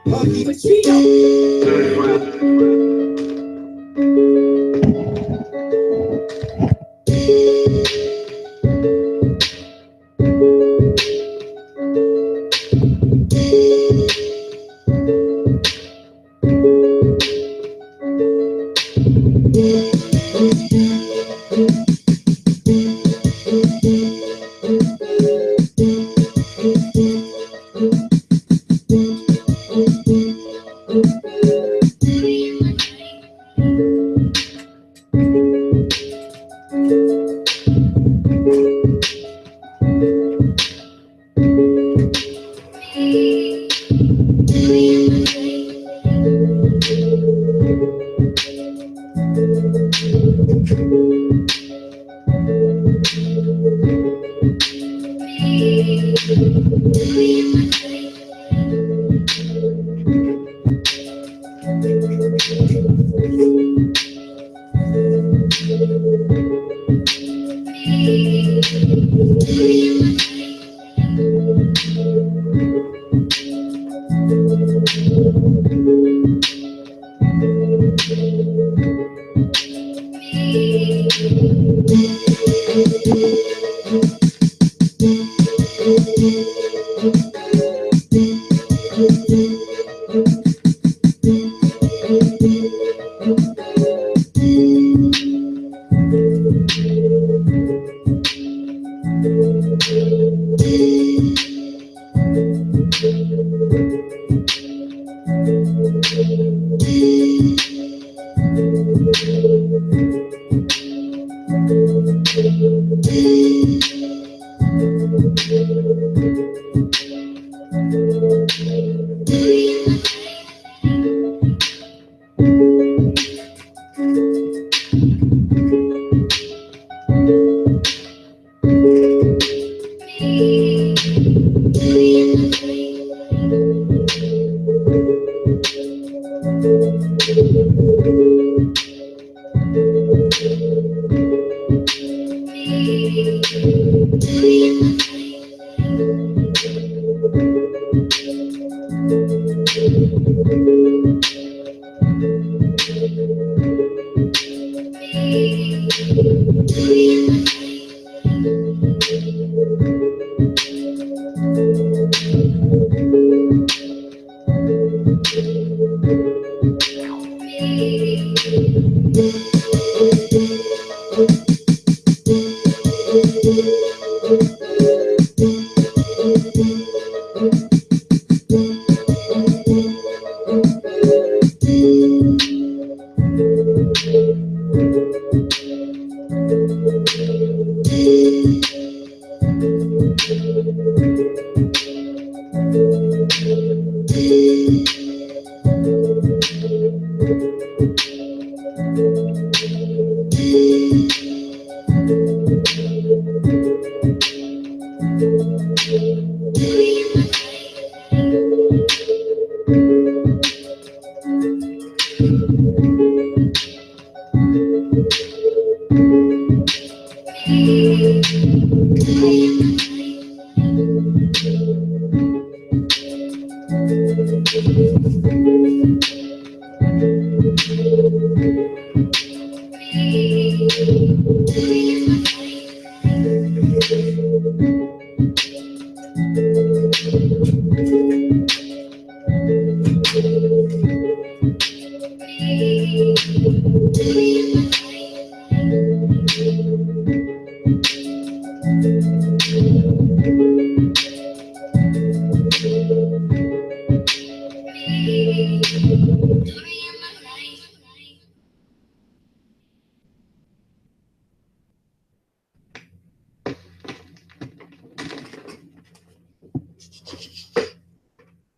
Huggie, Pacino.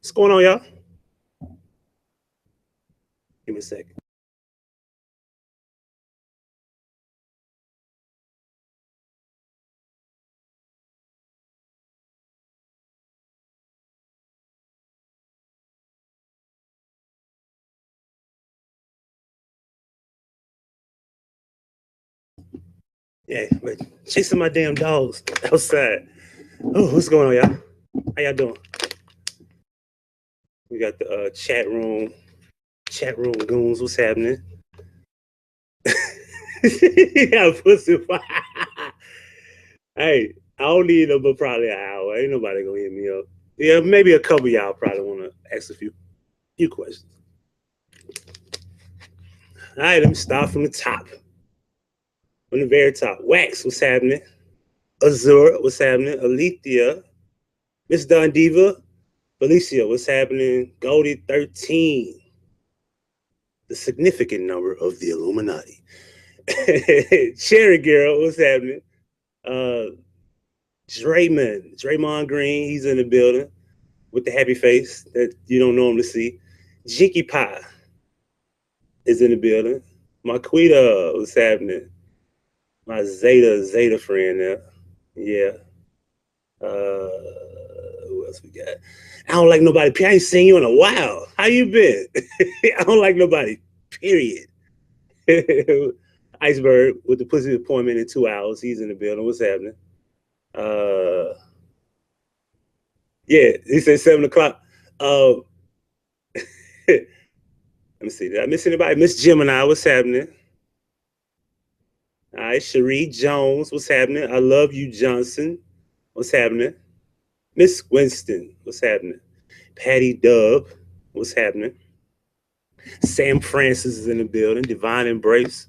What's going on, y'all? Give me a sec. Yeah, but chasing my damn dogs outside. Oh, what's going on, y'all? How y'all doing? We got the chat room goons. What's happening? Yeah, pussy. Hey, I don't need them, but probably an hour. Ain't nobody gonna hit me up. Yeah, maybe a couple of y'all probably want to ask a few questions. All right, let me start from the top. From the very top. Wax, what's happening? Azure, what's happening? Alethea, Miss Don Diva, Felicia, what's happening? Goldie 13, the significant number of the Illuminati. Cherry Girl, what's happening? Draymond Green, he's in the building with the happy face that you don't normally see. Jinky Pie is in the building. Marquita, what's happening? My Zeta friend there. Yeah. Who else we got? I don't like nobody. I ain't seen you in a while. How you been? I don't like nobody. Period. Iceberg with the pussy appointment in 2 hours. He's in the building. What's happening? Yeah, he said 7 o'clock. Let me see. Did I miss anybody? Miss Gemini, what's happening? All right, Cherie Jones, what's happening? I love you, Johnson. What's happening? Miss Winston, what's happening? Patty Dub, what's happening? Sam Francis is in the building. Divine Embrace,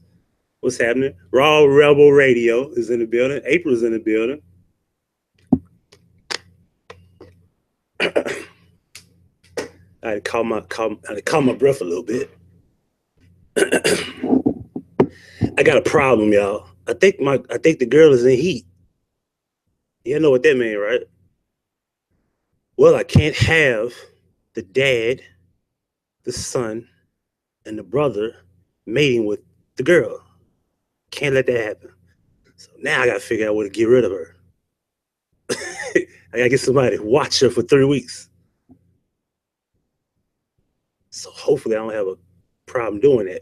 what's happening? Raw Rebel Radio is in the building. April's in the building. I had to calm my breath a little bit. I got a problem, y'all. I think the girl is in heat. You know what that means, right? Well, I can't have the dad, the son, and the brother mating with the girl. Can't let that happen. So now I gotta figure out where to get rid of her. I gotta get somebody to watch her for 3 weeks. So hopefully I don't have a problem doing that.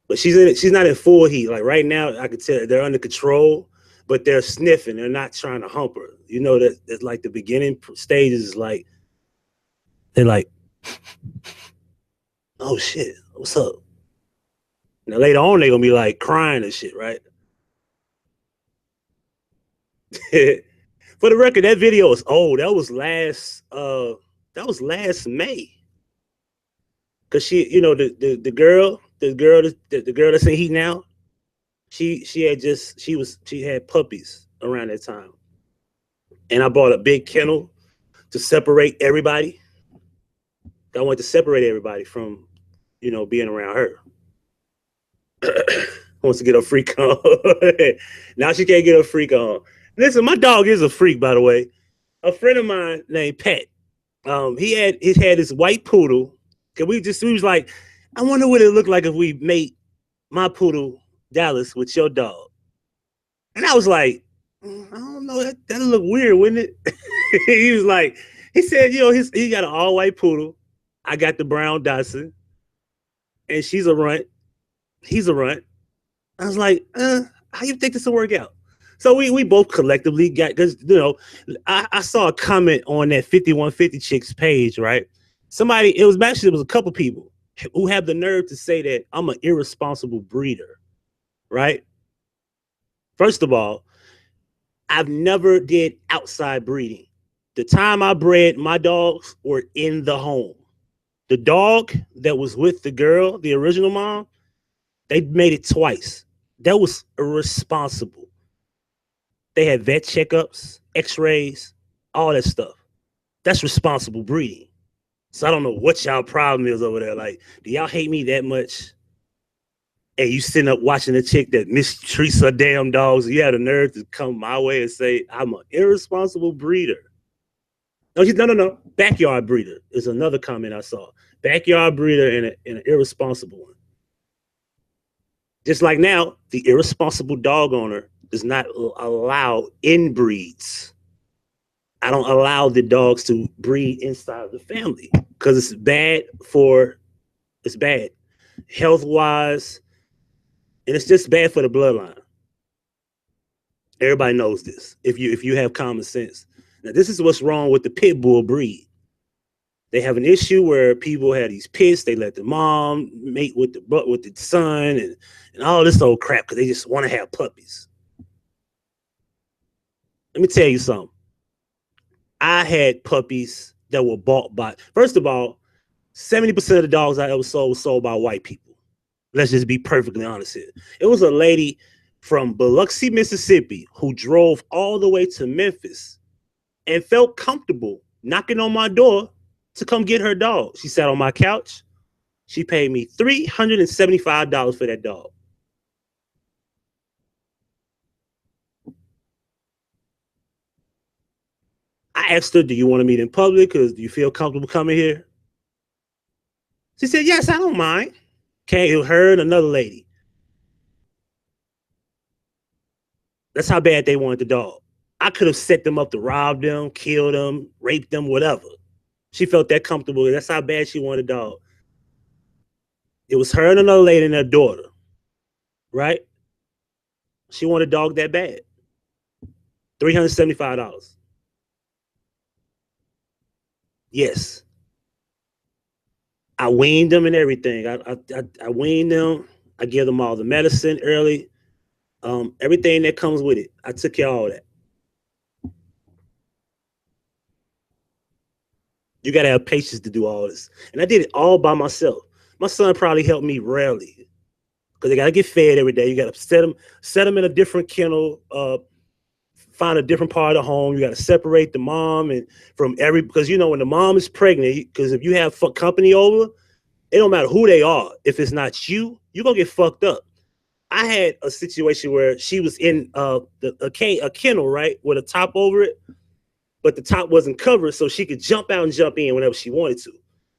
But she's not in full heat. Like right now, I can tell they're under control, but they're sniffing. They're not trying to hump her. You know that it's like the beginning stages is like they're like, oh shit, what's up? Now later on they're gonna be like crying and shit, right? For the record, that video is old. That was last May. Cause she, you know, the girl that's in heat now, she had puppies around that time. And I bought a big kennel to separate everybody. I wanted to separate everybody from, you know, being around her. Wants to get a freak on. Now she can't get a freak on. Listen, my dog is a freak, by the way. A friend of mine named Pat. He had this white poodle. Cause we was like, I wonder what it looked like if we made my poodle Dallas with your dog. And I was like, I don't know, that'll look weird, wouldn't it? He was like, he said, you know, he got an all white poodle. I got the brown Dachshund, and she's a runt. He's a runt. I was like, how you think this will work out? So we both collectively got, because, you know, I saw a comment on that 5150 chicks page, right? It was a couple people who have the nerve to say that I'm an irresponsible breeder, right? First of all, I've never did outside breeding. The time I bred, my dogs were in the home. The dog that was with the girl, the original mom, they made it twice. That was irresponsible. They had vet checkups, x-rays, all that stuff. That's responsible breeding. So I don't know what y'all problem is over there. Like, do y'all hate me that much? And you sitting up watching a chick that mistreats her damn dogs. You had the nerve to come my way and say, I'm an irresponsible breeder. No. Backyard breeder is another comment I saw. Backyard breeder and an irresponsible one. Just like now, the irresponsible dog owner does not allow inbreeds. I don't allow the dogs to breed inside of the family because it's bad health-wise, and it's just bad for the bloodline. Everybody knows this if you have common sense. Now, this is what's wrong with the pit bull breed. They have an issue where people had these pits. They let the mom mate with the son and all this old crap because they just want to have puppies. Let me tell you something. I had puppies that were bought by, first of all, 70% of the dogs I ever sold were sold by white people. Let's just be perfectly honest here. It was a lady from Biloxi, Mississippi, who drove all the way to Memphis and felt comfortable knocking on my door to come get her dog. She sat on my couch. She paid me $375 for that dog. I asked her, do you want to meet in public? Because do you feel comfortable coming here? She said, yes, I don't mind. Came her and another lady. That's how bad they wanted the dog. I could have set them up to rob them, kill them, rape them, whatever. She felt that comfortable. That's how bad she wanted a dog. It was her and another lady and their daughter, right? She wanted a dog that bad. $375. Yes. I weaned them and everything. I weaned them. I give them all the medicine early. Everything that comes with it. I took care of all that. You got to have patience to do all this. And I did it all by myself. My son probably helped me rarely because they got to get fed every day. You got to set them in a different kennel, find a different part of the home. You got to separate the mom and from because you know when the mom is pregnant, because if you have company over, it don't matter who they are. If it's not you, you're going to get fucked up. I had a situation where she was in a kennel, right, with a top over it, but the top wasn't covered, so she could jump out and jump in whenever she wanted to.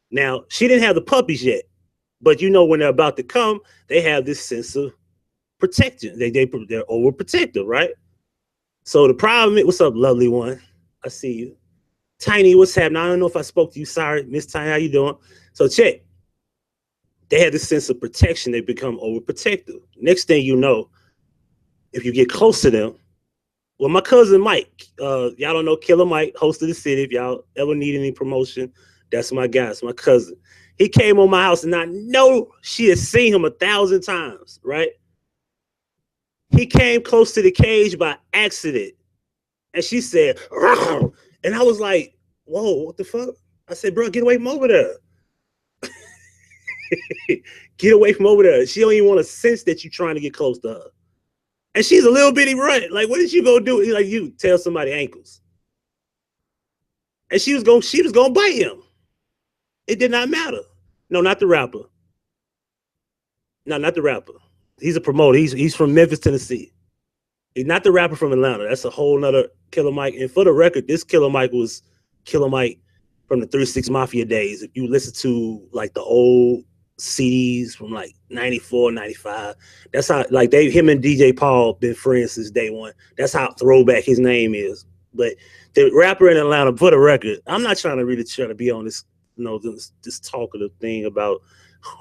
Now, she didn't have the puppies yet, but you know when they're about to come, they have this sense of protection. They're overprotective, right? So the problem is, what's up, lovely one? I see you. Tiny, what's happening? I don't know if I spoke to you. Sorry, Miss Tiny, how you doing? So check. They have this sense of protection. They become overprotective. Next thing you know, if you get close to them, well, my cousin Mike, y'all don't know Killer Mike, host of the city. If y'all ever need any promotion, that's my guy. It's my cousin. He came on my house, and I know she has seen him 1,000 times, right? He came close to the cage by accident, and she said, "Rawr." And I was like, whoa, what the fuck? I said, bro, get away from over there. Get away from over there. She don't even want to sense that you're trying to get close to her. And she's a little bitty runt. Like, what did you go do? Like, you tell somebody ankles. And she was gonna bite him. It did not matter. No, not the rapper. No, not the rapper. He's a promoter. He's from Memphis, Tennessee. He's not the rapper from Atlanta. That's a whole nother Killer Mike. And for the record, this Killer Mike was Killer Mike from the 3 6 Mafia days. If you listen to like the old CDs from like 94, 95, that's how like him and DJ Paul been friends since day one. That's how throwback his name is. But the rapper in Atlanta, for the record, I'm not trying to really try to be on this, this talkative thing about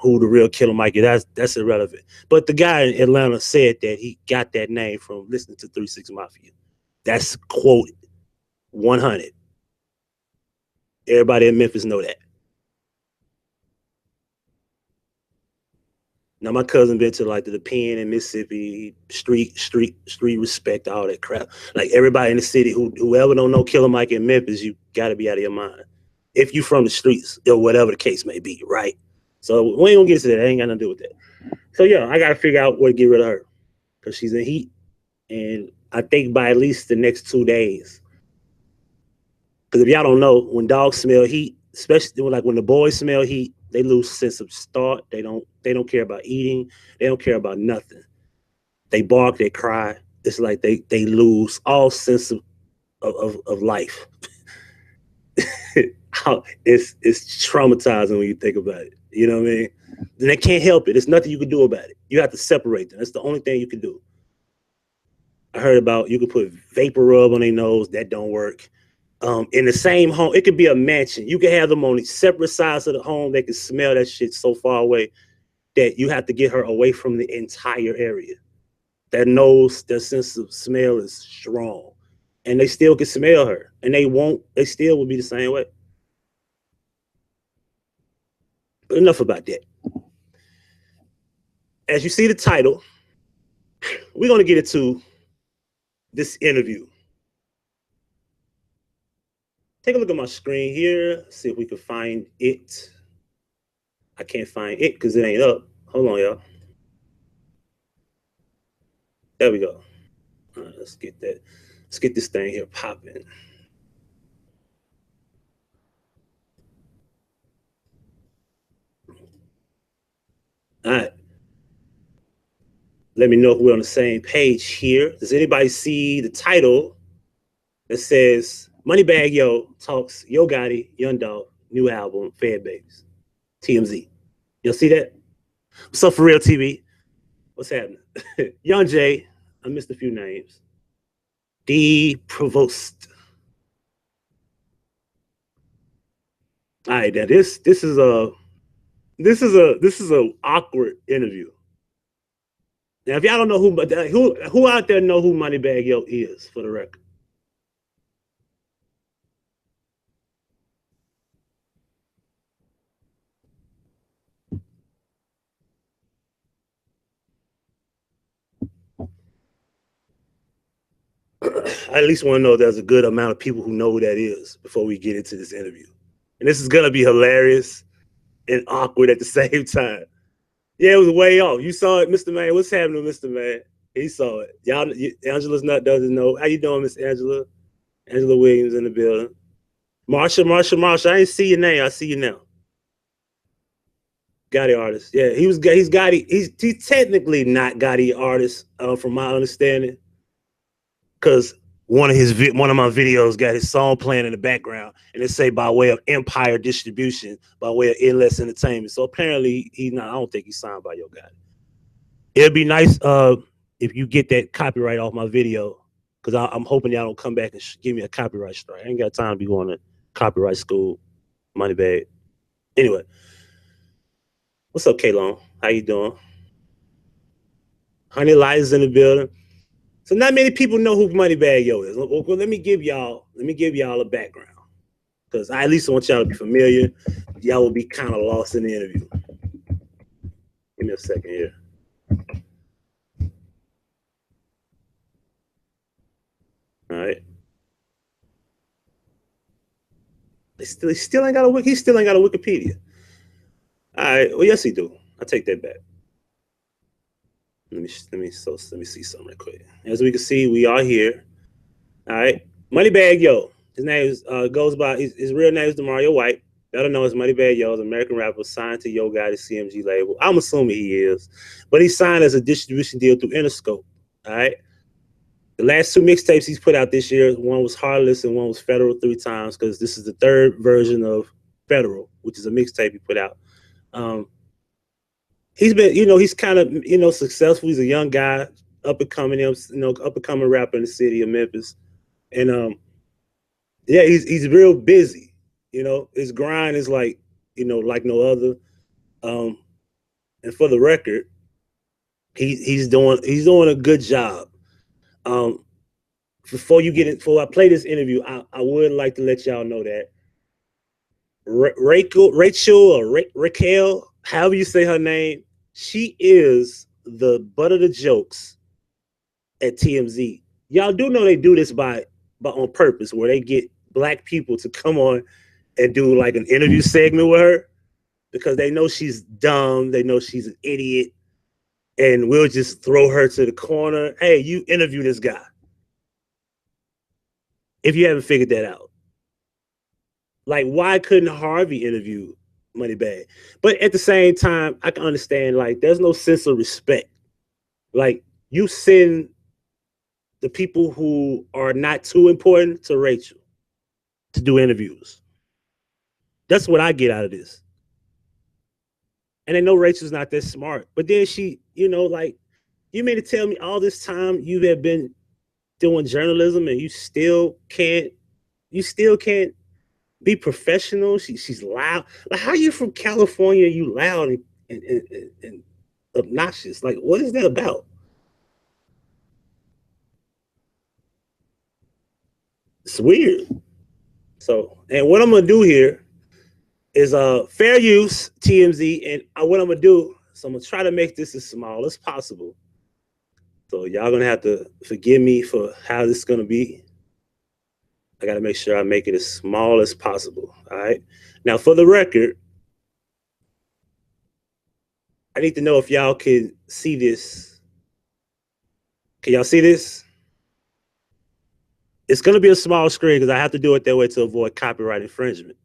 who the real Killer Mike is. That's irrelevant. But the guy in Atlanta said that he got that name from listening to 3 6 Mafia. That's quoted 100. Everybody in Memphis know that. Now my cousin been to like the pen in Mississippi, street respect, all that crap. Like everybody in the city, whoever don't know Killer Mike in Memphis, you got to be out of your mind. If you from the streets or whatever the case may be, right? So we ain't gonna get to that. I ain't got nothing to do with that. So yeah, I gotta figure out where to get rid of her because she's in heat, and I think by at least the next 2 days. Because if y'all don't know, when dogs smell heat, especially like when the boys smell heat, they lose sense of start. They don't care about eating. They don't care about nothing. They bark, they cry. It's like they lose all sense of life. It's traumatizing when you think about it. You know what I mean? And they can't help it. There's nothing you can do about it. You have to separate them. That's the only thing you can do. I heard about you can put vapor rub on their nose. That don't work. In the same home, it could be a mansion. You can have them on separate sides of the home. They can smell that shit so far away that you have to get her away from the entire area. That nose, that sense of smell is strong. And they still can smell her. And they still will be the same way. enough about that. As you see the title, we're going to get into this interview. Take a look at my screen here. See if we can find it. I can't find it because it ain't up. Hold on, y'all. There we go. All right, let's get that. Let's get this thing here popping. All right. Let me know if we're on the same page here. Does anybody see the title that says Moneybagg Yo talks Yo Gotti, Young Dog, new album, Fed Babies, TMZ? Y'all see that? What's up for real TV? What's happening? Young J, I missed a few names. D Provost. All right, now this is a awkward interview. Now, if y'all don't know who out there know who Moneybagg Yo is, for the record. I at least want to know there's a good amount of people who know who that is before we get into this interview. And this is gonna be hilarious and awkward at the same time. Yeah, it was way off. You saw it, Mr. Man. What's happening, Mr. Man? He saw it. Y'all, Angela's not doesn't know. How you doing, Miss Angela? Angela Williams in the building. Marsha. I ain't see your name. I see you now. Gotti artist. Yeah, he's Gotti. He's technically not Gotti artist, from my understanding, because one of my videos got his song playing in the background, and it say by way of Empire Distribution, by way of Endless Entertainment. So apparently he's not. I don't think he's signed by Yo Gotti. It'd be nice if you get that copyright off my video, because I'm hoping y'all don't come back and give me a copyright strike. I ain't got time to be going to copyright school. Moneybagg. Anyway, what's up, K-Long? How you doing? Honey Lights in the building. So not many people know who Moneybagg Yo is. Well, let me give y'all a background, because I at least want y'all to be familiar. Y'all will be kind of lost in the interview. Give me a second here. All right. He still ain't got a Wikipedia. All right. Well, yes, he do. I take that back. Let me see something real quick. As we can see, we are here. All right. Moneybagg Yo. His name is goes by his real name is Demario White. Better known as Moneybagg Yo, is an American rapper signed to Yo Gotti's CMG label. I'm assuming he is, but he signed as a distribution deal through Interscope. All right. The last two mixtapes he's put out this year, one was Heartless and one was Federal 3 times, because this is the third version of Federal, which is a mixtape he put out. He's been, he's kind of, successful. He's a young guy, up and coming rapper in the city of Memphis, and yeah, he's real busy. His grind is like like no other. And for the record, he's doing a good job. Before I play this interview, I would like to let y'all know that Rachel or Raquel, however you say her name, she is the butt of the jokes at TMZ. Y'all do know they do this by on purpose, where they get black people to come on and do like an interview segment with her, because they know she's dumb, they know she's an idiot, and we'll just throw her to the corner. Hey, you interview this guy. If you haven't figured that out. Like, why couldn't Harvey interview Moneybagg? But at the same time, I can understand, like, there's no sense of respect. Like, you send the people who are not too important to Rachel to do interviews. That's what I get out of this. And I know Rachel's not that smart, but then she, like, you mean to tell me all this time you have been doing journalism and you still can't be professional? She's loud. Like, how are you from California? You loud and obnoxious. Like, what is that about? It's weird. So, and what I'm gonna do here is fair use TMZ, and what I'm gonna do. So I'm gonna try to make this as small as possible. So y'all gonna have to forgive me for how this is gonna be. I gotta make sure I make it as small as possible. All right. Now, for the record, I need to know if y'all can see this. Can y'all see this? It's gonna be a small screen because I have to do it that way to avoid copyright infringement.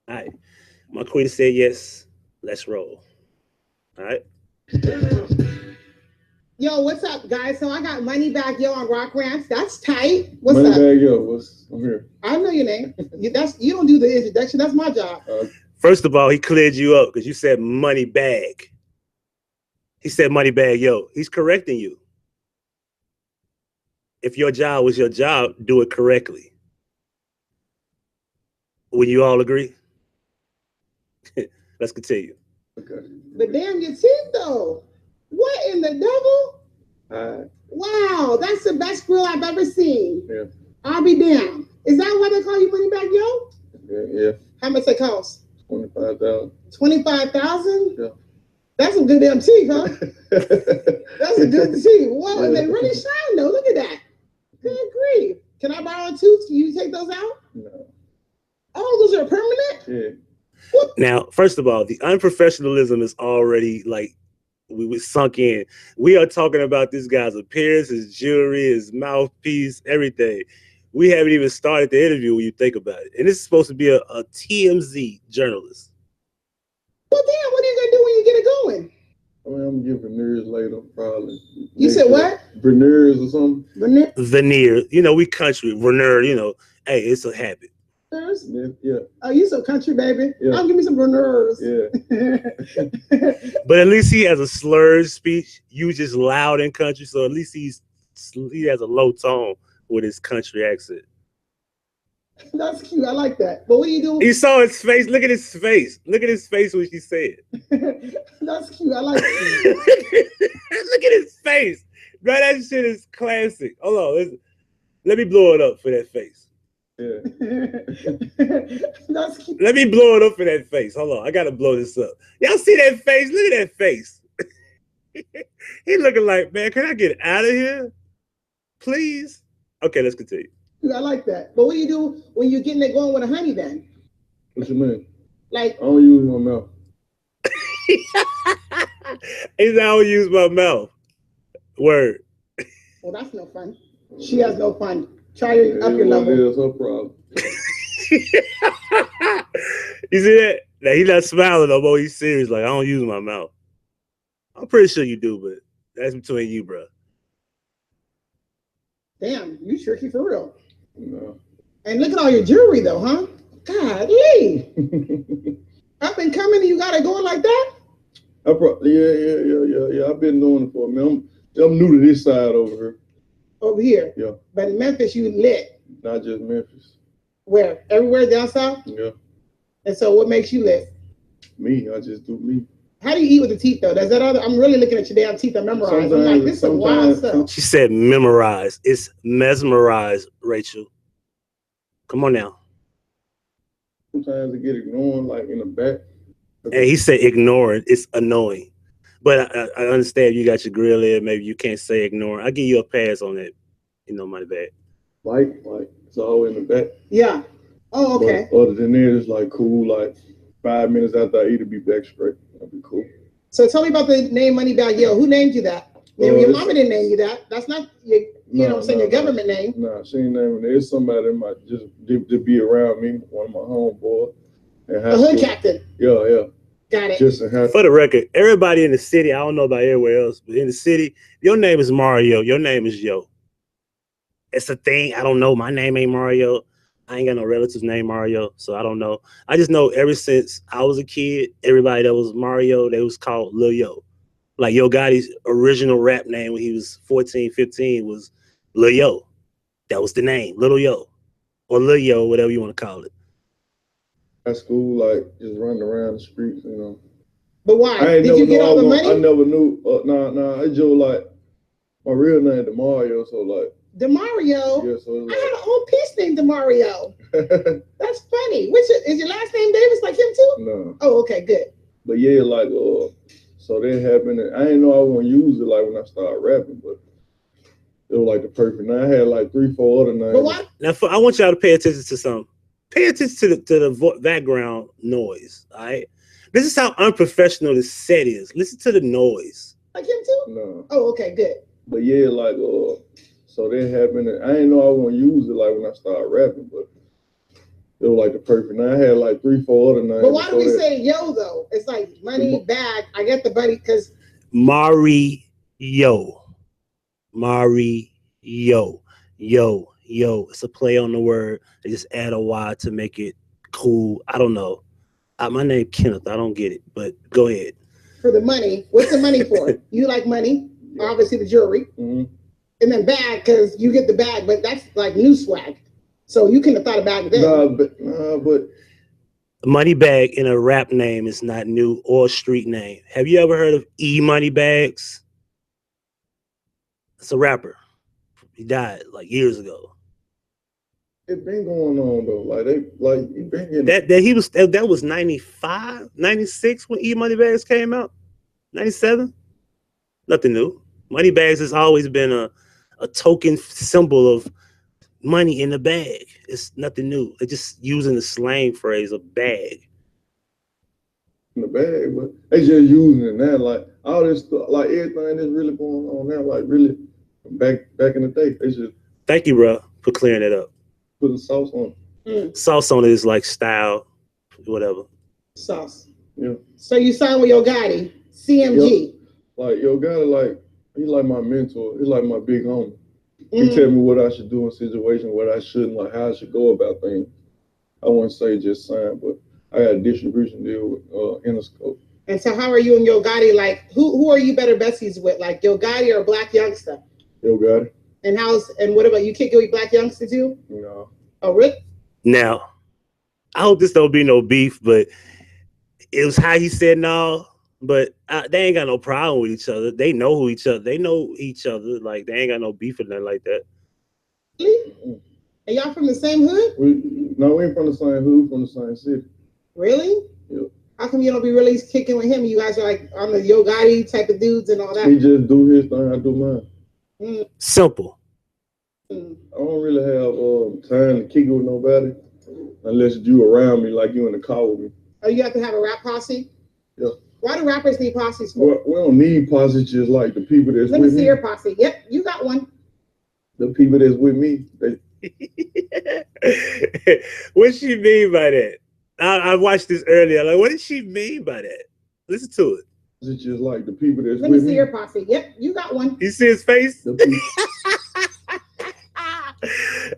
All right. My queen said yes. Let's roll. All right. Yo, what's up, guys? So I got Moneybagg Yo on Rock Ranch. That's tight. What's Moneybagg Yo, I'm here. I know your name. You don't do the introduction. That's my job. First of all, he cleared you up because you said Moneybagg. He said Moneybagg Yo. He's correcting you. If your job was your job, do it correctly. Will you all agree? Let's continue. Okay. But damn your teeth, though. What in the devil? Wow, that's the best grill I've ever seen. Yeah. I'll be damned. Is that why they call you Moneybagg Yo? Yeah. How much it cost? $25,000. $25,000? Yeah. That's some good damn teeth, huh? That's a good teeth. Wow, yeah. They really shine though. Look at that. Good grief. Can I borrow a tooth? Can you take those out? No. Oh, those are permanent? Yeah. What? Now, first of all, the unprofessionalism is already like we sunk in. We are talking about this guy's appearance, his jewelry, his mouthpiece, everything. We haven't even started the interview when you think about it. And this is supposed to be a TMZ journalist. Well, damn, what are you going to do when you get it going? I mean, I'm going to get veneers later, probably. You said what? Veneers or something? Veneer. You know, we country. Veneer, you know, hey, it's a habit. Yeah. Oh, you so country, baby. Yeah. I'll give me some veneers. Yeah. But at least he has a slurred speech. You just loud in country, so at least he has a low tone with his country accent. That's cute. I like that. But what do you do? You saw his face. Look at his face. Look at his face when she said. That's cute. I like it. Look at his face. Bro, that shit is classic. Hold on. Let me blow it up for that face. Yeah. That's cute. Let me blow it up for that face. Hold on. I got to blow this up. Y'all see that face? Look at that face. He looking like, man, can I get out of here? Please? Okay, let's continue. I like that. But what do you do when you're getting it going with a honey then? What you mean? Like, I don't use my mouth. He said, I don't use my mouth. Word. Well, that's no fun. She has no fun. Try your up your level. It's her problem. You see that? Now, he's not smiling no more. He's serious. Like, I don't use my mouth. I'm pretty sure you do, but that's between you, bro. Damn, you tricky for real. No. And look at all your jewelry, though, huh? Golly. Up and coming, and you got it going like that? Yeah. I've been doing it for a minute. I'm new to this side over here. Over here? Yeah. But in Memphis, you lit. Not just Memphis. Where? Everywhere down south? Yeah. And so what makes you lit? Me. I just do me. How do you eat with the teeth, though? Does that other? I'm really looking at your damn teeth. I memorize. I'm like, this is some wild stuff. She said memorize. It's mesmerized, Rachel. Come on now. Sometimes I get ignored, like in the back. And he said ignoring. It's annoying. But I understand you got your grill in. Maybe you can't say ignoring. I'll give you a pass on that. You know, my bad. Like it's all in the back. Yeah. Oh, okay. But other than that, it's like cool. Like 5 minutes after I eat, it'll be back straight. That'll be cool. So tell me about the name Moneybagg Yo. Who named you that? Your mama didn't name you that. That's not your, your government name. Nah, she ain't naming it. It's somebody that might just be around me. One of my homeboys. A hood captain. Yeah. Got it. Just for the record, everybody in the city, I don't know about everywhere else, but in the city, your name is Mario. Your name is Yo. It's a thing. I don't know. My name ain't Mario. I ain't got no relatives named Mario, so I don't know. I just know ever since I was a kid, everybody that was Mario, they was called Lil Yo. Like Yo Gotti's original rap name when he was 14, 15 was Lil Yo. That was the name, Little Yo. Or Lil Yo, whatever you want to call it. At school, like just running around the streets, But why? Did you get all the money? I never knew. Nah. It's just like My real name Demario, so like. Demario. Yeah, so I had an old piece named Demario. That's funny. Which is your last name Davis like him too? No. Oh, okay, good. But yeah, like so that happened. And I didn't know I was gonna use it like when I started rapping, but it was like the perfect. Now I had like 3-4 other names. But what? Now I want y'all to pay attention to something. Pay attention to the background noise. All right. This is how unprofessional this set is. Listen to the noise. Like him too? No. Oh, okay, good. But yeah, like so that happened. And I didn't know I was gonna use it like when I started rapping, but it was like the perfect. Now I had like 3-4 other names. But why do we say yo though? It's like money bag. I get the buddy because Mario. Yo. It's a play on the word. They just add a Y to make it cool. I don't know. My name Kenneth. I don't get it, but go ahead. For the money. What's the money for? You like money, obviously the jewelry. Mm-hmm. And then bag, because you get the bag, but that's like new swag. So you couldn't have thought of bag then. Nah, but Moneybagg in a rap name is not new or street name. Have you ever heard of Moneybags? It's a rapper. He died like years ago. It been going on though. Like he been getting that was 95, 96 when Moneybags came out. 97. Nothing new. Moneybags has always been a token symbol of money in the bag. It's nothing new. They're just using the slang phrase of bag. In the bag, but they just using it now. Like all this stuff, like everything that's really going on now, like really back in the day, they just. Thank you, bro, for clearing it up. Putting sauce on it. Sauce on it is like style, whatever. Sauce. Yeah. So you signed with Yo Gotti, CMG. Yep. Like Yo Gotti, like he's like my mentor. He's like my big homie. He tell me what I should do in situations, what I shouldn't, like how I should go about things. I wouldn't say just sign, but I got a distribution deal with Interscope. And so how are you and Yo Gotti, like, who are you better besties with? Like Yo Gotti or Black Youngster? Yo Gotti. And what about you kick it with Black Youngster too? No. Oh, really? Now, I hope this don't be no beef, but it was how he said no. But they ain't got no problem with each other. They know who each other. They know each other. Like they ain't got no beef or nothing like that. Really? And y'all from the same hood? We ain't from the same hood. From the same city. Really? Yep. How come you don't be really kicking with him? You guys are like on the Yo Gotti type of dudes and all that. He just do his thing. I do mine. Simple. I don't really have time to kick it with nobody unless you around me, like you in the car with me. Oh, you have to have a rap posse? Yeah. Why do rappers need posses for? We don't need posses, just like the people that's Let with me me. see your posse. Yep, you got one. The people that's with me. What she mean by that? I watched this earlier. Like, what did she mean by that? Listen to it. It's just like the people that's Let me with see me. your posse. Yep, you got one. You see his face?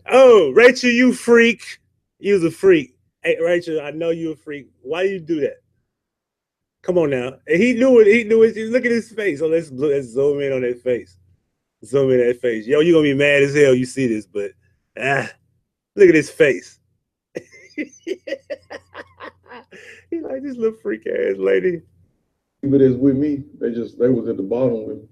Oh, Rachel, you freak. You's a freak. Hey, Rachel, I know you a freak. Why do you do that? Come on now. And he knew it. He knew it. Look at his face. So let's zoom in on that face. Zoom in that face. Yo, you're going to be mad as hell you see this, but look at his face. He's like this little freak ass lady. People that's with me, they was at the bottom with me.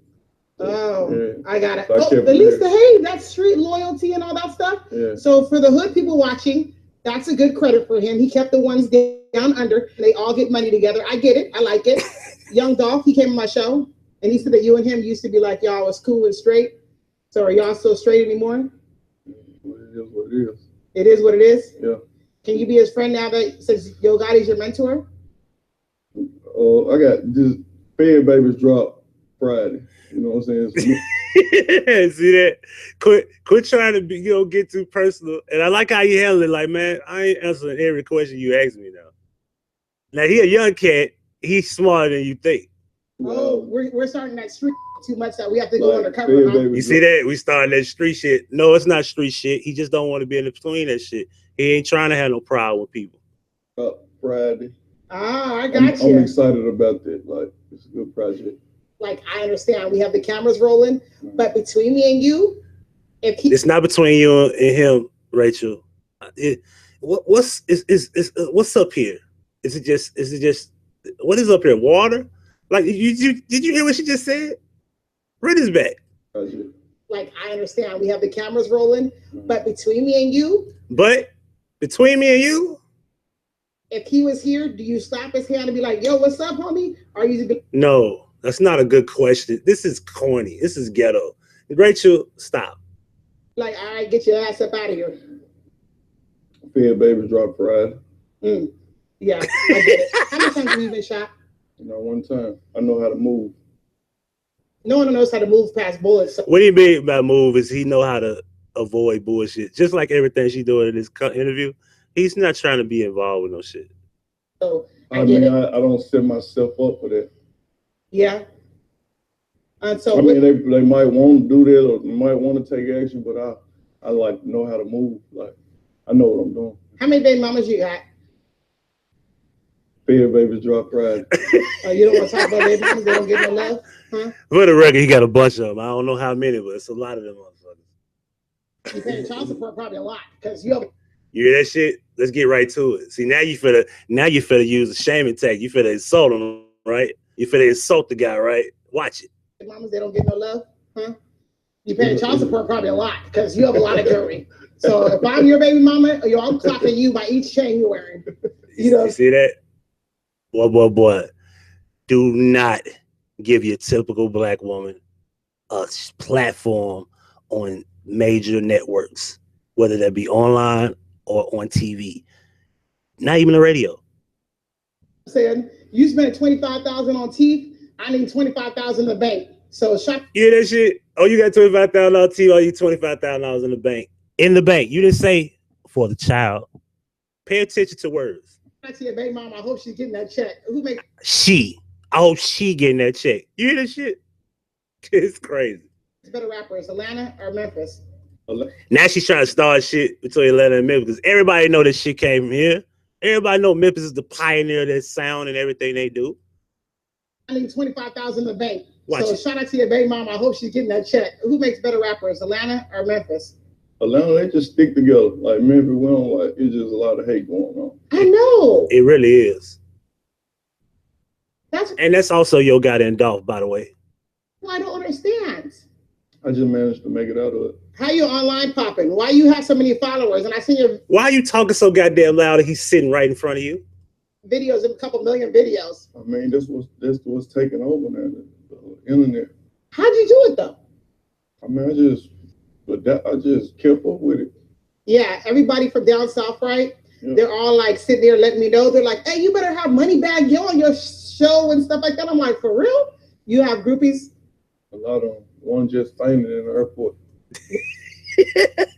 Oh, yeah. I got it. So at least hey, that's street loyalty and all that stuff. Yeah. So for the hood people watching, that's a good credit for him. He kept the ones down under. They all get money together. I get it. I like it. Young Dolph, he came on my show, and he said that you and him used to be like y'all was cool and straight. So are y'all still straight anymore? It is what it is. It is what it is? Yeah. Can you be his friend now that since Yo Gotti's your mentor? I got this Fed Babies drop Friday. You know what I'm saying? See that? Quit trying to get too personal. And I like how you handle it. Like, man, I ain't answering every question you ask me now. Now he a young cat. He's smarter than you think. Oh, we're starting that street too much that we have to go undercover. Huh? You see that? We starting that street shit. No, it's not street shit. He just don't want to be in between that shit. He ain't trying to have no problem with people. Friday. Ah, I got you. I'm excited about that. Like, it's a good project. Like, I understand we have the cameras rolling, but between me and you, it's not between you and him, Rachel. What's up here? Is it just what is up here? Water? Like did you hear what she just said? Read this back. Like, I understand we have the cameras rolling, but between me and you, if he was here, do you slap his hand and be like, yo, what's up, homie? Or you just... No, that's not a good question. This is corny. This is ghetto. Rachel, stop. Like, all right, get your ass up out of here. Fed babies drop pride. Yeah, I get it. How many times have you been shot? One time. I know how to move. No one knows how to move past bullets. What do you mean by move is he know how to avoid bullshit. Just like everything she's doing in this interview, he's not trying to be involved with no shit. So I don't set myself up for that. Yeah. And so they might want to do that or might want to take action, but I like know how to move. Like I know what I'm doing. How many baby mamas you got? Fed babies drop pride. You don't want to talk about baby mamas? They don't get no love, huh? For the record, he got a bunch of them. I don't know how many, but it's a lot of them motherfuckers. You paying child support probably a lot because you hear that shit? Let's get right to it. See, now you finna use a shaming tag. You finna insult him, right? You finna insult the guy, right? Watch it. Mamas, they don't get no love, huh? You paying child support probably a lot because you have a lot of jewelry. So if I'm your baby mama, I'm clocking you by each chain you're wearing. You see that? Boy. Do not give your typical black woman a platform on major networks, whether that be online or on TV. Not even the radio. Saying you spent $25,000 on teeth, I need $25,000 in the bank. So shut. You hear that shit? Oh, you got $25,000 on teeth, or you $25,000 in the bank. In the bank. You didn't say for the child. Pay attention to words. I see a baby mama. I hope she's getting that check. I hope she getting that check. You hear that shit? It's crazy. It's better rappers, Atlanta or Memphis? Now she's trying to start shit between Atlanta and Memphis because everybody know this shit came from here. Everybody know Memphis is the pioneer of that sound and everything they do. I need $25,000 in the bank. Shout out to your baby mama. I hope she's getting that check. Who makes better rappers, Atlanta or Memphis? Atlanta, they just stick together. Like Memphis, we don't like. It's just a lot of hate going on. I know. It really is. That's also your goddamn Dolph, by the way. Well, I don't understand. I just managed to make it out of it. How you online popping? Why you have so many followers? And I see your. Why are you talking so goddamn loud and he's sitting right in front of you? Videos, a couple million videos. I mean, this was taking over now, the internet. How'd you do it though? I mean, I just kept up with it. Yeah, everybody from down south, right? Yeah. They're all like sitting there letting me know. They're like, hey, you better have Moneybagg Yo on your show and stuff like that. I'm like, for real? You have groupies? A lot of them. One just fainted in the airport.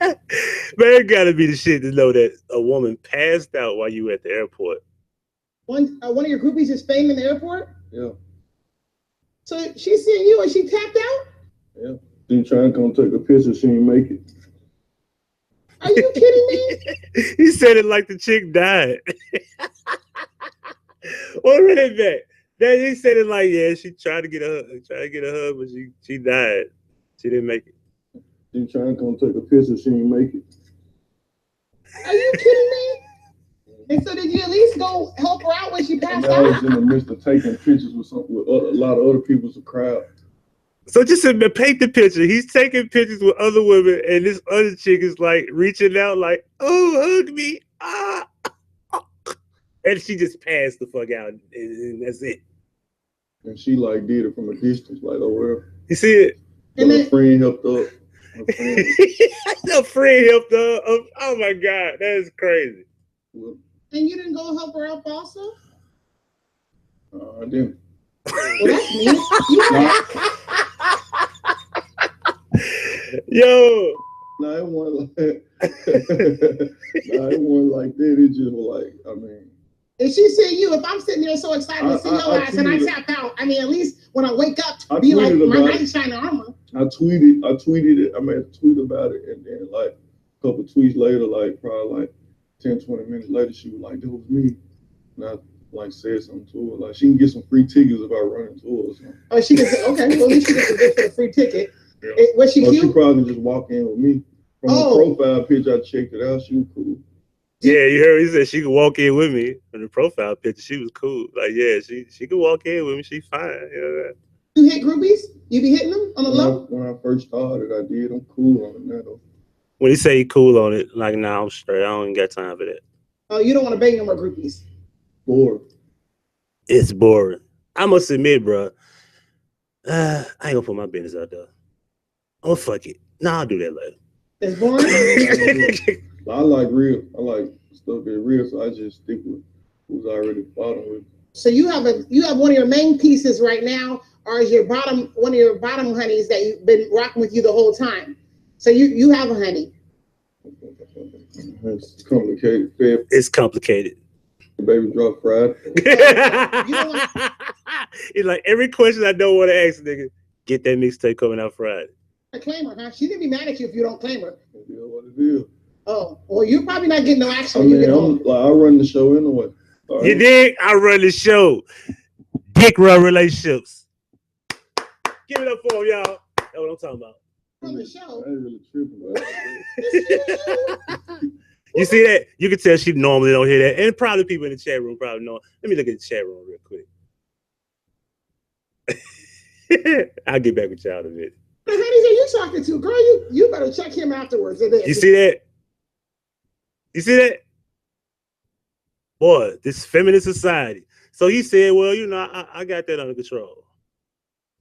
Man, it gotta be the shit to know that a woman passed out while you were at the airport. One of your groupies just fainted in the airport? Yeah. So she's seeing you and she tapped out? Yeah. She trying to come take a picture, she didn't make it. Are you kidding me? He said it like the chick died. Well, really bad. Then he said it like, yeah, she tried to get a hug, but she died. She didn't make it. She trying to come take a picture, she didn't make it. Are you kidding me? And so did you at least go help her out when she passed out? I was in the midst of taking pictures with a lot of other people's crowd. So just to paint the picture, he's taking pictures with other women, and this other chick is like reaching out, like, "Oh, hug me!" And she just passed the fuck out, and that's it. And she like did it from a distance, like, oh well. You see it? And her friend helped up. Her friend helped her up. Oh my god, that is crazy. Well, and you didn't go help her up also? I didn't. Well, that's me. Yo. No, it wasn't like it wasn't like that. It just was like, I mean. If she see you, if I'm sitting there so excited to see your ass and I tap out, I mean, at least when I wake up, be like my knight in shining armor. I tweeted it. I made a tweet about it, and then like a couple tweets later, like probably like 10, 20 minutes later, she was like, that was me. And I like said something to her. Like she can get some free tickets if I run into her or something. Oh, she can say, okay, well at least she gets a good for the free ticket. Yeah. Was she cute? She probably just walk in with me. From the profile picture, I checked it out. She was cool. Yeah, you heard he said she could walk in with me. In the profile picture, she was cool. Like, yeah, she could walk in with me. She fine. You hit groupies? You be hitting them on the low? When I first started, I did. I'm cool on it now, though. When you say you cool on it, like, nah, I'm straight. I don't even got time for that. Oh, you don't want to bang no more groupies? Bored. It's boring. I must admit, bro. I ain't gonna put my business out there. Oh, fuck it. Nah, I'll do that later. It's boring? I like real. I like stuff that's real, so I just stick with who's already bottom with. So you have one of your main pieces right now, or is one of your bottom honeys that you've been rocking with you the whole time? So you have a honey. It's complicated. It's complicated. Baby drop fried. It's like every question I don't want to ask, nigga. Get that mixtape coming out Friday. I claim her, huh? She didn't be mad at you if you don't claim her. It is what it is. Oh, well, you're probably not getting no action I when mean, you get home. I run the show anyway. Right. You dig? I run the show. Dick run relationships. Give it up for him, y'all. That's what I'm talking about. From the show. I ain't really tripping about it. You see that? You can tell she normally don't hear that. And probably people in the chat room probably know. Let me look at the chat room real quick. I'll get back with y'all in a minute. The honeys are you talking to? Girl, you better check him afterwards. You see that? You see that? Boy, this feminist society. So he said, well, you know, I got that under control.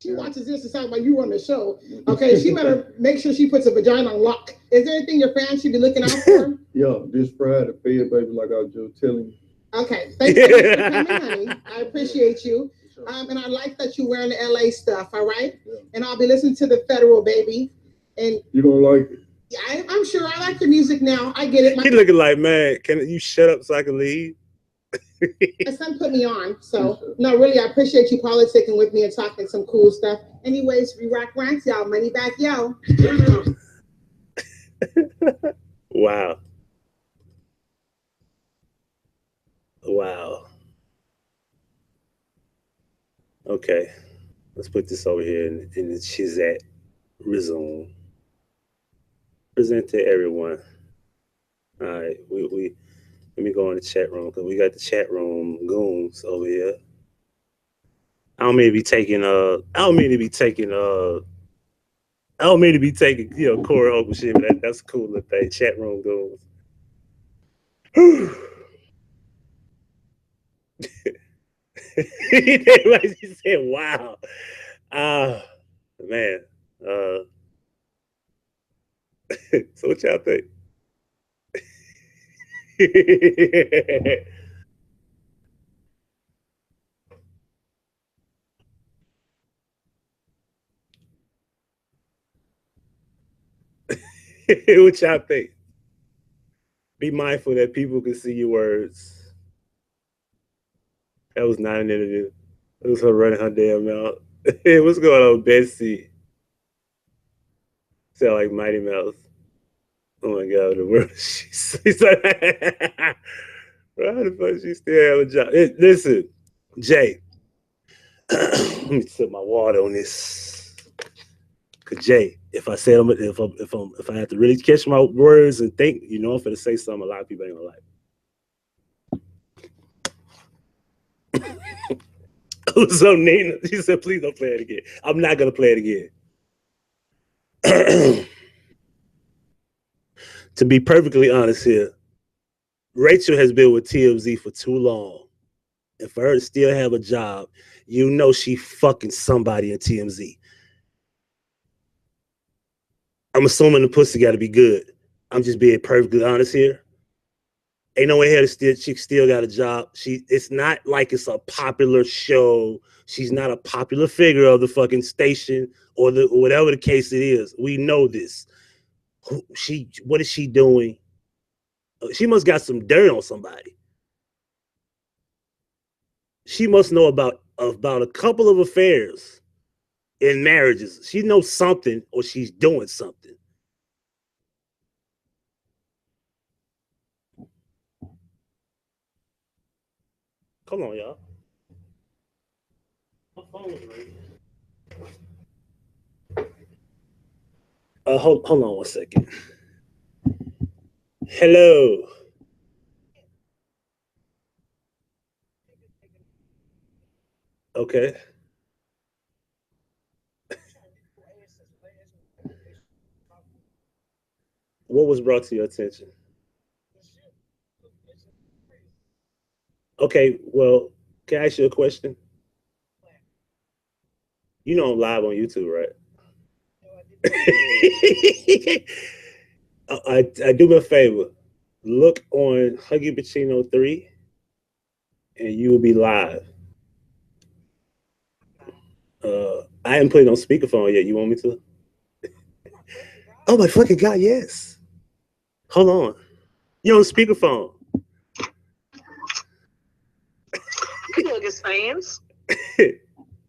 She watches this and talking about you on the show. Okay, she better make sure she puts a vagina on lock. Is there anything your fans should be looking out for? Yeah, this Friday, fed baby, like I was just telling you. Okay, thank you for coming, honey. I appreciate you. And I like that you're wearing the LA stuff, all right? Yeah. And I'll be listening to the Federal, baby. And you don't like it? Yeah, I'm sure. I like the music now. I get it. He's looking like, man, can you shut up so I can leave? My son put me on. So, no, really, I appreciate you politicking with me and talking some cool stuff. Anyways, we rock ranks, y'all. Moneybagg Yo. Wow. Wow. Okay. Let's put this over here in the Chizat. Resume. Present to everyone. All right. We let me go in the chat room because we got the chat room goons over here. I don't mean to be taking you know, Corey Oakland shit, but that's a cool little thing. Chat room goons. He said, wow. Man. So what y'all think? What y'all think? Be mindful that people can see your words. That was not an interview. It was her running her damn mouth. Hey, what's going on, Betsy? Sound like Mighty Mouse. Oh my God, the world. She's like, how the fuck she still have a job? Listen, Jay. Let me sip my water on this. Cause Jay, if I say them, if I have to really catch my words and think, you know, I'm gonna say something a lot of people ain't gonna like. So Nina, she said, please don't play it again. I'm not gonna play it again. To be perfectly honest here, Rachel has been with TMZ for too long. And for her to still have a job, you know she fucking somebody in TMZ. I'm assuming the pussy got to be good. I'm just being perfectly honest here. Ain't no way here she still got a job. It's not like it's a popular show. She's not a popular figure of the fucking station or whatever the case it is. We know this. What is she doing? She must got some dirt on somebody. She must know about a couple of affairs in marriages. She knows something or she's doing something. Come on, y'all. My phone is ringing. Hold on 1 second. Hello. Okay. What was brought to your attention? Okay, well, can I ask you a question? You know I'm live on YouTube, right? I do me a favor. Look on Huggie Pacino 3 and you will be live. I haven't put it on speakerphone yet. You want me to? Oh my fucking God, yes. Hold on. You're on speakerphone. His fans.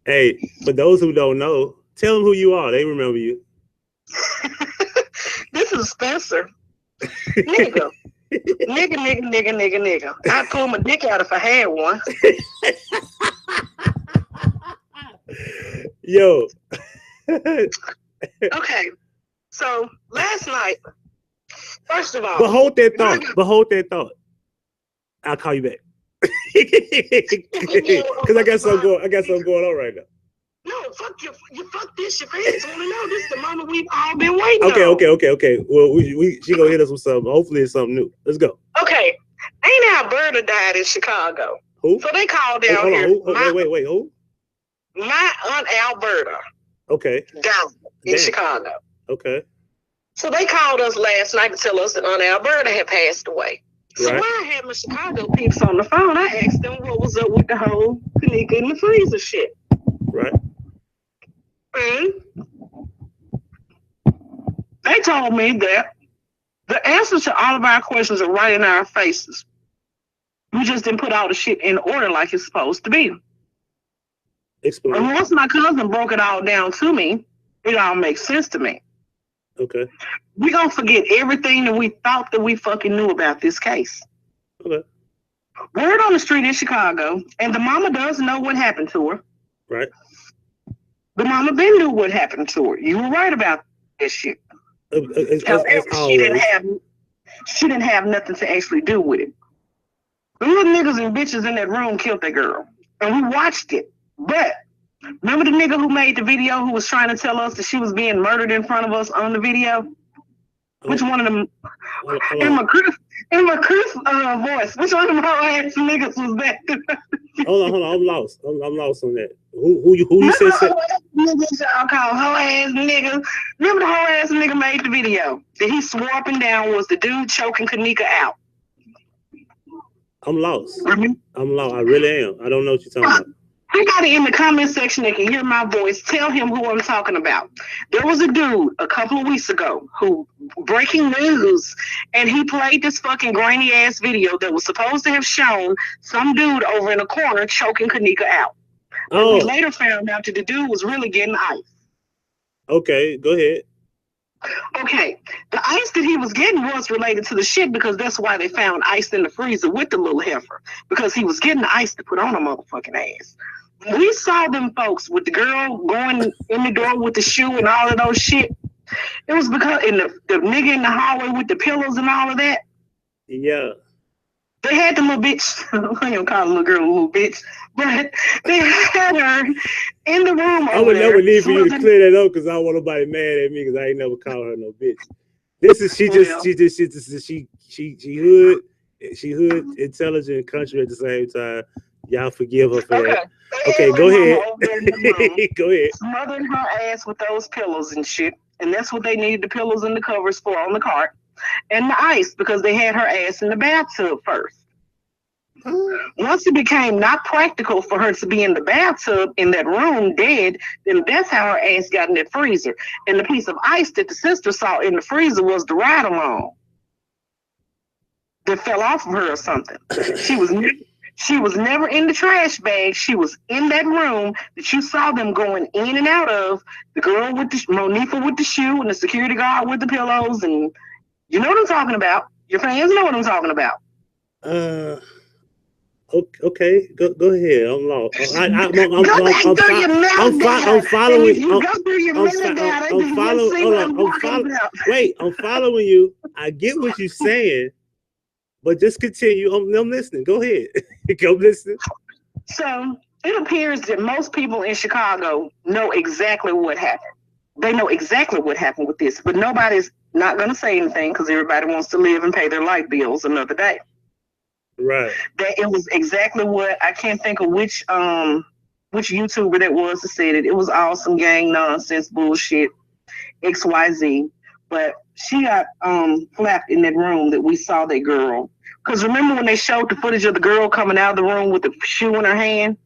Hey, for those who don't know, tell them who you are. They remember you. This is Spencer. Nigga. Nigga. I'd pull my dick out if I had one. Yo. Okay. So last night, first of all. Behold that thought. I'll call you back. Because I got something going on right now. No, fuck you fuck this. Your fans want to know. This is the moment we've all been waiting on. Okay. Well, she gonna hit us with something. Hopefully it's something new. Let's go. Okay. Ain't Alberta died in Chicago? Who? So they called down here. Wait, who? My Aunt Alberta. Okay. Down in Chicago. Okay. So they called us last night to tell us that Aunt Alberta had passed away. So right. while I had my Chicago peeps on the phone, I asked them what was up with the whole Kanika in the freezer shit. Right. And they told me that the answers to all of our questions are right in our faces. We just didn't put all the shit in order like it's supposed to be. Explain. And once my cousin broke it all down to me, it all makes sense to me. Okay. We're going to forget everything that we thought that we fucking knew about this case. Okay. Word on the street in Chicago, and the mama does know what happened to her. Right. The mama been knew what happened to her. You were right about this shit. However, she didn't have nothing to actually do with it. The little niggas and bitches in that room killed that girl. And we watched it. But remember the nigga who made the video who was trying to tell us that she was being murdered in front of us on the video? Which one of them? In my Chris voice. Which one of them whole ass niggas was that? Hold on. I'm lost on that. Who you said? Niggas I'll call whole ass niggas. Remember the whole ass nigga made the video that he swore up and down was the dude choking Kanika out. I'm lost. Mm-hmm. I'm lost. I really am. I don't know what you're talking about. Anybody in the comment section that can hear my voice, tell him who I'm talking about. There was a dude a couple of weeks ago who, breaking news, and he played this fucking grainy ass video that was supposed to have shown some dude over in a corner choking Kanika out. Oh. We later found out that the dude was really getting ice. Okay, go ahead. Okay, the ice that he was getting was related to the shit because that's why they found ice in the freezer with the little heifer, because he was getting ice to put on a motherfucking ass. We saw them folks with the girl going in the door with the shoe and all of those shit. It was because the nigga in the hallway with the pillows and all of that. Yeah. They had the little bitch. I don't call the little girl a little bitch, but they had her in the room. I would never need for you to clear that up because I don't want nobody mad at me because I ain't never called her no bitch. This is she hood, intelligent, country at the same time. Y'all forgive her for that. Okay, go ahead. Go ahead. Smothering her ass with those pillows and shit, and that's what they needed the pillows and the covers for on the cart. And the ice, because they had her ass in the bathtub first. Once it became not practical for her to be in the bathtub in that room dead, then that's how her ass got in that freezer. And the piece of ice that the sister saw in the freezer was the ride-along that fell off of her or something. She was never in the trash bag. She was in that room that you saw them going in and out of. The girl with the Monifa with the shoe and the security guard with the pillows, and you know what I'm talking about. Your fans know what I'm talking about. Okay, go ahead. I'm lost. I'm following you. I get what you're saying, but just continue. I'm listening. Go ahead. Go listen. So it appears that most people in Chicago know exactly what happened. they know exactly what happened with this, but nobody's not going to say anything because everybody wants to live and pay their light bills another day. Right. That it was exactly what, I can't think of which YouTuber that was that said it. It was all some gang nonsense bullshit, XYZ. But she got flapped in that room that we saw that girl. Because remember when they showed the footage of the girl coming out of the room with the shoe in her hand?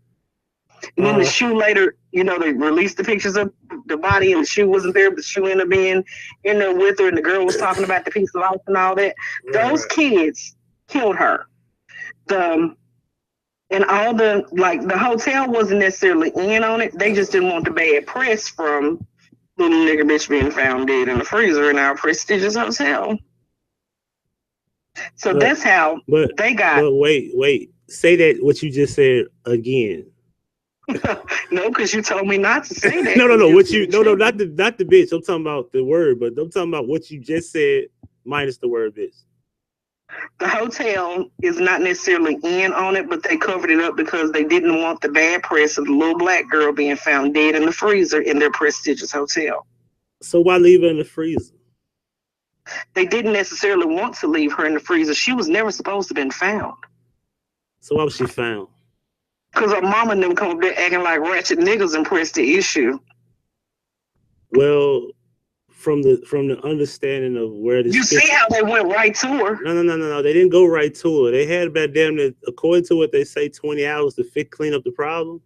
And then the shoe later, you know, they released the pictures of the body and the shoe wasn't there, but the shoe ended up being in there with her, and the girl was talking about the piece of life and all that. Those kids killed her. And all the, like, the hotel wasn't necessarily in on it. They just didn't want the bad press from little nigga bitch being found dead in the freezer in our prestigious hotel. So that's how they got. But wait. Say that what you just said again. No, because you told me not to say that. No. Not the bitch. I'm talking about the word, but I'm talking about what you just said minus the word bitch. The hotel is not necessarily in on it, but they covered it up because they didn't want the bad press of the little black girl being found dead in the freezer in their prestigious hotel. So why leave her in the freezer? They didn't necessarily want to leave her in the freezer. She was never supposed to have been found. So why was she found? Because her mama and them come up there acting like ratchet niggas and press the issue. Well, from the understanding of where this, you see how they went right to her. No. They didn't go right to her. They had about damn near, according to what they say, 20 hours to clean up the problem.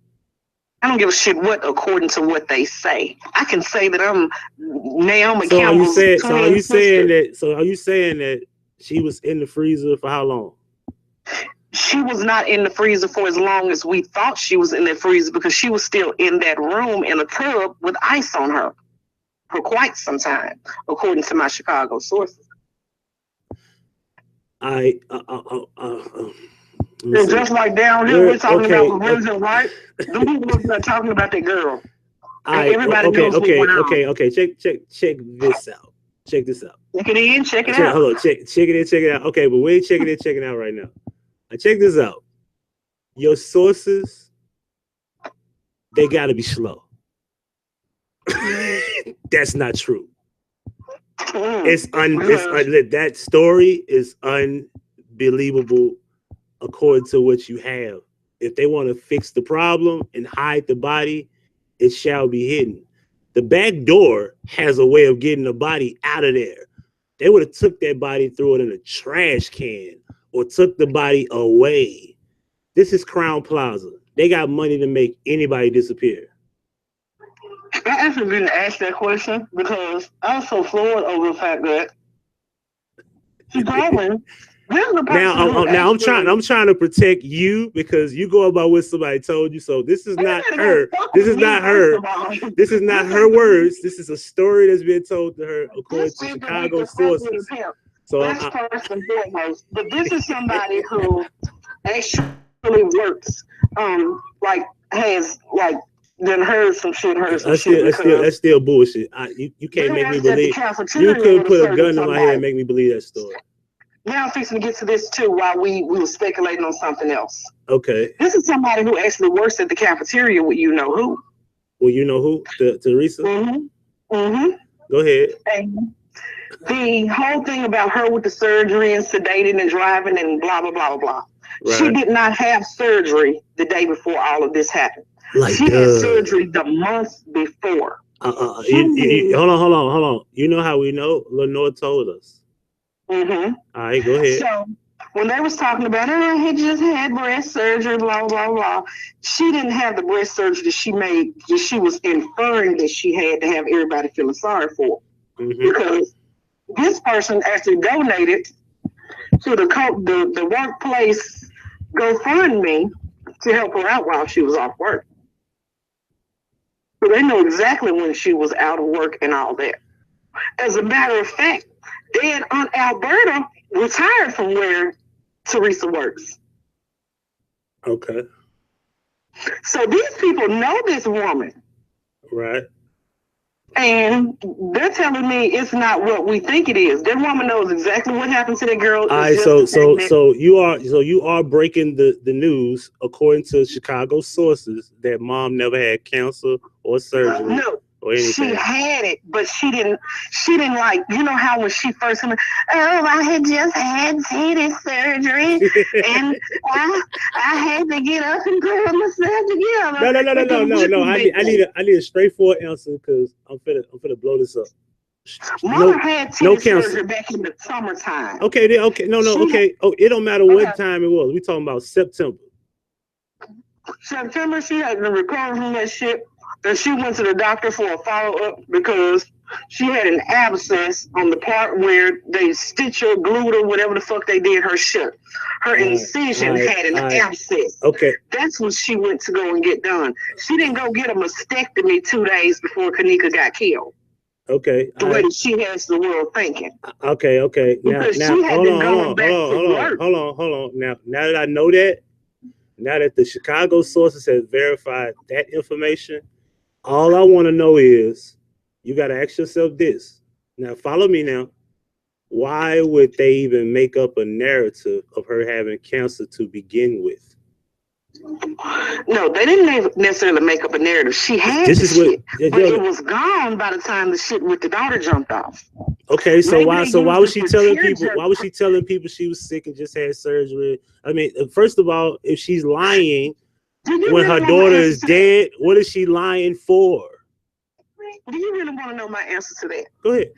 I don't give a shit what according to what they say. I can say that I'm Naomi So Campbell's are you saying that she was in the freezer for how long? She was not in the freezer for as long as we thought she was in the freezer, because she was still in that room in a tub with ice on her for quite some time, according to my Chicago sources. And just like down here, we're talking about the reason, right? The people are talking about that girl. Everybody knows what's going on. Okay. Check this out. Check this out. Check it in, check it out. Hold on, check it in, check it out. Okay, but we ain't checking it, checking it out right now. Check this out. Your sources, they gotta be slow. That's not true. That story is unbelievable according to what you have. If they want to fix the problem and hide the body, it shall be hidden. The back door has a way of getting the body out of there. They would have took that body, threw it in a trash can, or took the body away. This is Crown Plaza. They got money to make anybody disappear. I actually didn't ask that question because I was so floored over the fact that she's going. Now I'm trying to protect you because you go about what somebody told you. So this is not her. This is not her. This is not her words. This is a story that's been told to her according to Chicago sources. So that's first and foremost. But this is somebody who actually works, has then heard some shit. That's still bullshit. You can't make me believe. You couldn't put a gun in my head and make me believe that story. Now I'm fixing to get to this too while we were speculating on something else. Okay. This is somebody who actually works at the cafeteria with you know who. Well, you know who? Teresa? Mm-hmm. Go ahead. And the whole thing about her with the surgery and sedating and driving and blah, blah, blah, blah. Right. She did not have surgery the day before all of this happened. She had surgery the month before. Hold on. You know how we know? Lenore told us. Mm-hmm. All right, go ahead. So when they was talking about her, he just had breast surgery, blah, blah, blah. She didn't have the breast surgery that she made. She was inferring that she had to have everybody feeling sorry for. Mm-hmm. Because this person actually donated to the workplace GoFundMe to help her out while she was off work. So they know exactly when she was out of work and all that. As a matter of fact, then Aunt Alberta retired from where Teresa works. Okay. So these people know this woman. Right. And they're telling me it's not what we think it is. That woman knows exactly what happened to that girl. All right, so you are breaking the news according to Chicago sources that mom never had cancer or surgery. No. She had it, but she didn't like, you know how when she first came, I had just had titty surgery and I had to get up and put myself together. No. I need a straightforward answer because I'm finna blow this up. Mother had titty surgery back in the summertime. Okay. It don't matter what time it was. We talking about September. September, she had to recover from that shit. And she went to the doctor for a follow-up because she had an abscess on the part where they stitch or glued or whatever the fuck they did her shut. Her incision had an abscess. Okay. That's what she went to go and get done. She didn't go get a mastectomy 2 days before Kanika got killed. Okay. The way that she has the world thinking. Okay. Because now she had hold been going back to work. Hold on. Now that I know that, now that the Chicago sources have verified that information, all I want to know is, you got to ask yourself this. Now, follow me now. Why would they even make up a narrative of her having cancer to begin with? No, they didn't necessarily make up a narrative. She had but it was gone by the time the shit with the daughter jumped off. Okay, so why was she telling people? Why was she telling people she was sick and just had surgery? I mean, first of all, if she's lying when her daughter is dead, what is she lying for? Do you really want to know my answer to that? Go ahead.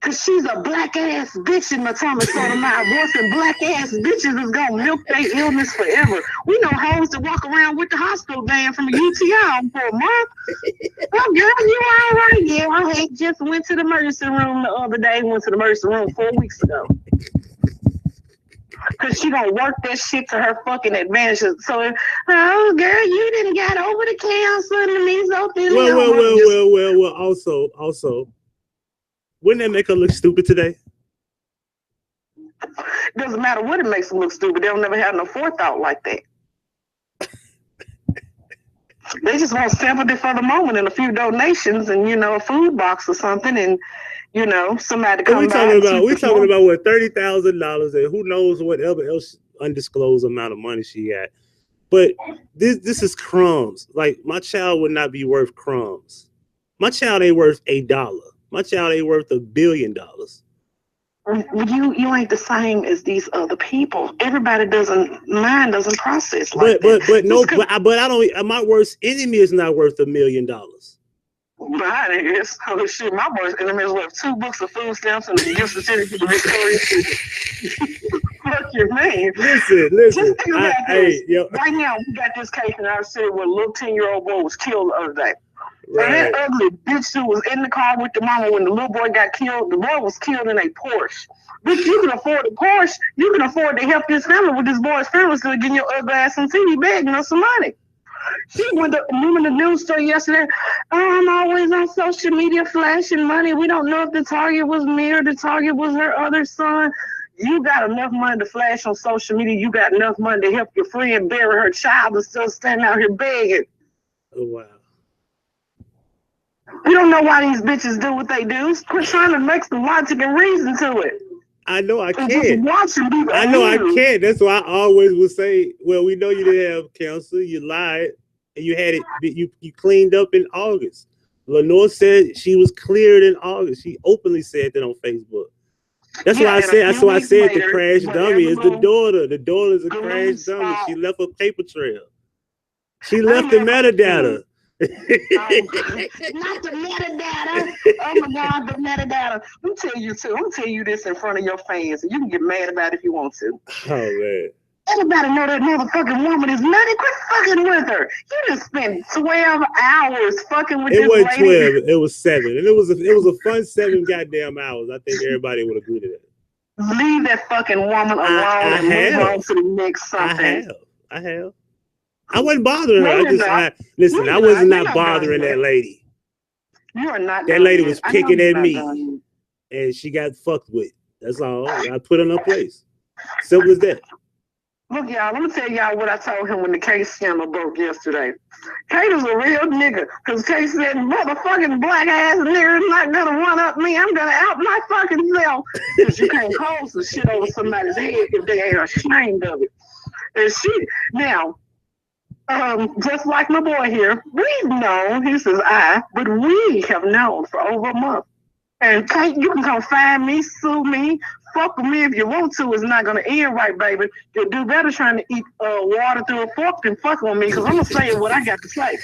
Because she's a black ass bitch in my Thomas Sotomayor voice, and black ass bitches is gonna milk their illness forever. We know hoes that walk around with the hospital van from a UTI for a month. Oh, girl, you all right? Yeah, I just went to the emergency room the other day. Went to the emergency room 4 weeks ago. Because she gonna work that shit to her fucking advantage. So, oh, girl, you didn't got over the cancer and the mesothelioma. Well. Also. Wouldn't that make her look stupid today? Doesn't matter what it makes them look stupid. They'll never have no forethought like that. They just want sympathy for the moment and a few donations and, a food box or something and, somebody to come We're talking about what, $30,000 and who knows whatever else undisclosed amount of money she got. But this is crumbs. Like, my child would not be worth crumbs. My child ain't worth $1. My child ain't worth $1 billion. You ain't the same as these other people. Everybody doesn't process like that. But I don't. My worst enemy is not worth $1 million. Mine is. Oh shit! My worst enemy is worth 2 books of food stamps and a gift certificate to Victoria's Secret. Fuck your man. Listen. Just think about this. Right now, we got this case in our city where a little 10-year-old boy was killed the other day. Right. And that ugly bitch who was in the car with the mama when the little boy got killed, the boy was killed in a Porsche. Bitch, you can afford a Porsche. You can afford to help this family with this boy's family instead of getting your ugly ass some TV begging us some money. She went to the news story yesterday. Oh, I'm always on social media flashing money. We don't know if the target was me or the target was her other son. You got enough money to flash on social media. You got enough money to help your friend bury her child and still standing out here begging. Oh, wow. We don't know why these bitches do what they do. Quit trying to make some logic and reason to it. I know I can't. I know I can't. That's why I always would say, well, we know you didn't have cancer. You lied. And you had it. You cleaned up in August. Lenore said she was cleared in August. She openly said that on Facebook. That's why I said the crash dummy is the daughter. The daughter's a crash dummy. She left a paper trail. She left the metadata. Not the metadata. Oh my God, the metadata. I'm tell you this in front of your fans, and you can get mad about it if you want to. Oh man. Everybody know that motherfucking woman is nutty. Quit fucking with her. You just spent 12 hours fucking with this lady. It wasn't 12. It was 7, and it was a fun 7 goddamn hours. I think everybody would agree to that. Leave that fucking woman alone and move on to the next something. I have. I wasn't bothering her. I was not bothering that lady. You are not. That lady was picking at me, and she got fucked with. That's all. I put her in her place. Simple as that. Look, y'all, let me tell y'all what I told him when the case scandal broke yesterday. Kate is a real nigga, because Kate said, motherfucking black ass nigga is not gonna run up me. I'm gonna out my fucking self. Because you can't call some shit over somebody's head if they ain't ashamed of it. And now, Just like my boy here, we've known, he says but we have known for over a month. And you can come find me, sue me, fuck with me if you want to. It's not going to end right, baby. You'll do better trying to eat water through a fork than fucking with me, because I'm going to say what I got to say.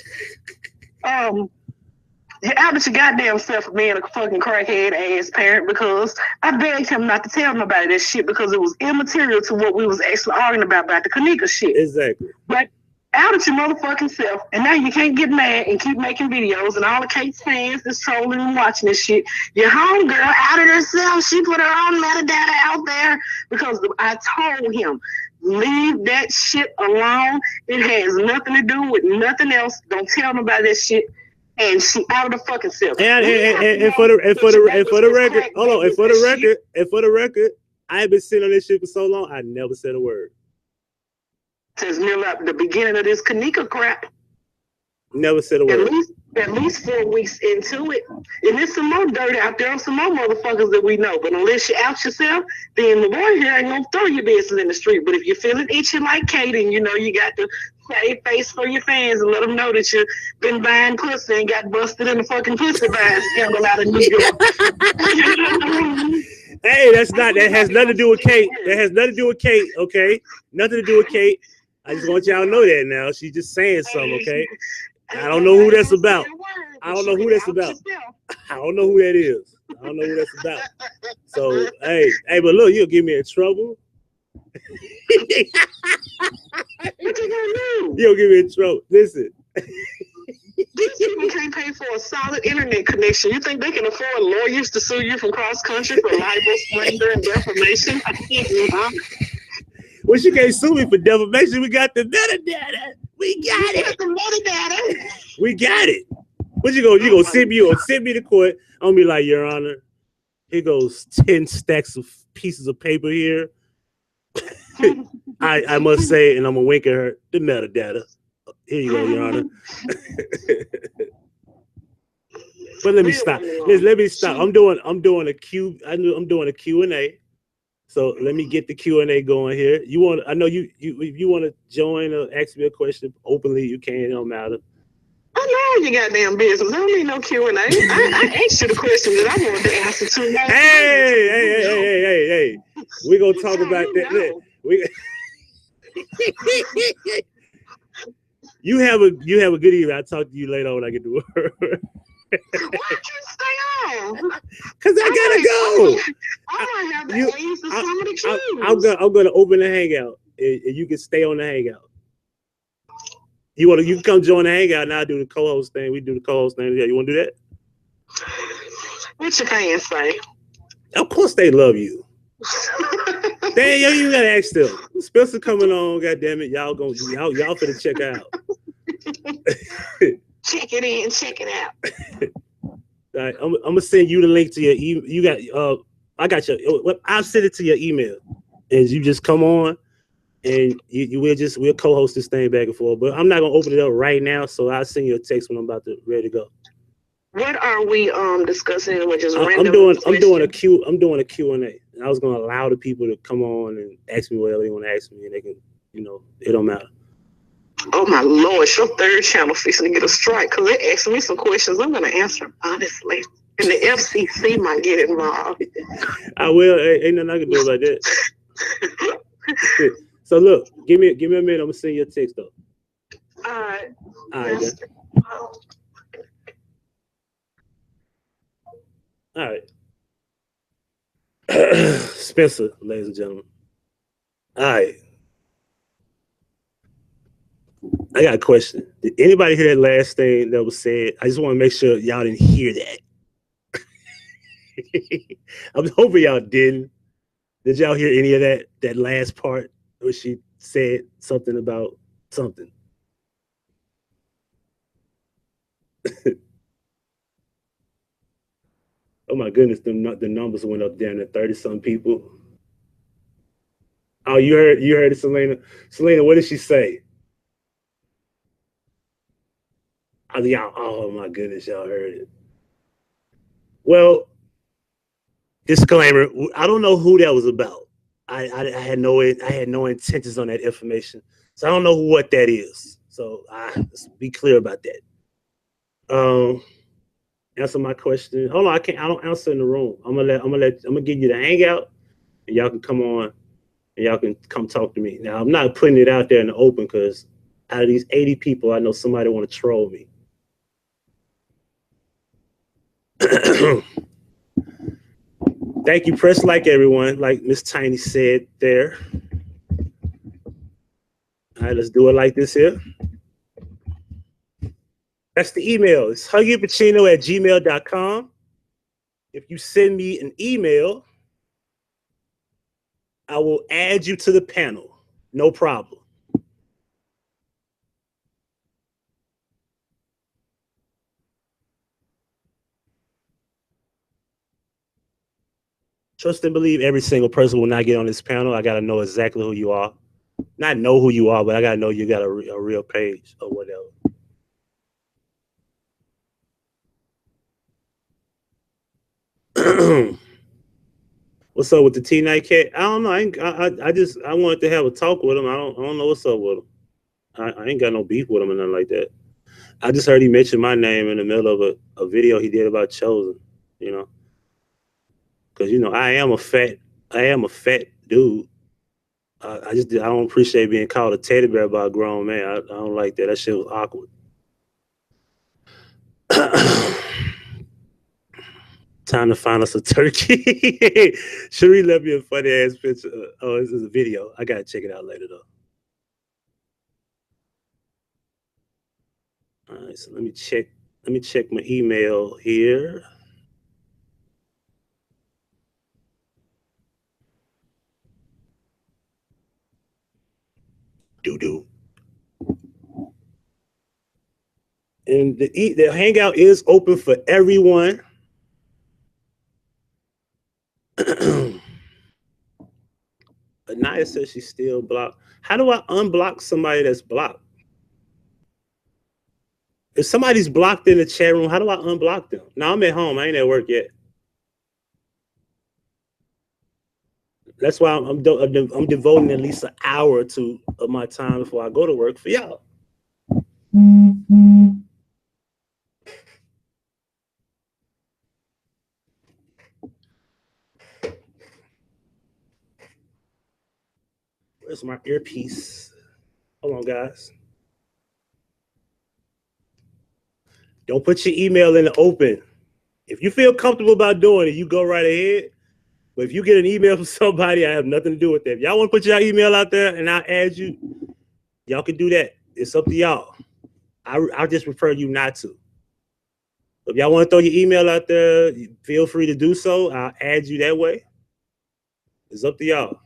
You're out of your goddamn self for being a fucking crackhead ass parent, because I begged him not to tell nobody that shit because it was immaterial to what we was actually arguing about the Kanika shit. Exactly. But out of your motherfucking self, and now you can't get mad and keep making videos, and all the Kate's fans that's trolling and watching this shit. Your homegirl out of herself, she put her own metadata out there because I told him, leave that shit alone. It has nothing to do with nothing else. Don't tell nobody that shit. And she out of the fucking self. And for the record, hold on. And for the record, I have been sitting on this shit for so long, I never said a word. Since nearly the beginning of this Kanika crap. Never said a word. At least 4 weeks into it. And there's some more dirt out there, some more motherfuckers that we know. But unless you out yourself, then the boy here ain't gonna throw your business in the street. But if you're feeling itchy like Kate, and you know you got to save face for your fans and let them know that you've been buying pussy and got busted in the fucking pussy buying scandal out of New York. Hey, that has nothing to do with Kate. That has nothing to do with Kate, okay? Nothing to do with Kate. I just want y'all to know that now. She's just saying something, okay? I don't know who that's about. I don't know who that's about. I don't know who that is. I don't know who that's about. So, hey, but look, you'll get me in trouble. What you gonna do? You'll get me in trouble. Listen. These people can't pay for a solid internet connection. You think they can afford lawyers to sue you from cross country for libel, slander, and defamation? Well, you can't sue me for defamation. We got the metadata. We got it. The metadata. We got it. What you gonna send me? You gonna send me to court? I'm gonna be like, Your Honor, here goes 10 stacks of pieces of paper here. I must say, and I'm gonna wink at her, the metadata. Here you go, Your Honor. But let me stop. Let me stop. I'm doing a Q&A. So let me get the Q&A going here. I know you if you want to join or ask me a question openly, you can. It don't matter. I know you goddamn business. I don't need no Q&A. I asked you the question that I wanted to answer to. Hey. We're gonna talk about that. You have a good evening. I'll talk to you later when I get to work. Why can't you stay on? Because I gotta go. I might have to answer some of the cues. I'm gonna open the Hangout, and you can stay on the Hangout. You can come join the Hangout, and I'll do the co-host thing. We do the co-host thing. Yeah, you want to do that? What your fans say? Of course they love you. Damn, you gotta ask them. Spencer coming on, goddammit. Y'all finna check out. Check it in, check it out. All right, I'm gonna send you the link to your email. You got I got your I'll send it to your email. And you just come on and we'll co-host this thing back and forth. But I'm not gonna open it up right now, so I'll send you a text when I'm ready to go. What are we discussing? Which is I'm doing a Q&A. I was gonna allow the people to come on and ask me whatever they want to ask me, and they can, it don't matter. Oh my Lord, your third channel fixing to get a strike because they're asking me some questions. I'm gonna answer them honestly, and the FCC might get involved. I will. Ain't nothing I can do about that. So look, give me a minute. I'm gonna send you a text though. All right. Yes. All right. Spencer, ladies and gentlemen. All right. I got a question. Did anybody hear that last thing that was said? I just want to make sure y'all didn't hear that. I'm hoping y'all didn't. Did y'all hear any of that last part where she said something about something? Oh my goodness, the numbers went up down to 30-some people. Oh, you heard it, Selena. Selena, what did she say? Oh my goodness, y'all heard it. Well, disclaimer, I don't know who that was about. I had no intentions on that information. So I don't know what that is. So let's be clear about that. Answer my question. Hold on, I don't answer in the room. I'm gonna give you the hangout, and y'all can come on and y'all can come talk to me. Now I'm not putting it out there in the open because out of these 80 people, I know somebody want to troll me. Thank you. Press like, everyone, like Miss Tiny said there. All right, let's do it like this here. That's the email. It's HuggiePacino@gmail.com. If you send me an email, I will add you to the panel. No problem. Trust and believe every single person will not get on this panel. I got to know exactly who you are. Not know who you are, but I got to know you got a real page or whatever. What's up with the T-Night Cat? I don't know. I wanted to have a talk with him. I don't know what's up with him. I ain't got no beef with him or nothing like that. I just heard he mention my name in the middle of a video he did about Chosen, you know. Because, you know, I am a fat dude. I don't appreciate being called a teddy bear by a grown man. I don't like that. That shit was awkward. Time to find us a turkey. Cherie left me a funny ass picture. Oh, this is a video. I gotta check it out later though. All right, so let me check my email here. Doo-doo. And the hangout is open for everyone. Anaya says she's still blocked. How do I unblock somebody that's blocked? If somebody's blocked in the chat room, how do I unblock them? Now I'm at home. I ain't at work yet. That's why I'm devoting at least an hour or two of my time before I go to work for y'all. Where's my earpiece? Hold on, guys. Don't put your email in the open. If you feel comfortable about doing it, you go right ahead. But if you get an email from somebody, I have nothing to do with that. If y'all want to put your email out there and I'll add you, y'all can do that. It's up to y'all. I'll just prefer you not to. If y'all want to throw your email out there, feel free to do so. I'll add you that way. It's up to y'all.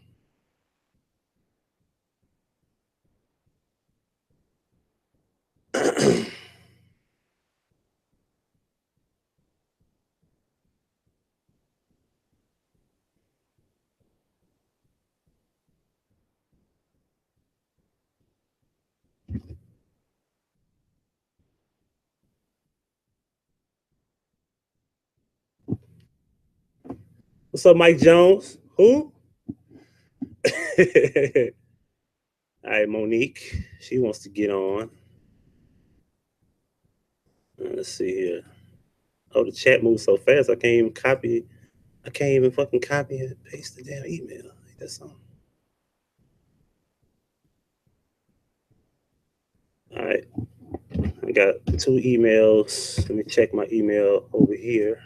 What's up, Mike Jones? Who? All right, Monique. She wants to get on. Let's see here. Oh, the chat moves so fast. I can't even copy. I can't even fucking copy and paste the damn email. That's something. All right. I got 2 emails. Let me check my email over here.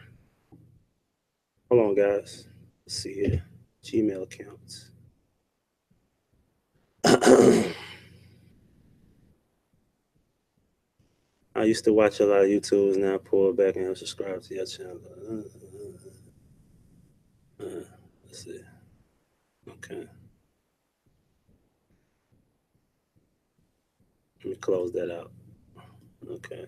Hold on, guys. Let's see here. Gmail accounts. I used to watch a lot of YouTubes. Now I pull back and subscribe to your channel. Let's see. Okay. Let me close that out. Okay.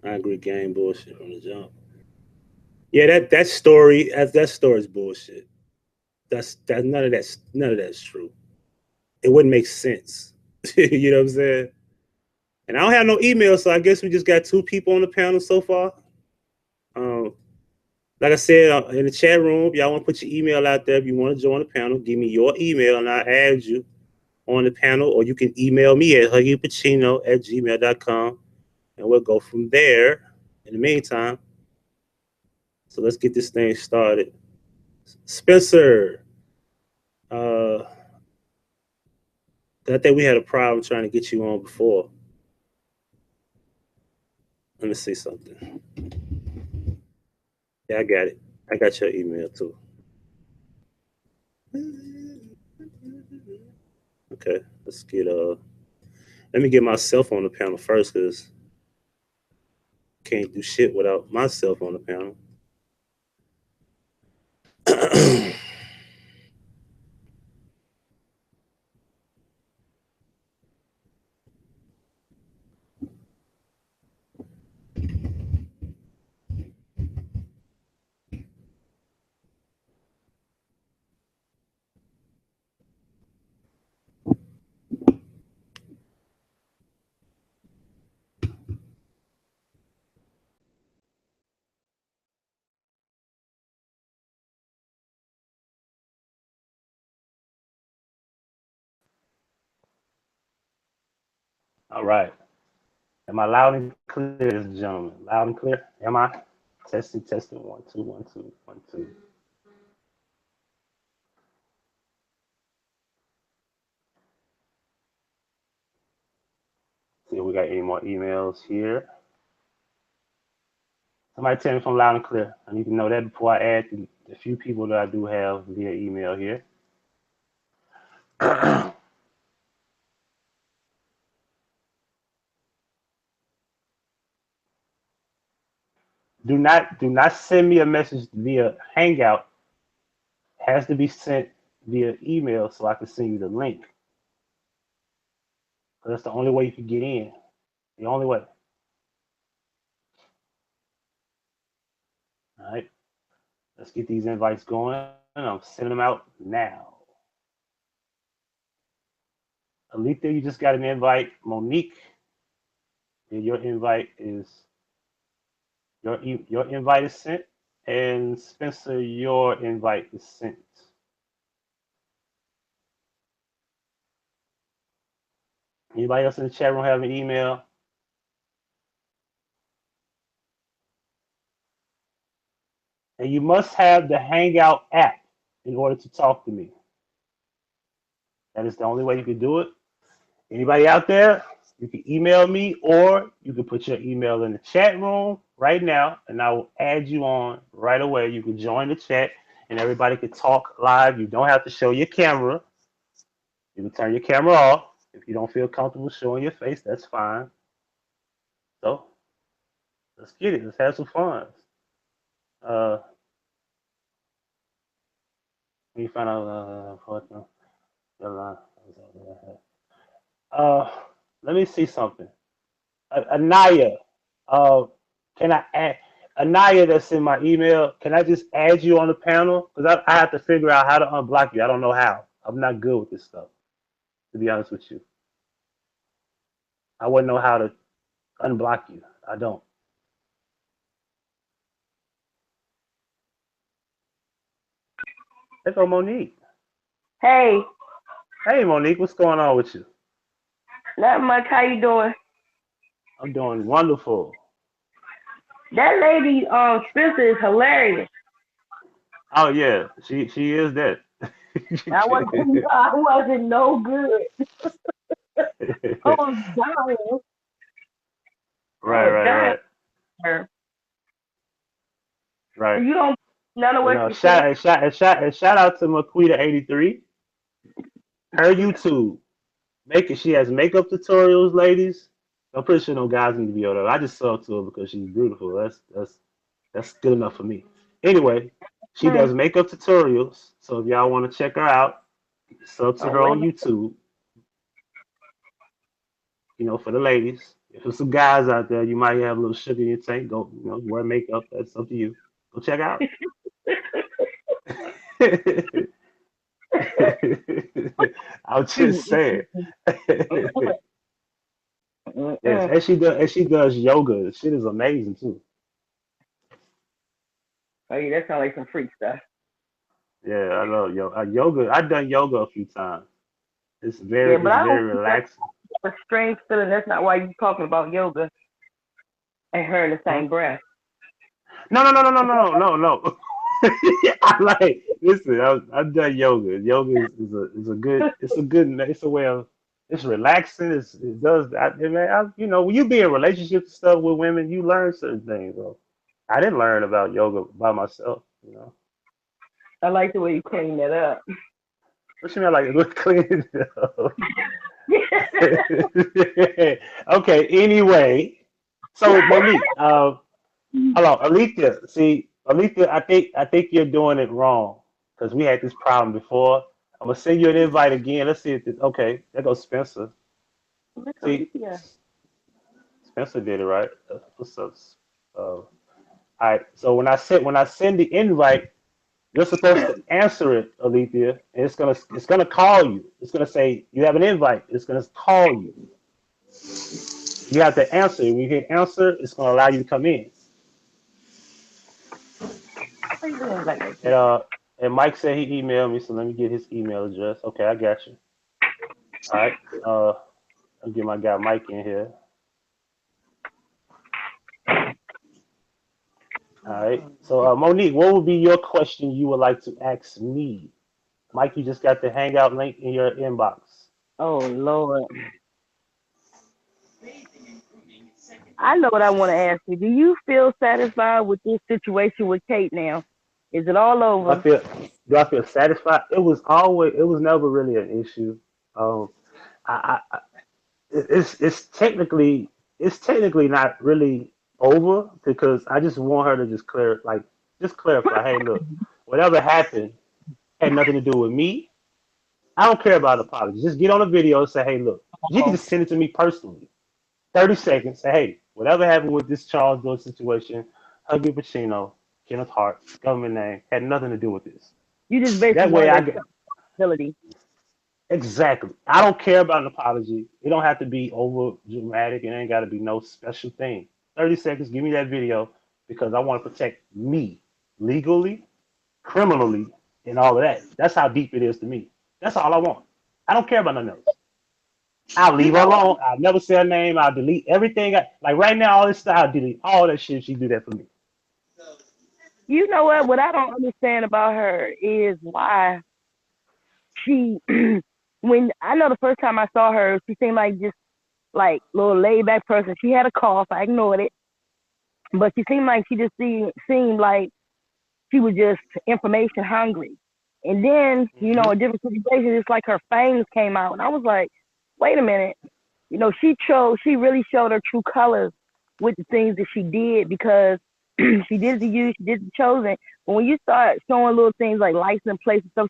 I agree. Game bullshit from the jump. Yeah, that story is bullshit. That's none of that's true. It wouldn't make sense. You know what I'm saying? And I don't have no email, so I guess we just got 2 people on the panel so far. Like I said in the chat room, if y'all want to put your email out there, if you want to join the panel, give me your email and I'll add you. on the panel, or you can email me at huggiepacino@gmail.com, and we'll go from there. In the meantime, so let's get this thing started. Spencer, I think we had a problem trying to get you on before. Let me see something. Yeah, I got it. I got your email too. Okay, let's get let me get myself on the panel first, because can't do shit without myself on the panel. All right. Am I loud and clear, ladies and gentlemen? Loud and clear? Am I? Testing, testing. 1, 2, 1, 2, 1, 2. See if we got any more emails here. Somebody tell me if I'm loud and clear. I need to know that before I add the few people that I do have via email here. Do not send me a message via Hangout. It has to be sent via email so I can send you the link. That's the only way you can get in. The only way. All right. Let's get these invites going. I'm sending them out now. Alethea, you just got an invite. Monique, your invite is your invite is sent. And Spencer, your invite is sent. Anybody else in the chat room have an email? And you must have the Hangout app in order to talk to me. That is the only way you can do it. Anybody out there, you can email me, or you can put your email in the chat room right now, and I will add you on right away. You can join the chat, and everybody can talk live. You don't have to show your camera. You can turn your camera off. If you don't feel comfortable showing your face, that's fine. So let's get it. Let's have some fun. Let me find out. Let me see something. Anaya, can I add Anaya? That's in my email. Can I just add you on the panel? Because I have to figure out how to unblock you. I don't know how. I'm not good with this stuff, to be honest with you. I wouldn't know how to unblock you. I don't. There go Monique. Hey. Hey, Monique, what's going on with you? Not much. How you doing? I'm doing wonderful. That lady, Spencer, is hilarious. Oh yeah, she is that. I wasn't no good. Oh, dying. Right. You don't none of what you shout out to Maquita83. Her YouTube. She has makeup tutorials, ladies. I'm pretty sure no guys need to be on her. I just saw to her because she's beautiful. That's good enough for me. Anyway, she does makeup tutorials. So if y'all want to check her out, sub to her on YouTube. You know, for the ladies. If there's some guys out there, you might have a little sugar in your tank. Go, wear makeup. That's up to you. Go check out. I'm just saying. Yes, and she does yoga. Shit is amazing too. Oh yeah, that sounds like some freak stuff. Yeah, I love yoga. I've done yoga a few times. It's very relaxing. A strange feeling. That's not why you're talking about yoga and her in the same breath. No. I like listen. I've done yoga. Yoga is a good. It's a way of. It's relaxing. It does. You know, when you be in relationships and stuff with women, you learn certain things. Though. I didn't learn about yoga by myself. You know. I like the way you clean that up. What you mean? I like to clean it up. Okay. Anyway, so Monique, hello, Alethea. See, Alethea, I think you're doing it wrong because we had this problem before. I'm gonna send you an invite again. Let's see if this. Okay, there goes Spencer. See, Spencer did it right. What's up? All right. So when I send the invite, you're supposed to answer it, Alethea, and it's gonna call you. It's gonna say you have an invite. It's gonna call you. You have to answer. When you hit answer, it's gonna allow you to come in. And Mike said he emailed me, so let me get his email address. Okay, I got you. All right. I'll get my guy Mike in here. All right. So Monique, what would be your question you would like to ask me? Mike, you just got the Hangout link in your inbox. Oh Lord. I know what I want to ask you. Do you feel satisfied with this situation with Kate now? Is it all over? Do I feel satisfied? It was never really an issue. I it's technically not really over because I just want her to just clarify. Hey, look, whatever happened had nothing to do with me. I don't care about apologies. Just get on a video and say, hey, look, you can just send it to me personally. 30 seconds. Say, hey, whatever happened with this Charles Doe situation, Huggie Pacino, Kenneth Hart, government name, had nothing to do with this. You just basically that way I get ability. Exactly. I don't care about an apology. It don't have to be over dramatic. It ain't got to be no special thing. 30 seconds. Give me that video because I want to protect me legally, criminally, and all of that. That's how deep it is to me. That's all I want. I don't care about nothing else. I'll leave her alone. I'll never say her name. I'll delete everything. Like right now, all this stuff, I'll delete all that shit. She do that for me. You know what? What I don't understand about her is why she, when I know the first time I saw her, she seemed like just like little laid back person. She had a cough. I ignored it. But she seemed like she just seemed like she was just information hungry. And then, you know, in different situations, it's like her fangs came out. And I was like, wait a minute. You know, she really showed her true colors with the things that she did because she did the use, she did the chosen. But when you start showing little things like license plates and stuff,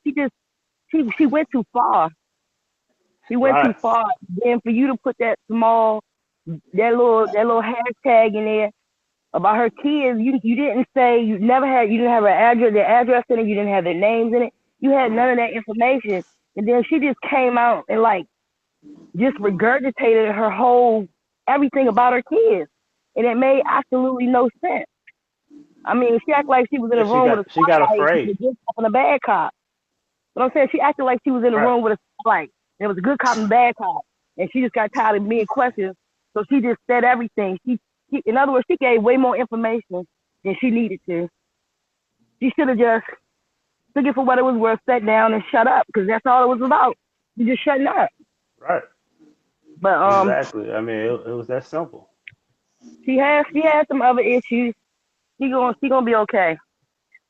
she went too far. She went too far. Then for you to put that little hashtag in there about her kids, you didn't say you didn't have their address in it, you didn't have their names in it. You had none of that information. And then she just came out and like just regurgitated her whole everything about her kids. And it made absolutely no sense. I mean, she acted like she was in a room with a she got afraid. And a bad cop. But I'm saying she acted like she was in a room with a like there was a good cop and a bad cop. And she just got tired of being questioned. So she just said everything. In other words, she gave way more information than she needed to. She should have just took it for what it was worth, sat down and shut up, because that's all it was about. You just shutting up. Right. But exactly. I mean, it was that simple. She has some other issues. She gonna be okay.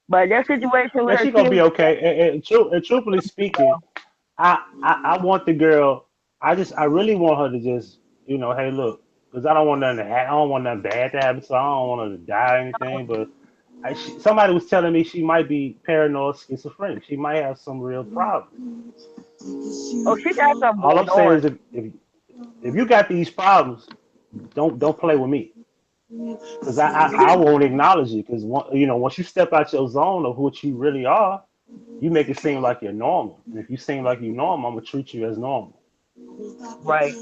But that situation with her, she's gonna be okay. And truthfully speaking, I want the girl. I really want her to just, you know, hey, look, because I don't want nothing bad to happen. So I don't want her to die or anything. But somebody was telling me she might be paranoid schizophrenic. She might have some real problems. Oh, she got some. All I'm saying is, if you got these problems, don't play with me. Because I won't acknowledge it. Because once you step out your zone of what you really are, you make it seem like you're normal. And if you seem like you're normal, I'm gonna treat you as normal. Right.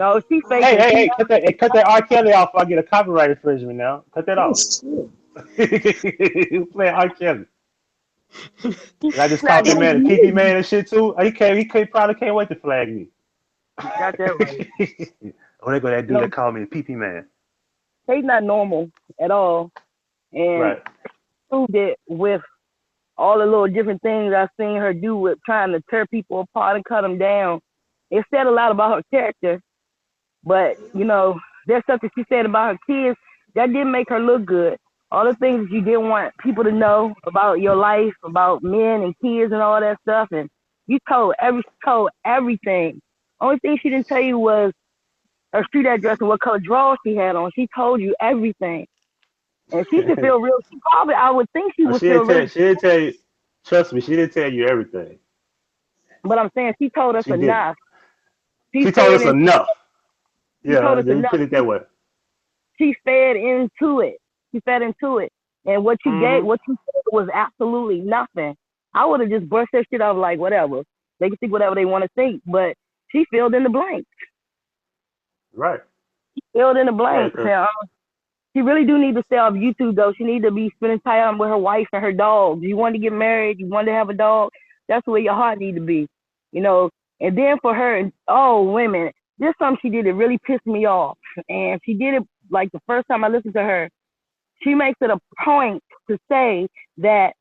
No, she's faking. Hey, cut that R. Kelly off. I get a copyright infringement now. Cut that off. You playing R. Kelly. And I just called that man a PP man and shit too. He probably can't wait to flag me. Got that right. Oh, they go that dude No, that called me a PP man. he's not normal at all. And Right. proved it with all the little different things I've seen her do with trying to tear people apart and cut them down. It said a lot about her character, but there's stuff that she said about her kids that didn't make her look good. All the things that you didn't want people to know about your life, about men and kids and all that stuff, and you told everything. Only thing she didn't tell you was her street address and what color drawers she had on. She told you everything. And she should feel real. I would think she would feel real. She didn't tell you. Trust me, she didn't tell you everything. But I'm saying she told us She enough. She told us enough. Yeah, let me put it that way. She fed into it. And what you gave, what you said was absolutely nothing. I would have just brushed that shit off like whatever. They can think whatever they want to think, but she filled in the blanks. Right. She filled in the blanks. Right, she really do need to stay off YouTube though. She need to be spending time with her wife and her dog. You want to get married, you want to have a dog, that's where your heart need to be. And then for her, women, there's something she did that really pissed me off. And she did it like the first time I listened to her. She makes it a point to say that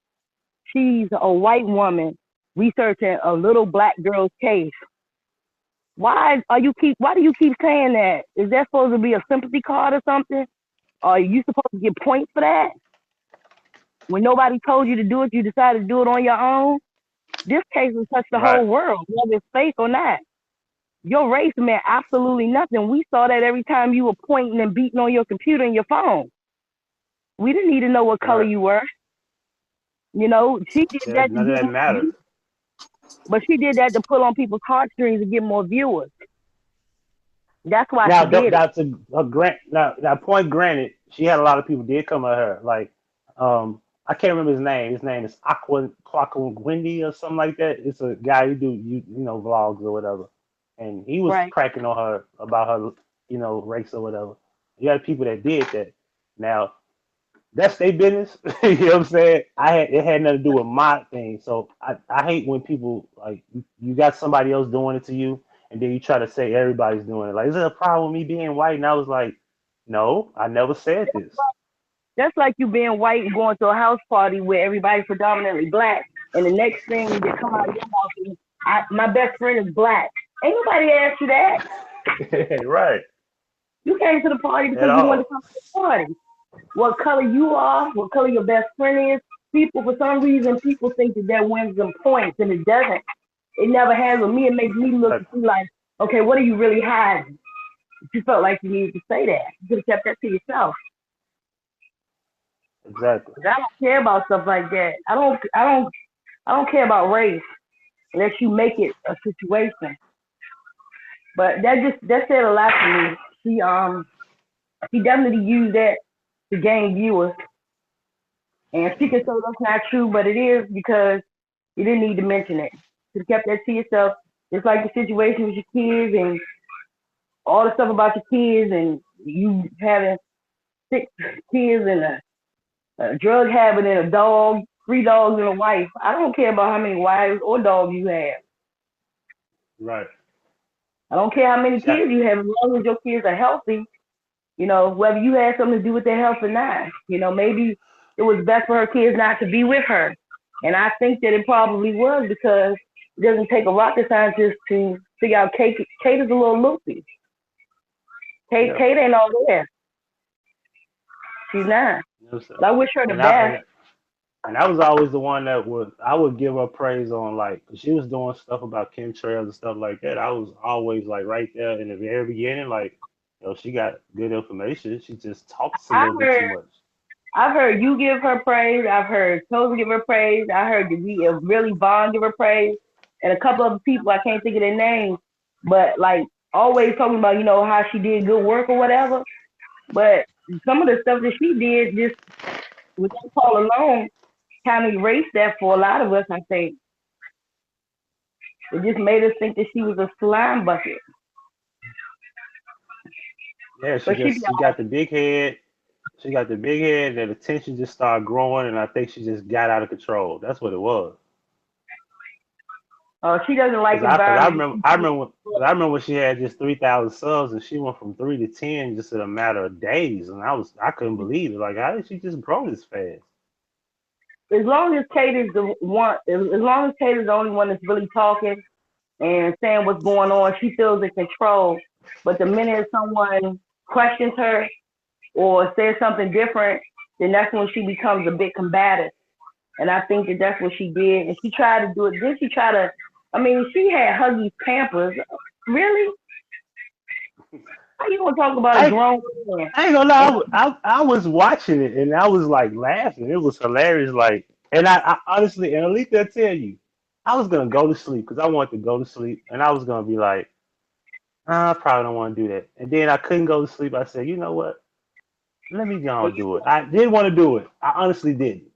she's a white woman researching a little black girl's case. Why do you keep saying that? Is that supposed to be a sympathy card or something? Are you supposed to get points for that? When nobody told you to do it, you decided to do it on your own? This case has touched the whole world, whether it's fake or not. Your race meant absolutely nothing. We saw that every time you were pointing and beating on your computer and your phone. We didn't need to know what color you were. She did that. None of that matters. But she did that to pull on people's heartstrings and get more viewers. That's why now, she did that's Now, point granted, she had a lot of people did come at her. Like, I can't remember his name. His name is Wendy or something like that. It's a guy who do vlogs or whatever, and he was cracking on her about her race or whatever. You had people that did that. Now, that's their business. You know what I'm saying? It had nothing to do with my thing. So I hate when people like you got somebody else doing it to you, and then you try to say everybody's doing it. Like, is it a problem with me being white? And I was like, no, I never said this. That's like you being white and going to a house party where everybody's predominantly black, and the next thing that come out of your mouth is, my best friend is black. Ain't nobody asked you that. Right. You came to the party because you wanted to come to the party. What color you are, what color your best friend is. For some reason, people think that wins them points, and it doesn't. It never has with me. It makes me look like, okay, what are you really hiding? You felt like you needed to say that. You could have kept that to yourself. Exactly. I don't care about stuff like that. I don't care about race unless you make it a situation. But that said a lot to me. She definitely used that to gain viewers. And she can say that's not true, but it is because you didn't need to mention it. You kept that to yourself. It's like the situation with your kids and all the stuff about your kids and you having 6 kids and a drug habit and a dog, 3 dogs and a wife. I don't care about how many wives or dogs you have. Right. I don't care how many kids you have, as long as your kids are healthy. Whether you had something to do with their health or not. Maybe it was best for her kids not to be with her. And I think that it probably was because it doesn't take a rocket scientist to figure out Kate is a little loopy. Kate ain't all there. She's not. But I wish her the best. And I was always the one that I would give her praise on, like, she was doing stuff about chemtrails and stuff like that. I was always like right there in the very beginning, like, she got good information. She just talks a little bit too much. I've heard you give her praise. I've heard Tozy give her praise. I heard really Vaughn give her praise. And a couple other people, I can't think of their names, but like always talking about, how she did good work or whatever. But some of the stuff that she did just with that call alone kind of erased that for a lot of us, I think. It just made us think that she was a slime bucket. Yeah, she got the big head. She got the big head, and the tension just started growing, and I think she just got out of control. That's what it was. She doesn't like Cause I environment. remember, I remember, cause I remember when she had just 3,000 subs, and she went from 3 to 10 just in a matter of days, and I couldn't believe it. Like, how did she just grow this fast? As long as Kate is the one, as long as Kate is the only one that's really talking and saying what's going on, she feels in control. But the minute someone questions her or says something different, then that's when she becomes a bit combative. And I think that that's what she did. And she tried to do it. Then she tried to, I mean, she had Huggie's Pampers. Really? How you gonna talk about a grown man? I ain't gonna lie, I was watching it and I was like laughing. It was hilarious. Like, and I honestly, and Alita, I tell you, I was gonna go to sleep because I wanted to go to sleep, and I was gonna be like, I probably don't want to do that. And then I couldn't go to sleep. I said, you know what? Let me go and do it. I did want to do it. I honestly didn't.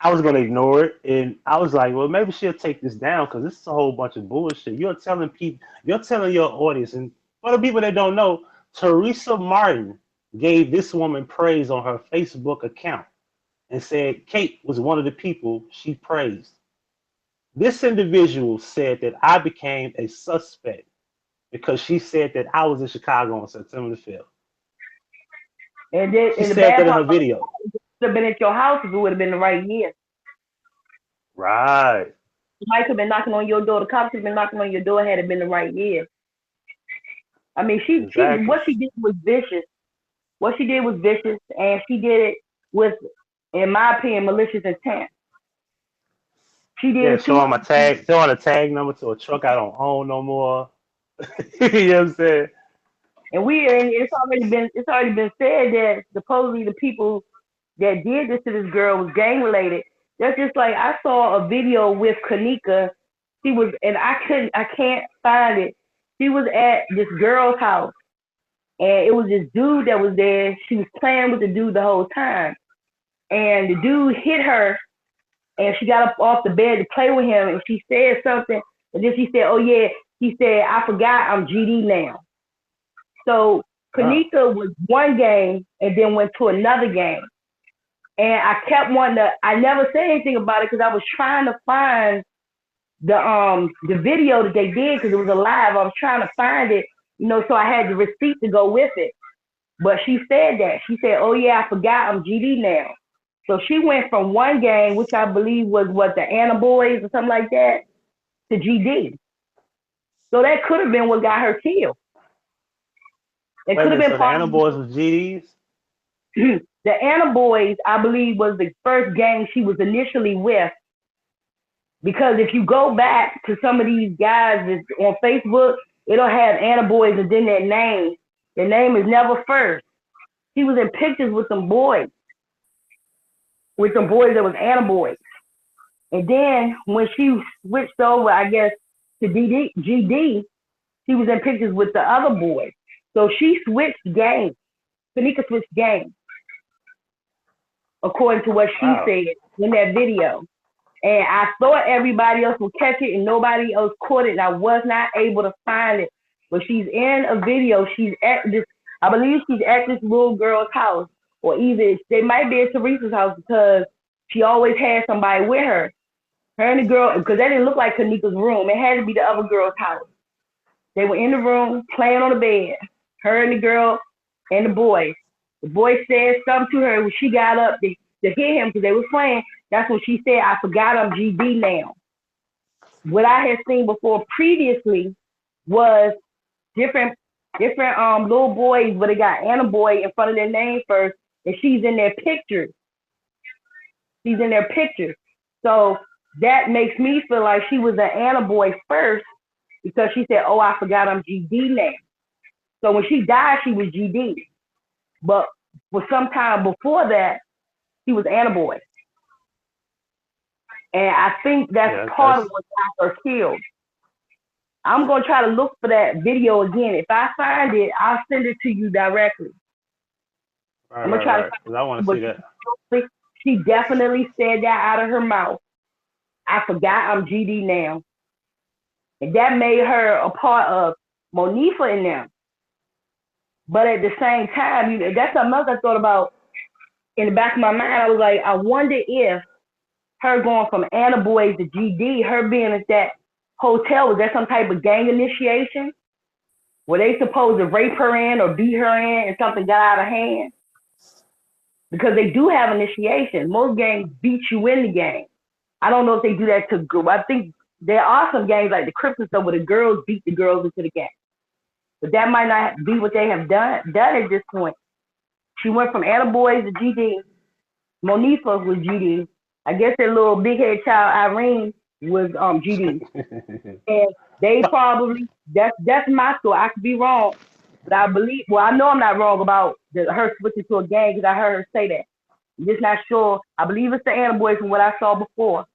I was gonna ignore it, and I was like, well, maybe she'll take this down because this is a whole bunch of bullshit. You're telling people, you're telling your audience, and for the people that don't know, Teresa Martin gave this woman praise on her Facebook account and said Kate was one of the people she praised. This individual said that I became a suspect because she said that I was in Chicago on September the 5th. And then she said that in her video. Have been at your house if it would have been the right year. Right. You might have been knocking on your door. The cops have been knocking on your door had it been the right year. I mean, Exactly. What she did was vicious. What she did was vicious, and she did it with, in my opinion, malicious intent. She did it showing a tag number to a truck I don't own no more. You know what I'm saying? And it's already been said that supposedly the people that did this to this girl was gang related. That's just like I saw a video with Kanika. She was, and I can't find it. She was at this girl's house, and it was this dude that was there. She was playing with the dude the whole time, and the dude hit her, and she got up off the bed to play with him, and she said something, and then she said, "Oh yeah," he said, "I forgot I'm GD now." So Kanika was one game and then went to another game. And I kept wanting to, I never said anything about it because I was trying to find the video that they did because it was a live. I was trying to find it, so I had the receipt to go with it. But she said that. She said, "Oh yeah, I forgot I'm GD now." So she went from one game, which I believe was the Anna Boys or something like that, to GD. So that could have been what got her killed. It could have been so the Anna Boys was GDs? The Anna Boys, I believe, was the first gang she was initially with. Because if you go back to some of these guys on Facebook, it'll have Anna Boys and then their name. Their name is never first. She was in pictures with some boys. With some boys that was Anna Boys. And then when she switched over, I guess, to GD, she was in pictures with the other boys. So she switched gangs. Kanika switched gangs, according to what she said in that video. And I thought everybody else would catch it and nobody else caught it, and I was not able to find it. But she's in a video. She's at this, I believe she's at this little girl's house, or either they might be at Teresa's house because she always had somebody with her. Her and the girl, because that didn't look like Kanika's room. It had to be the other girl's house. They were in the room playing on the bed. Her and the girl and the boy. The boy said something to her when she got up to hit him because they were playing. That's when she said, "I forgot I'm GD now." What I had seen before previously was different little boys, but they got Anna Boy in front of their name first, and she's in their pictures. She's in their pictures. So that makes me feel like she was an Anna Boy first because she said, "Oh, I forgot I'm GD now." So when she died, she was GD. But for some time before that, she was Anna Boy. And I think that's part of what got her killed. I'm going to try to look for that video again. If I find it, I'll send it to you directly. I'm going to try to find it. I want to see that. She definitely said that out of her mouth. "I forgot I'm GD now." And that made her a part of Monifa and them. But at the same time, that's something else I thought about in the back of my mind. I was like, I wonder if her going from Anna Boys to GD, her being at that hotel, was that some type of gang initiation? Were they supposed to rape her in or beat her in and something got out of hand? Because they do have initiation. Most gangs beat you in the game. I don't know if they do that to girls. I think there are some gangs like the Crips and stuff where the girls beat the girls into the game. But that might not be what they have done at this point. She went from Anna Boys to GD. Monifa was GD. I guess that little big head child Irene was GD. And they probably that's my story. I could be wrong, but I believe. Well, I know I'm not wrong about her switching to a gang because I heard her say that. I'm just not sure. I believe it's the Anna Boys from what I saw before,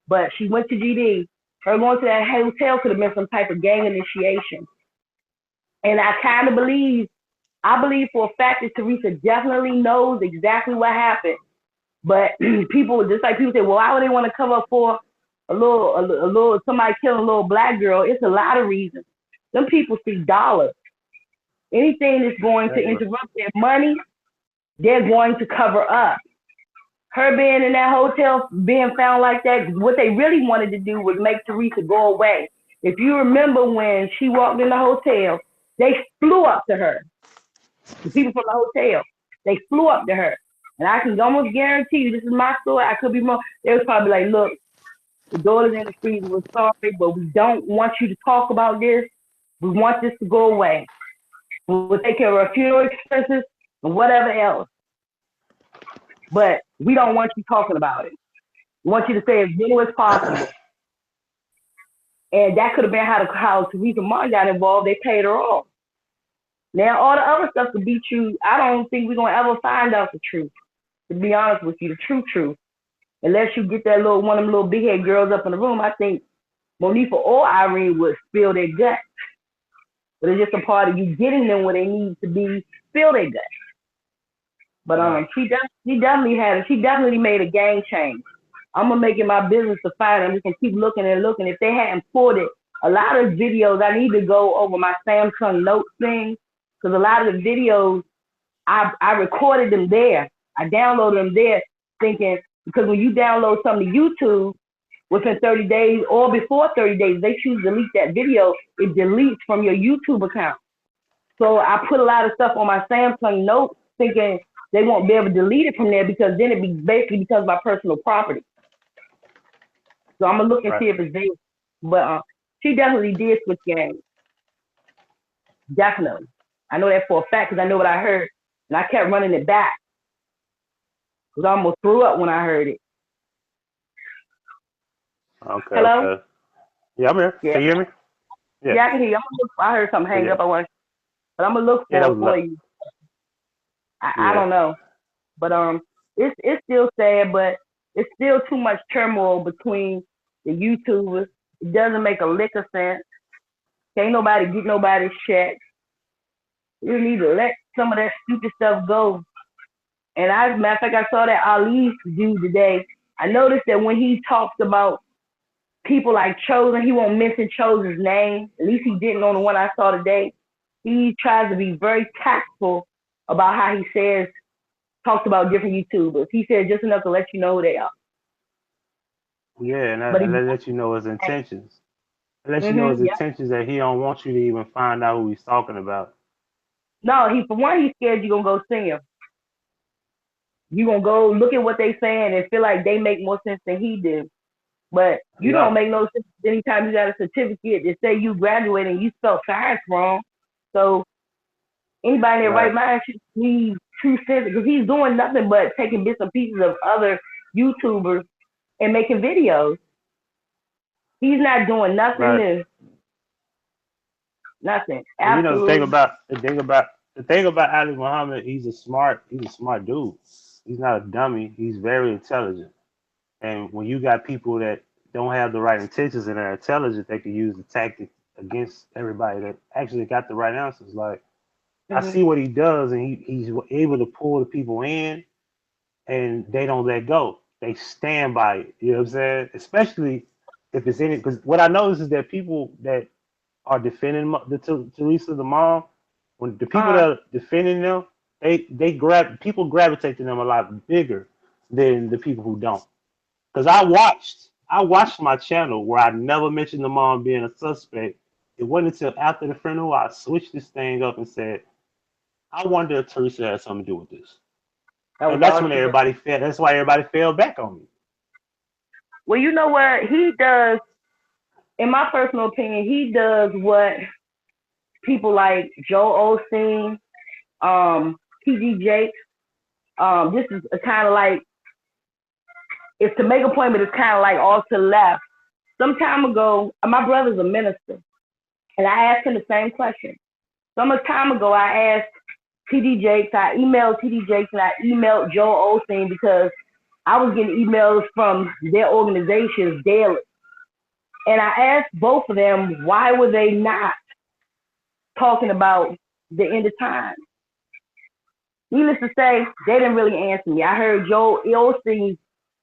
but she went to GD. Her going to that hotel could have been some type of gang initiation. And I kind of believe. I believe for a fact that Teresa definitely knows exactly what happened. But people, just like people say, well, why would they want to cover up for a little somebody killing a little black girl? It's a lot of reasons. Some people see dollars. Anything that's going to interrupt their money, they're going to cover up. Her being in that hotel, being found like that, what they really wanted to do was make Teresa go away. If you remember when she walked in the hotel, they flew up to her. The people from the hotel, they flew up to her. And I can almost guarantee you, this is my story, I could be wrong. They was probably like, look, the daughter's in the street, we're sorry, but we don't want you to talk about this. We want this to go away. We'll take care of our funeral expenses and whatever else. But we don't want you talking about it. We want you to say as little as possible. And that could have been how Teresa Martin got involved. They paid her off. Now, all the other stuff to beat you, I don't think we're going to ever find out the truth. To be honest with you, the true truth. Unless you get that one of them little big head girls up in the room, I think Monifa or Irene would spill their guts. But it's just a part of you getting them where they need to be, spill their guts. But she definitely made a game change. I'm gonna make it my business to find them. We can keep looking and looking. If they hadn't pulled it, a lot of videos, I need to go over my Samsung Note thing, because a lot of the videos, I recorded them there. I downloaded them there, thinking, because when you download something to YouTube, within 30 days or before 30 days, they choose to delete that video, it deletes from your YouTube account. So I put a lot of stuff on my Samsung Note, thinking they won't be able to delete it from there, because then it basically becomes my personal property. So I'm gonna look and see if it's there. But she definitely did switch games. Definitely. I know that for a fact because I know what I heard, and I kept running it back because I almost threw up when I heard it. Okay. Hello? Okay. Yeah, I'm here. Yeah. Can you hear me? Yeah, I can hear you. I heard something hang up. But I'm gonna look for you. I don't know, but it's still sad, but it's still too much turmoil between the YouTubers. It doesn't make a lick of sense. Can't nobody get nobody's check. You need to let some of that stupid stuff go. And as a matter of fact, I saw that Ali dude today. I noticed that when he talks about people like Chosen, he won't mention Chosen's name. At least he didn't on the one I saw today. He tries to be very tactful about how he talks about different YouTubers. He said just enough to let you know who they are. Yeah, and that lets you know his intentions. It lets you know his intentions that he don't want you to even find out who he's talking about. No, for one, he's scared you're going to go see him. You're going to go look at what they saying and feel like they make more sense than he did. But you don't make no sense anytime you got a certificate that say you graduated and you spelled science wrong. So anybody in their right mind should need 2 cents, because he's doing nothing but taking bits and pieces of other YouTubers and making videos. He's not doing nothing new. Nothing. Absolutely. You know, the thing about Ali Muhammad, he's a smart dude. He's not a dummy. He's very intelligent. And when you got people that don't have the right intentions and are intelligent, they can use the tactic against everybody that actually got the right answers. Like, I see what he does, and he's able to pull the people in, and they don't let go. They stand by it. You know what I'm saying? Especially if it's in it. Because what I notice is that people that are defending Teresa, the mom, When the people that are defending them, people gravitate to them a lot bigger than the people who don't. Because I watched my channel where I never mentioned the mom being a suspect. It wasn't until after the funeral I switched this thing up and said, I wonder if Teresa had something to do with this. And that's when everybody fell. That's why everybody fell back on me. Well, you know what he does. In my personal opinion, he does what people like Joe Osteen, T.D. Jakes. This is a kind of like, it's to make a point, but it's kind of like all to the left. Some time ago, my brother's a minister, and I asked him the same question. Some time ago, I asked T.D. Jakes, I emailed T.D. Jakes, and I emailed Joe Osteen because I was getting emails from their organizations daily. And I asked both of them, why were they not talking about the end of time? Needless to say, they didn't really answer me. I heard Joe Osteen's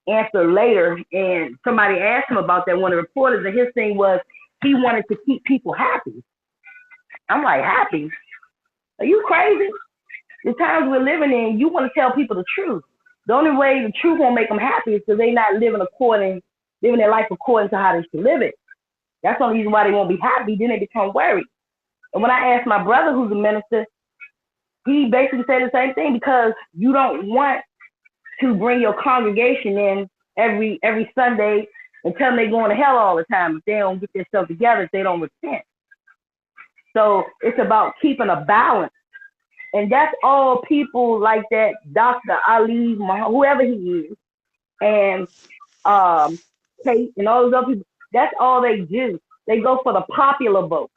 answer later, and somebody asked him about that, one of the reporters, and his thing was he wanted to keep people happy. I'm like, happy? Are you crazy? The times we're living in, you want to tell people the truth. The only way the truth won't make them happy is because they're not living their life according to how they should live it. That's the only reason why they won't be happy. Then they become worried. And when I asked my brother, who's a minister, he basically said the same thing, because you don't want to bring your congregation in every Sunday and tell them they're going to hell all the time if they don't get themselves together, if they don't repent. So it's about keeping a balance. And that's all people like that, Dr. Ali, whoever he is, and Kate and all those other people, that's all they do. They go for the popular vote.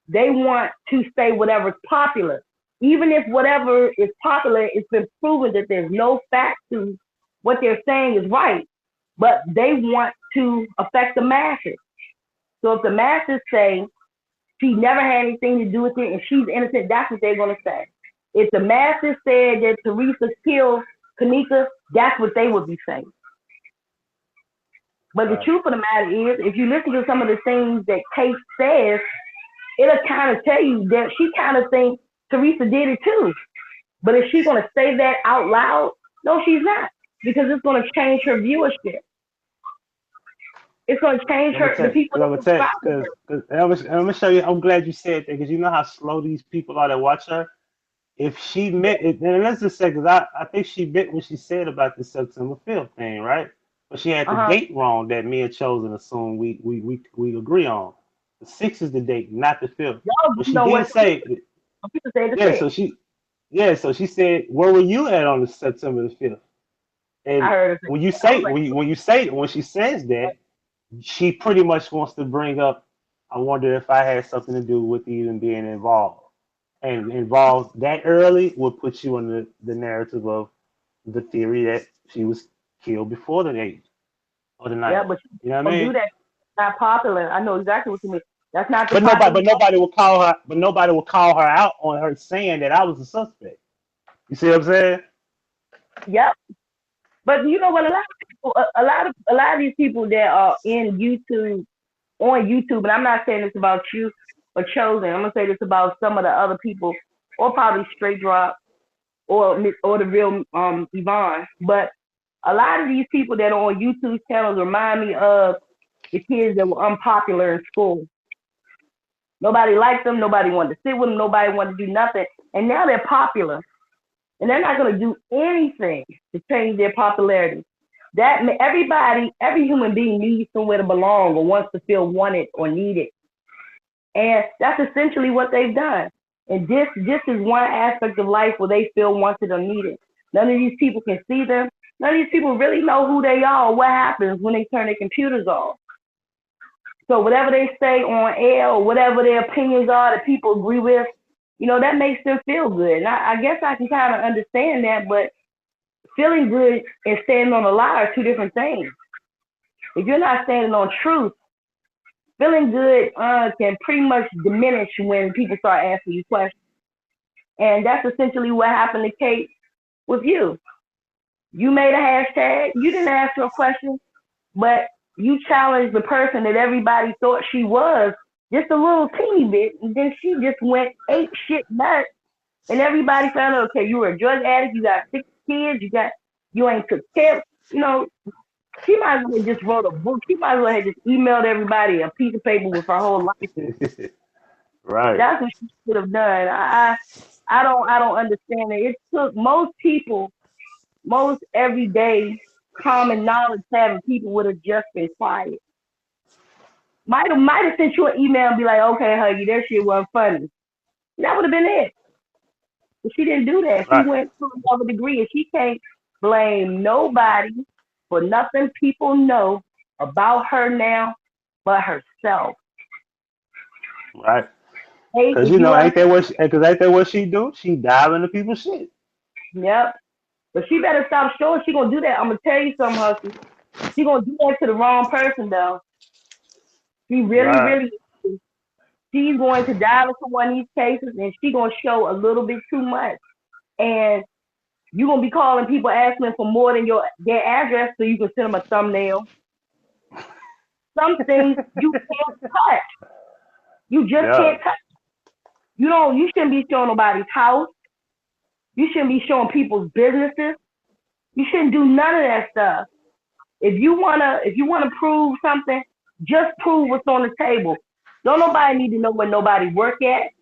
They want to say whatever's popular. Even if whatever is popular, it's been proven that there's no fact to what they're saying is right. But they want to affect the masses. So if the masses say she never had anything to do with it and she's innocent, that's what they're going to say. If the masses said that Teresa killed Kanika, that's what they would be saying. But the truth of the matter is, if you listen to some of the things that Kate says, it'll kind of tell you that she kind of thinks Teresa did it too. But is she going to say that out loud? No, she's not, because it's going to change her viewership. It's going to change the people. I'm gonna show you. I'm glad you said that, because you know how slow these people are that watch her. If she meant it, and let's just say, because I think she meant what she said about the September 5th thing, right? But she had the date wrong that me and Chosen assume we agree on. The 6th is the date, not the 5th. But she did say, so she said, where were you at on the September the 5th? And when she says that, she pretty much wants to bring up, I wonder if I had something to do with even being involved. And involved that early would put you on the narrative of the theory that she was killed before the 8th or the 9th. Yeah, but you know what I mean? Do that. Not popular. I know exactly what you mean. That's not. But nobody will call her. But nobody will call her out on her saying that I was a suspect. You see what I'm saying? Yep. But you know what? A lot of these people that are on YouTube, and I'm not saying this about you or Chosen. I'm gonna say this about some of the other people, or probably Straight Drop, or the real Yvonne. But a lot of these people that are on YouTube channels remind me of the kids that were unpopular in school. Nobody liked them. Nobody wanted to sit with them. Nobody wanted to do nothing. And now they're popular, and they're not gonna do anything to change their popularity. That every human being needs somewhere to belong or wants to feel wanted or needed. And that's essentially what they've done. And this is one aspect of life where they feel wanted or needed. None of these people can see them. None of these people really know who they are or what happens when they turn their computers off. So whatever they say on air or whatever their opinions are that people agree with, that makes them feel good. And I guess I can kind of understand that, but feeling good and standing on a lie are two different things. If you're not standing on truth, feeling good can pretty much diminish when people start asking you questions. And that's essentially what happened to Kate with you. You made a hashtag. You didn't ask her a question, but you challenged the person that everybody thought she was just a little teeny bit, and then she just went ape shit nuts, and everybody found out, okay, you were a drug addict, you got 6 kids, you ain't took care, you know. She might as well have just wrote a book. She might as well have just emailed everybody a piece of paper with her whole life. Right. That's what she should have done. I don't understand it. It took most people, most everyday common knowledge having people would have just been quiet. Might have sent you an email and be like, okay, Huggie, that shit wasn't funny. That would have been it. But she didn't do that. She Right. went to another degree, and she can't blame nobody for nothing people know about her now but herself. Right. Hey, Cause if you you know, want, ain't that what she do? She dive into people's shit. yep. But she better stop showing she gonna do that. I'm gonna tell you something, Husky. She gonna do that to the wrong person though. She really, Right. really is. She's going to dive into one of these cases and she gonna show a little bit too much. And you gonna be calling people asking them for more than their address so you can send them a thumbnail. Some things you can't touch. You just Yeah. can't touch. You shouldn't be showing nobody's house. You shouldn't be showing people's businesses. You shouldn't do none of that stuff. If you wanna prove something, just prove what's on the table. Don't nobody need to know where nobody work at.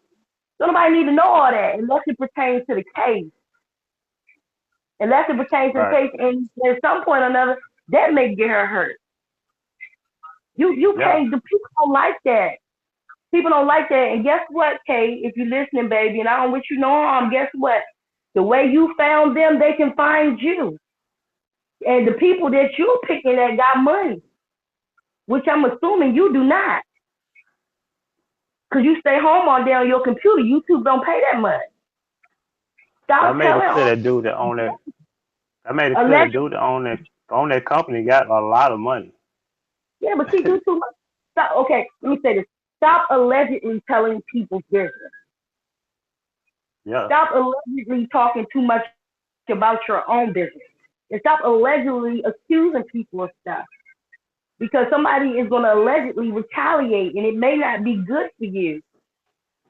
Don't nobody need to know all that unless it pertains to the case. Unless it pertains to the Right. case, and at some point or another, that may get her hurt. You Yeah. can't. The people don't like that. People don't like that. And guess what, Kay? If you're listening, baby, and I don't wish you no harm, guess what? The way you found them, they can find you. And the people that you're picking that got money, which I'm assuming you do not. Because you stay home all day on your computer. YouTube don't pay that much. I Stop made it telling clear that dude that owned that. I made it clear that alleged. dude that owned that company got a lot of money. Yeah, but she do too much. Stop. Okay, let me say this. Stop allegedly telling people's business. Yeah. Stop allegedly talking too much about your own business. And stop allegedly accusing people of stuff. Because somebody is going to allegedly retaliate and it may not be good for you.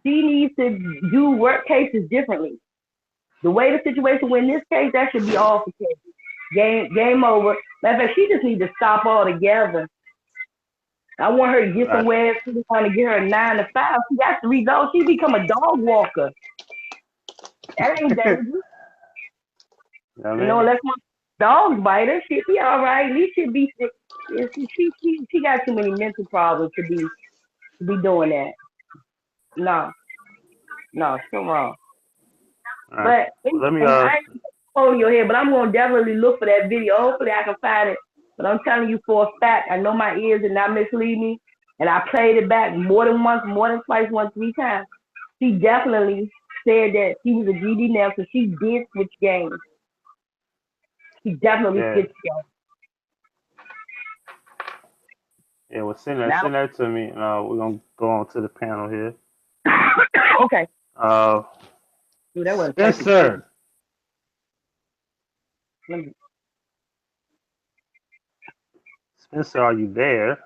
She needs to do work cases differently. The way the situation went in this case, that should be all for case. Game over. Matter of fact, she just needs to stop altogether. I want her to get Right. somewhere. She's trying to get her a 9 to 5. She got the result. She become a dog walker. That ain't dangerous. You know what I You mean? know, unless my dog bite her, she'll be all right. At least she'll be sick. She got too many mental problems to be doing that. No, still wrong. All right. But Let me I ain't holding your head, but I'm gonna definitely look for that video. Hopefully I can find it. But I'm telling you for a fact, I know my ears did not mislead me, and I played it back more than once, more than twice, 3 times. She definitely said that she was a GD now, so she did switch games. She definitely yeah. switched games. Yeah, well send Now, that to me. We're gonna go on to the panel here. okay. Uh Dude, that wasn't yes, sir. Spencer, are you there?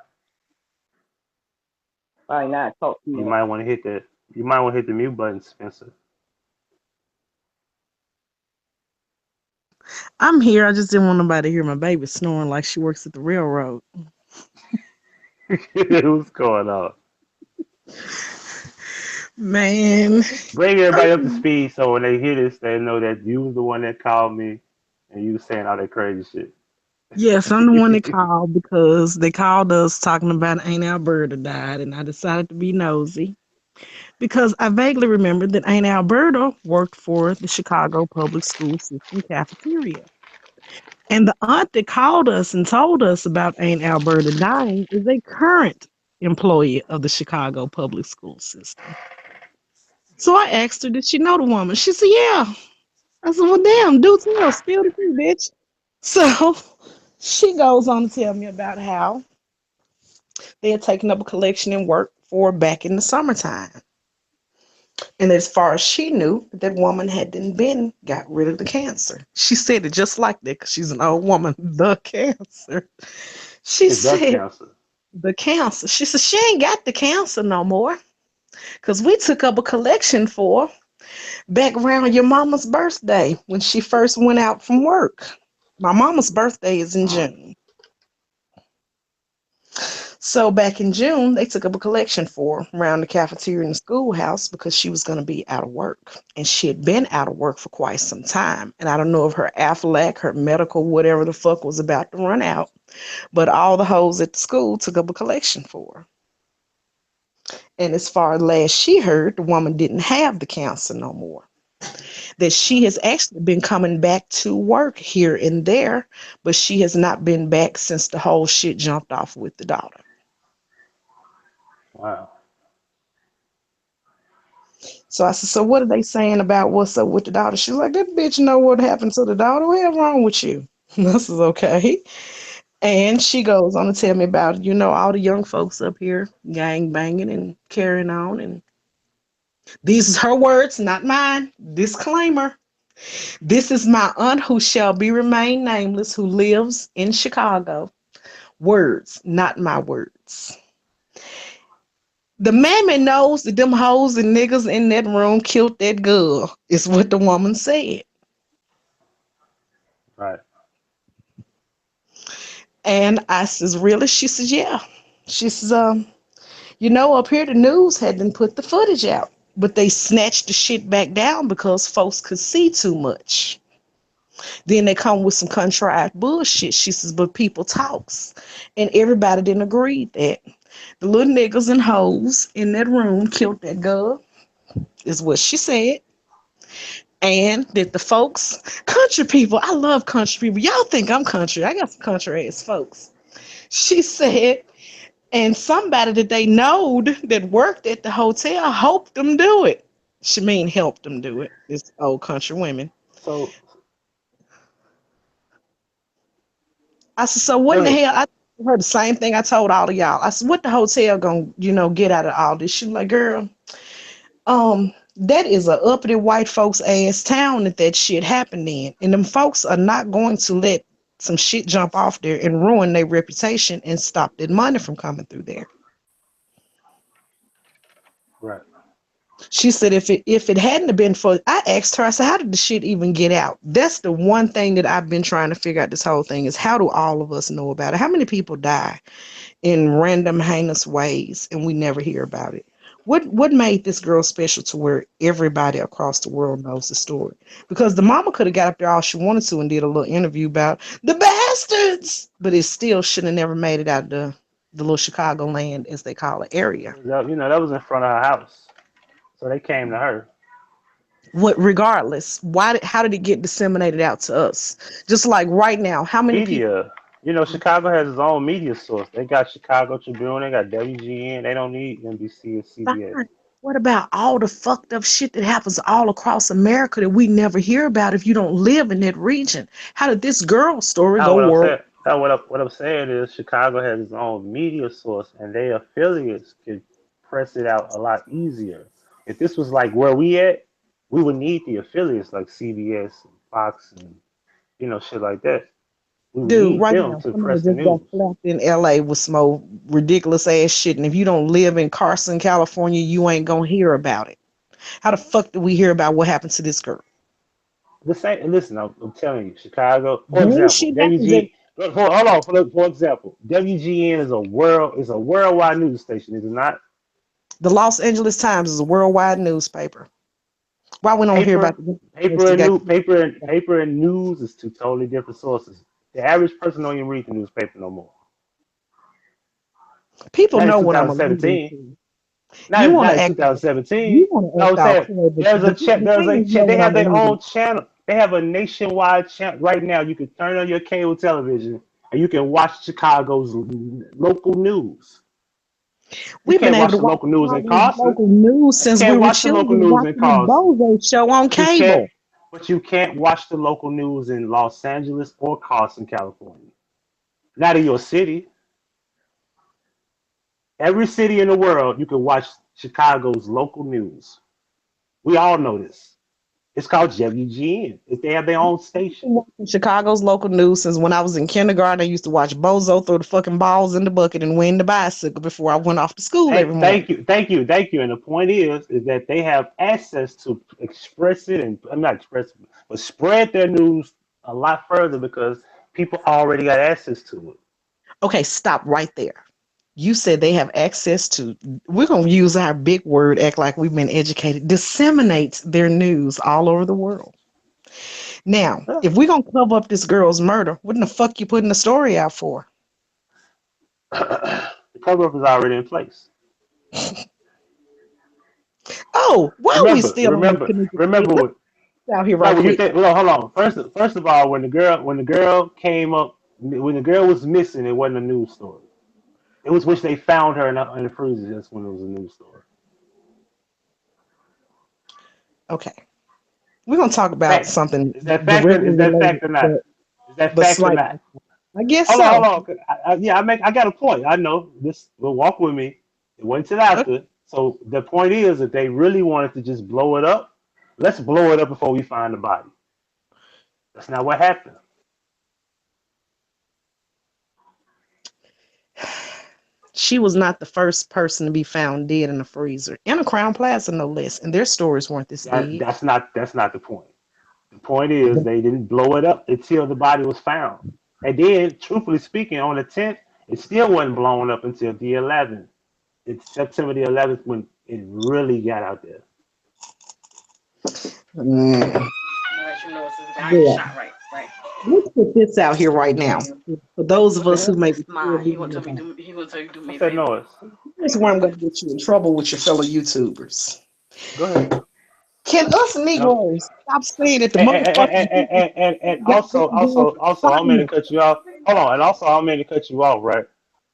All right, now talk to You me. might want to hit the mute button, Spencer. I'm here. I just didn't want nobody to hear my baby snoring like she works at the railroad. What's going on? Man. Bring everybody up to speed so when they hear this, they know that you was the one that called me and you was saying all that crazy shit. Yes, I'm the one that called because they called us talking about Aunt Alberta died, and I decided to be nosy because I vaguely remembered that Aunt Alberta worked for the Chicago public school system cafeteria. And the aunt that called us and told us about Aunt Alberta dying is a current employee of the Chicago public school system. So I asked her, did she know the woman? She said, yeah. I said, well, damn, do tell, spill the tea, bitch. So she goes on to tell me about how they had taken up a collection and work for back in the summertime. And as far as she knew, that woman hadn't got rid of the cancer. She said it just like that because she's an old woman, the cancer. She It's duck said, cancer. The cancer. She said she ain't got the cancer no more. Cause we took up a collection for her back around your mama's birthday when she first went out from work. My mama's birthday is in June. So back in June, they took up a collection for her around the cafeteria in the schoolhouse because she was going to be out of work. And she had been out of work for quite some time. And I don't know if her Aflac, her medical, whatever the fuck was about to run out. But all the hoes at the school took up a collection for her. And as far as last she heard, the woman didn't have the cancer no more. That she has actually been coming back to work here and there, but she has not been back since the whole shit jumped off with the daughter. Wow. So I said, so what are they saying about what's up with the daughter? She's like, that bitch know what happened to the daughter. What's wrong with you? This is okay. And she goes on to tell me about, all the young folks up here gang banging and carrying on. And these is her words, not mine. Disclaimer. This is my aunt who shall be remain nameless, who lives in Chicago. Words, not my words. The mammy knows that them hoes and niggas in that room killed that girl, is what the woman said. Right. And I says, really? She says, yeah. She says, up here the news had been put the footage out, but they snatched the shit back down because folks could see too much. Then they come with some contrived bullshit. She says, but people talks. And everybody didn't agree that the little niggas and hoes in that room killed that girl, is what she said. And that the folks, country people, I love country people. Y'all think I'm country. I got some country ass folks. She said, and somebody that they knowed that worked at the hotel helped them do it. She mean helped them do it. It's old country women. So I said, so what in the hell? I heard the same thing I told all of y'all. I said, what the hotel gonna, get out of all this? She was like, girl, that is a uppity white folks ass town that shit happened in. And them folks are not going to let some shit jump off there and ruin their reputation and stop that money from coming through there. right. She said if it hadn't have been for, I asked her, I said, how did the shit even get out? That's the one thing that I've been trying to figure out this whole thing is how do all of us know about it? How many people die in random heinous ways and we never hear about it? What made this girl special to where everybody across the world knows the story? Because the mama could have got up there all she wanted to and did a little interview about the bastards, but it still should have never made it out the little Chicagoland, as they call it, area. That was in front of her house, so they came to her. Regardless, how did it get disseminated out to us? Just like right now, how many media? Chicago has its own media source. They got Chicago Tribune, they got WGN. They don't need NBC or CBS. What about all the fucked up shit that happens all across America that we never hear about if you don't live in that region? How did this girl's story go world? What I'm saying is Chicago has its own media source, and their affiliates can press it out a lot easier. If this was like where we at, we would need the affiliates like CBS and Fox and shit like that. Dude, right now, somebody just got slapped in LA with some old ridiculous ass shit. And if you don't live in Carson, California, you ain't gonna hear about it. How the fuck do we hear about what happened to this girl? Listen, I'm telling you, Chicago, for example, for example, WGN is a worldwide news station, is it not? The Los Angeles Times is a worldwide newspaper. Why we don't hear about the paper and news is two totally different sources. The average person don't even read the newspaper no more. People know what I'm going to do. Not in 2017. There's a chat. They have their own channel. They have a nationwide channel right now. You can turn on your cable television and you can watch Chicago's local news. We've been able to watch local news in Carson. Local news since we were children. Local news in Carson. Show on cable. But you can't watch the local news in Los Angeles or Carson, California. Not in your city. Every city in the world, you can watch Chicago's local news. We all know this. It's called WGN. If they have their own station. Chicago's local news since when I was in kindergarten. I used to watch Bozo throw the fucking balls in the bucket and win the bicycle before I went off to school every morning. Thank you. And the point is that they have access to express it, and I'm not express it, but spread their news a lot further because people already got access to it. Okay, stop right there. You said they have access to, we're going to use our big word, act like we've been educated, disseminates their news all over the world. Now, if we're going to cover up this girl's murder, what in the fuck you putting the story out for? The cover up is already in place. Oh, why are we still remember out here right quick? Well, hold on. First of all, when the girl came up, when the girl was missing, it wasn't a news story. It was which they found her in the freezer. That's when it was a news story. Okay, we're gonna talk about something. Is that fact or not? Is that fact or not? I guess hold so. On. I got a point. I know this. Will walk with me. It went to the after. Okay. So the point is that they really wanted to just blow it up. Let's blow it up before we find the body. That's not what happened. She was not the first person to be found dead in a freezer in a Crown Plaza, no less. And their stories weren't this big. That's not the point. The point is they didn't blow it up until the body was found. And then, truthfully speaking, on the 10th, it still wasn't blown up until the 11th. It's September the 11th when it really got out there. Let's put this out here right now. For those of us who may be he gonna tell you do me. What's that noise? Here's where I'm gonna get you in trouble with your fellow YouTubers. Go ahead. Can us Negroes stop saying that the motherfuckers and also I'm going to cut you off. Hold on, and also I'm going to cut you off, right?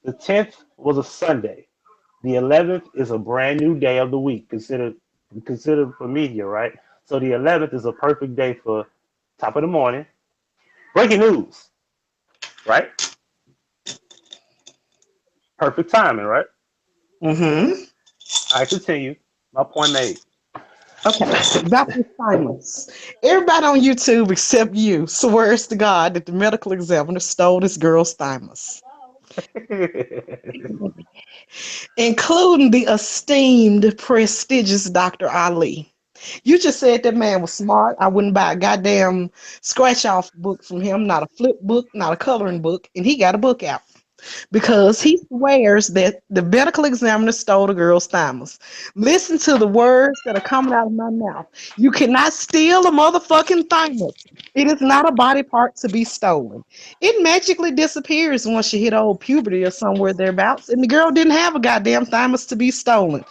The 10th was a Sunday. The 11th is a brand new day of the week, considered for media, right? So the 11th is a perfect day for top of the morning. Breaking news, right? Perfect timing, right? Mm-hmm. I continue. My point made. Okay, Dr. Simons. Everybody on YouTube except you swears to God that the medical examiner stole this girl's thymus. Including the esteemed, prestigious Dr. Ali. You just said that man was smart. I wouldn't buy a goddamn scratch-off book from him, not a flip book, not a coloring book, and he got a book out. Because he swears that the medical examiner stole the girl's thymus. Listen to the words that are coming out of my mouth. You cannot steal a motherfucking thymus. It is not a body part to be stolen. It magically disappears once you hit old puberty or somewhere thereabouts, and the girl didn't have a goddamn thymus to be stolen.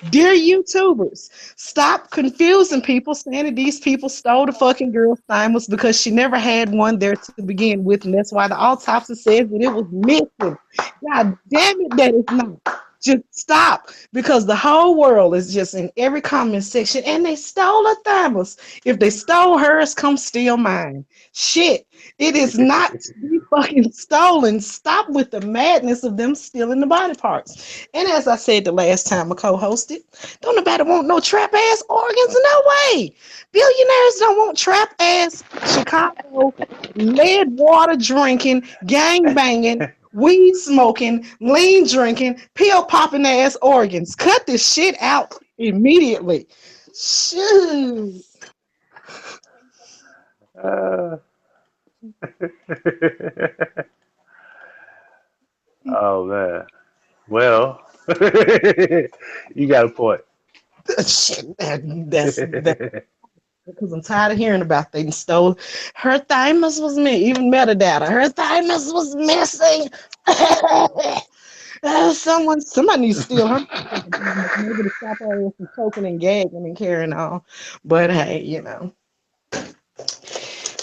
Dear YouTubers, stop confusing people saying that these people stole the fucking girl's thymus because she never had one there to begin with, and that's why the autopsy says that it was missing. God damn it, that is not. Just stop, because the whole world is just in every comment section, and they stole a thymus. If they stole hers, come steal mine. Shit, it is not to be fucking stolen. Stop with the madness of them stealing the body parts. And as I said the last time I co-hosted, don't nobody want no trap ass organs, no way. Billionaires don't want trap ass Chicago lead water drinking, gang banging, weed smoking, lean drinking, pill popping ass organs. Cut this shit out immediately. Shoot. Oh man. Well, you got a point. That's because I'm tired of hearing about they stole her thymus was missing. Even metadata, her thymus was missing. Somebody needs to steal her. Maybe to stop her from choking and gagging and carrying on. But hey, you know,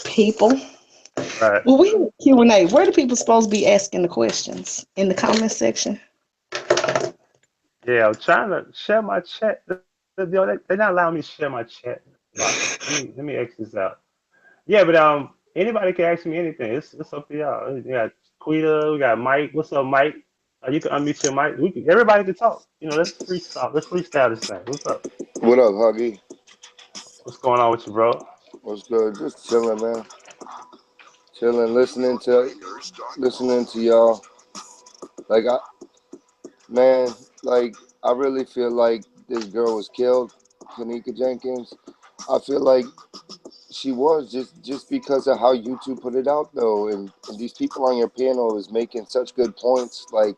people. Right. Well, we have Q&A. Where do people supposed to be asking the questions? In the comment section? Yeah, I'm trying to share my chat. They're not allowing me to share my chat. Let me X this out. Yeah, but anybody can ask me anything. It's up to y'all. We got Quita, we got Mike. What's up, Mike? You can unmute your mic. Everybody can talk. You know, let's freestyle. Let's freestyle this thing. What's up? What up, Huggie? What's going on with you, bro? What's good? Just chilling, man. Chilling, listening to y'all. Like man, like I really feel like this girl was killed, Kanika Jenkins. I feel like she was just because of how YouTube put it out, though, and these people on your panel is making such good points. Like,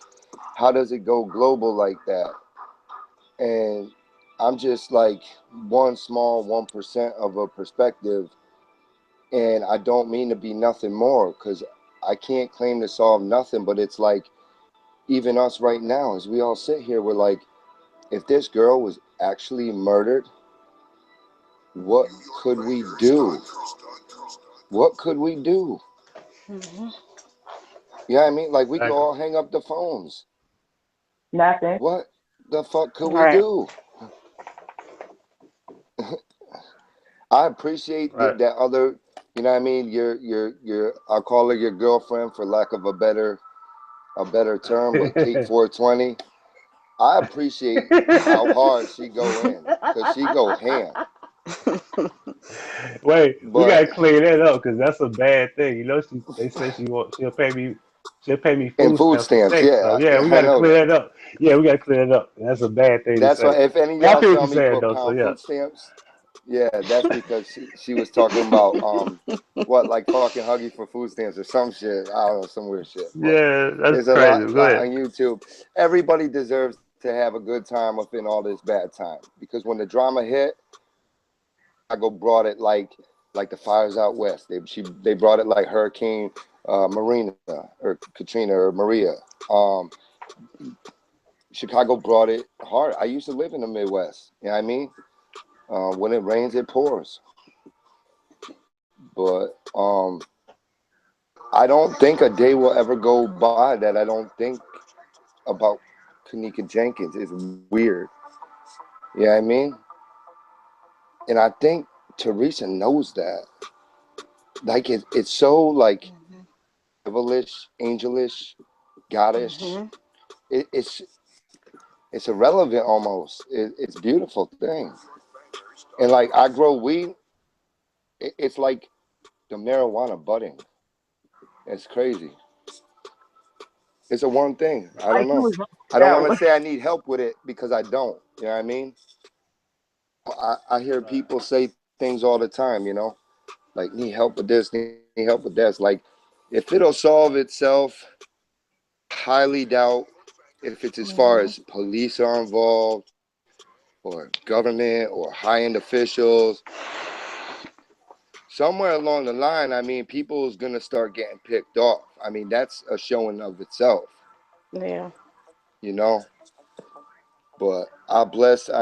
how does it go global like that? And I'm just like one small 1% of a perspective, and I don't mean to be nothing more because I can't claim to solve nothing. But it's like even us right now, as we all sit here, we're like, if this girl was actually murdered, what could we do? What could we do? Yeah, I mean, like we could all hang up the phones. Nothing. What the fuck could we Right. do? I appreciate that other, you know what I mean? Your I'll call her your girlfriend for lack of a better term, but Kate 420. I appreciate how hard she go in, because she go ham. Wait, But we gotta clear that up because that's a bad thing. You know, they say she'll pay me and food food stamps for stamps, sex. yeah, So yeah, we I gotta know clear that. that up. Yeah, we gotta clear that up. That's a bad thing to That's why say. if any of I y'all feel what saw you're me saying though. So pound yeah. food stamps, yeah, that's because she was talking about what, like fucking Huggie for food stamps or some shit. I don't know, some weird shit. But Yeah, that's there's a crazy. lot Go ahead. on YouTube. Everybody deserves to have a good time within all this bad time, because when the drama hit, Chicago brought it like the fires out west. They brought it like Hurricane Marina or Katrina or Maria. Chicago brought it hard. I used to live in the Midwest. You know what I mean? When it rains, it pours. But I don't think a day will ever go by that I don't think about Kanika Jenkins. It's weird. You know what I mean? And I think Teresa knows that. Like it's so like devilish, angelish, goddish. It's irrelevant almost. It's a beautiful thing. And like I grow weed, it's like the marijuana budding. It's crazy. It's a one thing. I don't know. I don't want to say I need help with it because I don't. You know what I mean? I hear people say things all the time, you know, like need help with this, need help with that. Like if it'll solve itself, highly doubt if it's as far as police are involved or government or high-end officials. Somewhere along the line, I mean, people's going to start getting picked off. I mean, that's a showing of itself. Yeah. You know? But I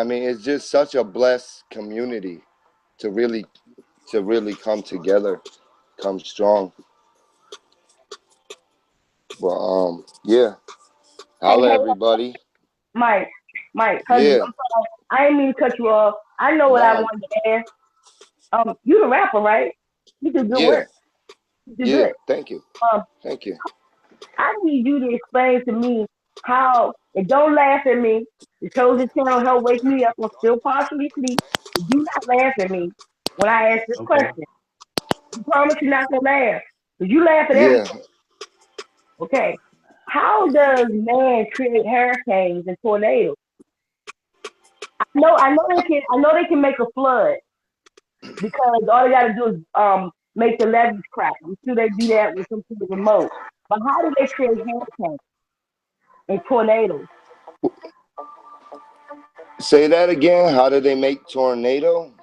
mean, it's just such a blessed community to really come together, come strong. But yeah. Holla, everybody. Mike, Huggie, Yeah. I'm sorry. I didn't mean to cut you off. I know what I Nah. wanted to ask. You the rapper, right? You do good work. You do good. Thank you. Um, Thank you. I need you to explain to me how, and don't laugh at me. The chosen channel helped wake me up. I'm still partially asleep. Do not laugh at me when I ask this question. You promise you're not gonna laugh. Because you laugh at Yeah. everything. Okay. How does man create hurricanes and tornadoes? I know they can make a flood because all they gotta do is make the levees crack. I'm sure they do that with some sort of remote. But how do they create hurricanes and tornadoes? Say that again. How do they make tornadoes?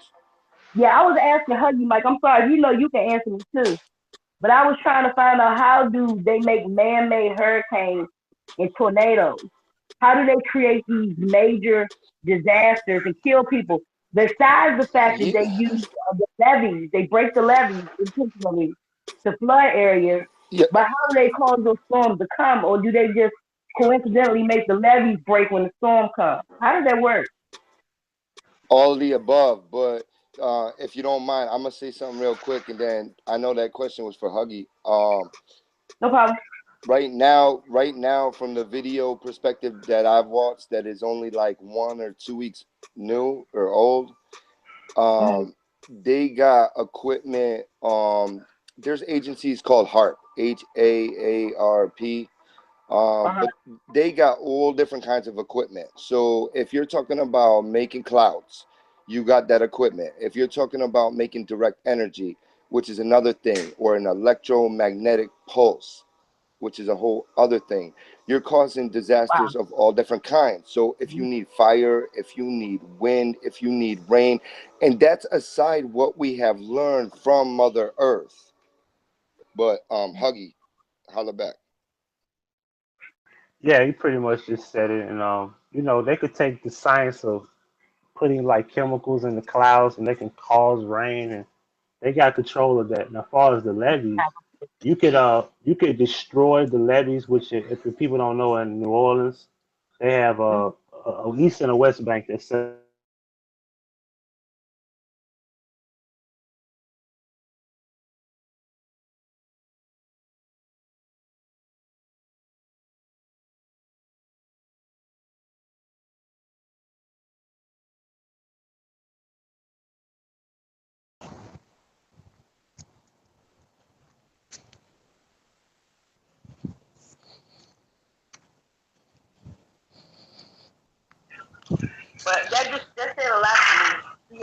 Yeah, I was asking Huggie, Mike. I'm sorry, you know you can answer me too. But I was trying to find out how do they make man-made hurricanes and tornadoes? How do they create these major disasters and kill people? Besides the fact that they use the levees, they break the levees intentionally to flood areas. Yeah. But how do they cause those storms to come, or do they just coincidentally make the levees break when the storm comes? How does that work? All of the above, but if you don't mind, I'm gonna say something real quick, and then I know that question was for Huggie. No problem. Right now, from the video perspective that I've watched, that is only like 1 or 2 weeks new or old. they got equipment. There's agencies called HAARP, HAARP. But they got all different kinds of equipment. So if you're talking about making clouds, you got that equipment. If you're talking about making direct energy, which is another thing, or an electromagnetic pulse, which is a whole other thing, you're causing disasters of all different kinds. So if you need fire, if you need wind, if you need rain, and that's aside what we have learned from Mother Earth. But Huggie, holla back. Yeah, you pretty much just said it. And you know, they could take the science of putting like chemicals in the clouds, and they can cause rain, and they got control of that. Now, as far as the levees, you could destroy the levees, which if the people don't know, in New Orleans, they have a east and a west bank that separate the river. And you could destroy the levees, and But that said a lot to me.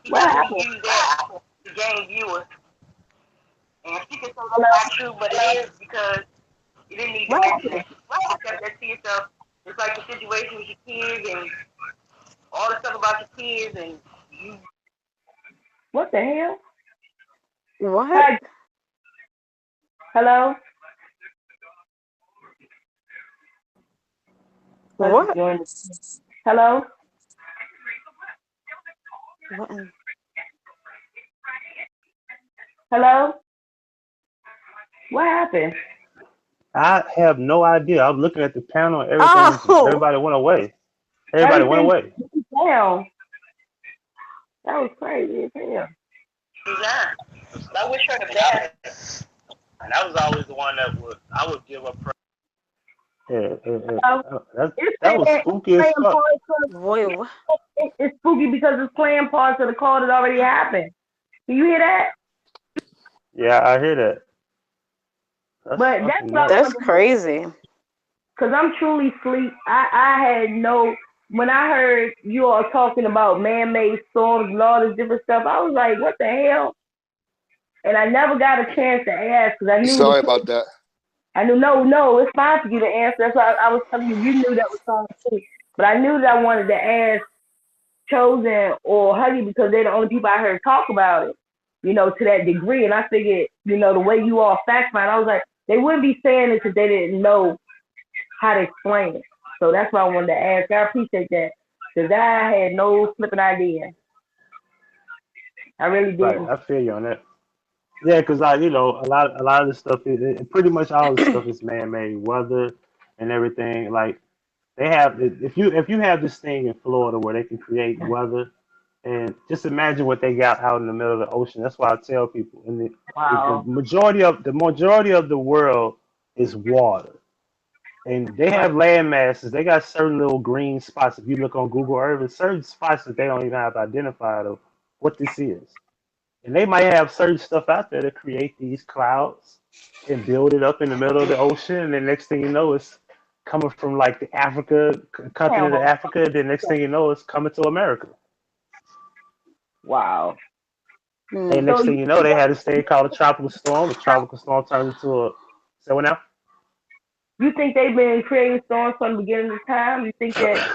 He What definitely happened? used that to gain viewers. And she can say that's not true, but it is because you didn't need to What mention happened? it. You kept that to yourself. It's like the situation with your kids and all the stuff about your kids and you. What the hell? What? Hi. Hello? What? Hello? What? Hello? What happened? I have no idea. I'm looking at the panel, and Oh, everybody went away. Everybody went Everything away. down. That was crazy as hell. Exactly. I wish her the best. And I was always the one that I would give up. That was spooky as fuck. boy, what? It's spooky because it's playing parts of the call that already happened. Do you hear that? Yeah, I hear that. But that's what That's crazy. Because I'm truly sleep. I had no. When I heard you all talking about man-made storms and all this different stuff, I was like, what the hell? And I never got a chance to ask because I knew. Sorry about that. I knew, no, it's fine for you to answer. That's why I was telling you, you knew that was fine too. But I knew that I wanted to ask Chosen or Huggie because they're the only people I heard talk about it, to that degree. And I figured, the way you all fact find, I was like, they wouldn't be saying it because they didn't know how to explain it. So that's why I wanted to ask. I appreciate that because I had no flipping idea. I really didn't. Right, I feel you on that. Yeah, because a lot of the stuff pretty much all the stuff is man-made, weather and everything. Like they have, if you have this thing in Florida where they can create weather, and just imagine what they got out in the middle of the ocean. That's why I tell people, and the Wow. majority of the world is water. And they have land masses. They got certain little green spots. If you look on Google Earth, there's certain spots that they don't even have identified of what this is. And they might have certain stuff out there to create these clouds and build it up in the middle of the ocean. And then next thing you know, it's coming from like the continent of Africa. Then next thing you know, it's coming to America. Wow. And next thing you know, they had this thing called a tropical storm. The tropical storm turned into a. Say what now? You think they've been creating storms from the beginning of time? You think that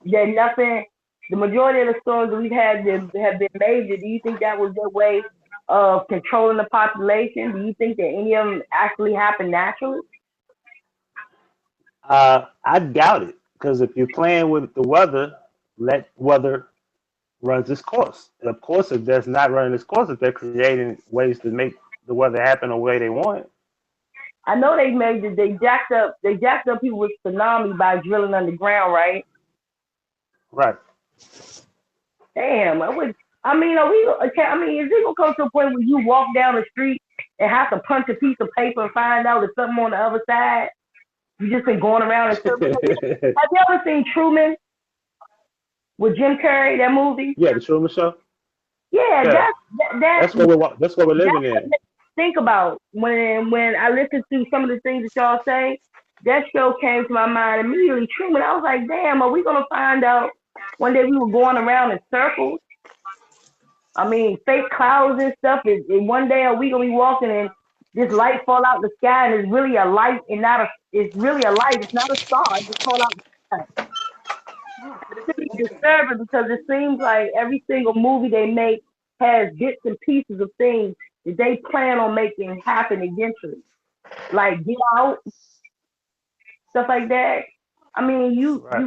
nothing, the majority of the storms that we've had that have been major, do you think that was their way of controlling the population? Do you think that any of them actually happened naturally? I doubt it, because if you're playing with the weather, let weather runs its course. And of course, if that's not running its course, if they're creating ways to make the weather happen the way they want it. I know they jacked up people with tsunami by drilling underground, right? Right. Damn, is it gonna come to a point where you walk down the street and have to punch a piece of paper and find out there's something on the other side? You just been going around in circles. Have you ever seen Truman with Jim Carrey, that movie? Yeah, the Truman Show. Yeah, Yeah, that's that's what we're living what in. makes me think about when I listen to some of the things that y'all say. That show came to my mind immediately. Truman, I was like, damn, are we gonna find out one day we were going around in circles? I mean, fake clouds and stuff. And one day are we gonna be walking and this light fall out the sky and it's really a light and not a. It's really a light. It's not a star. It just fall out the sky. It's pretty disturbing because it seems like every single movie they make has bits and pieces of things that they plan on making happen eventually. Like Get Out, stuff like that. I mean, Right.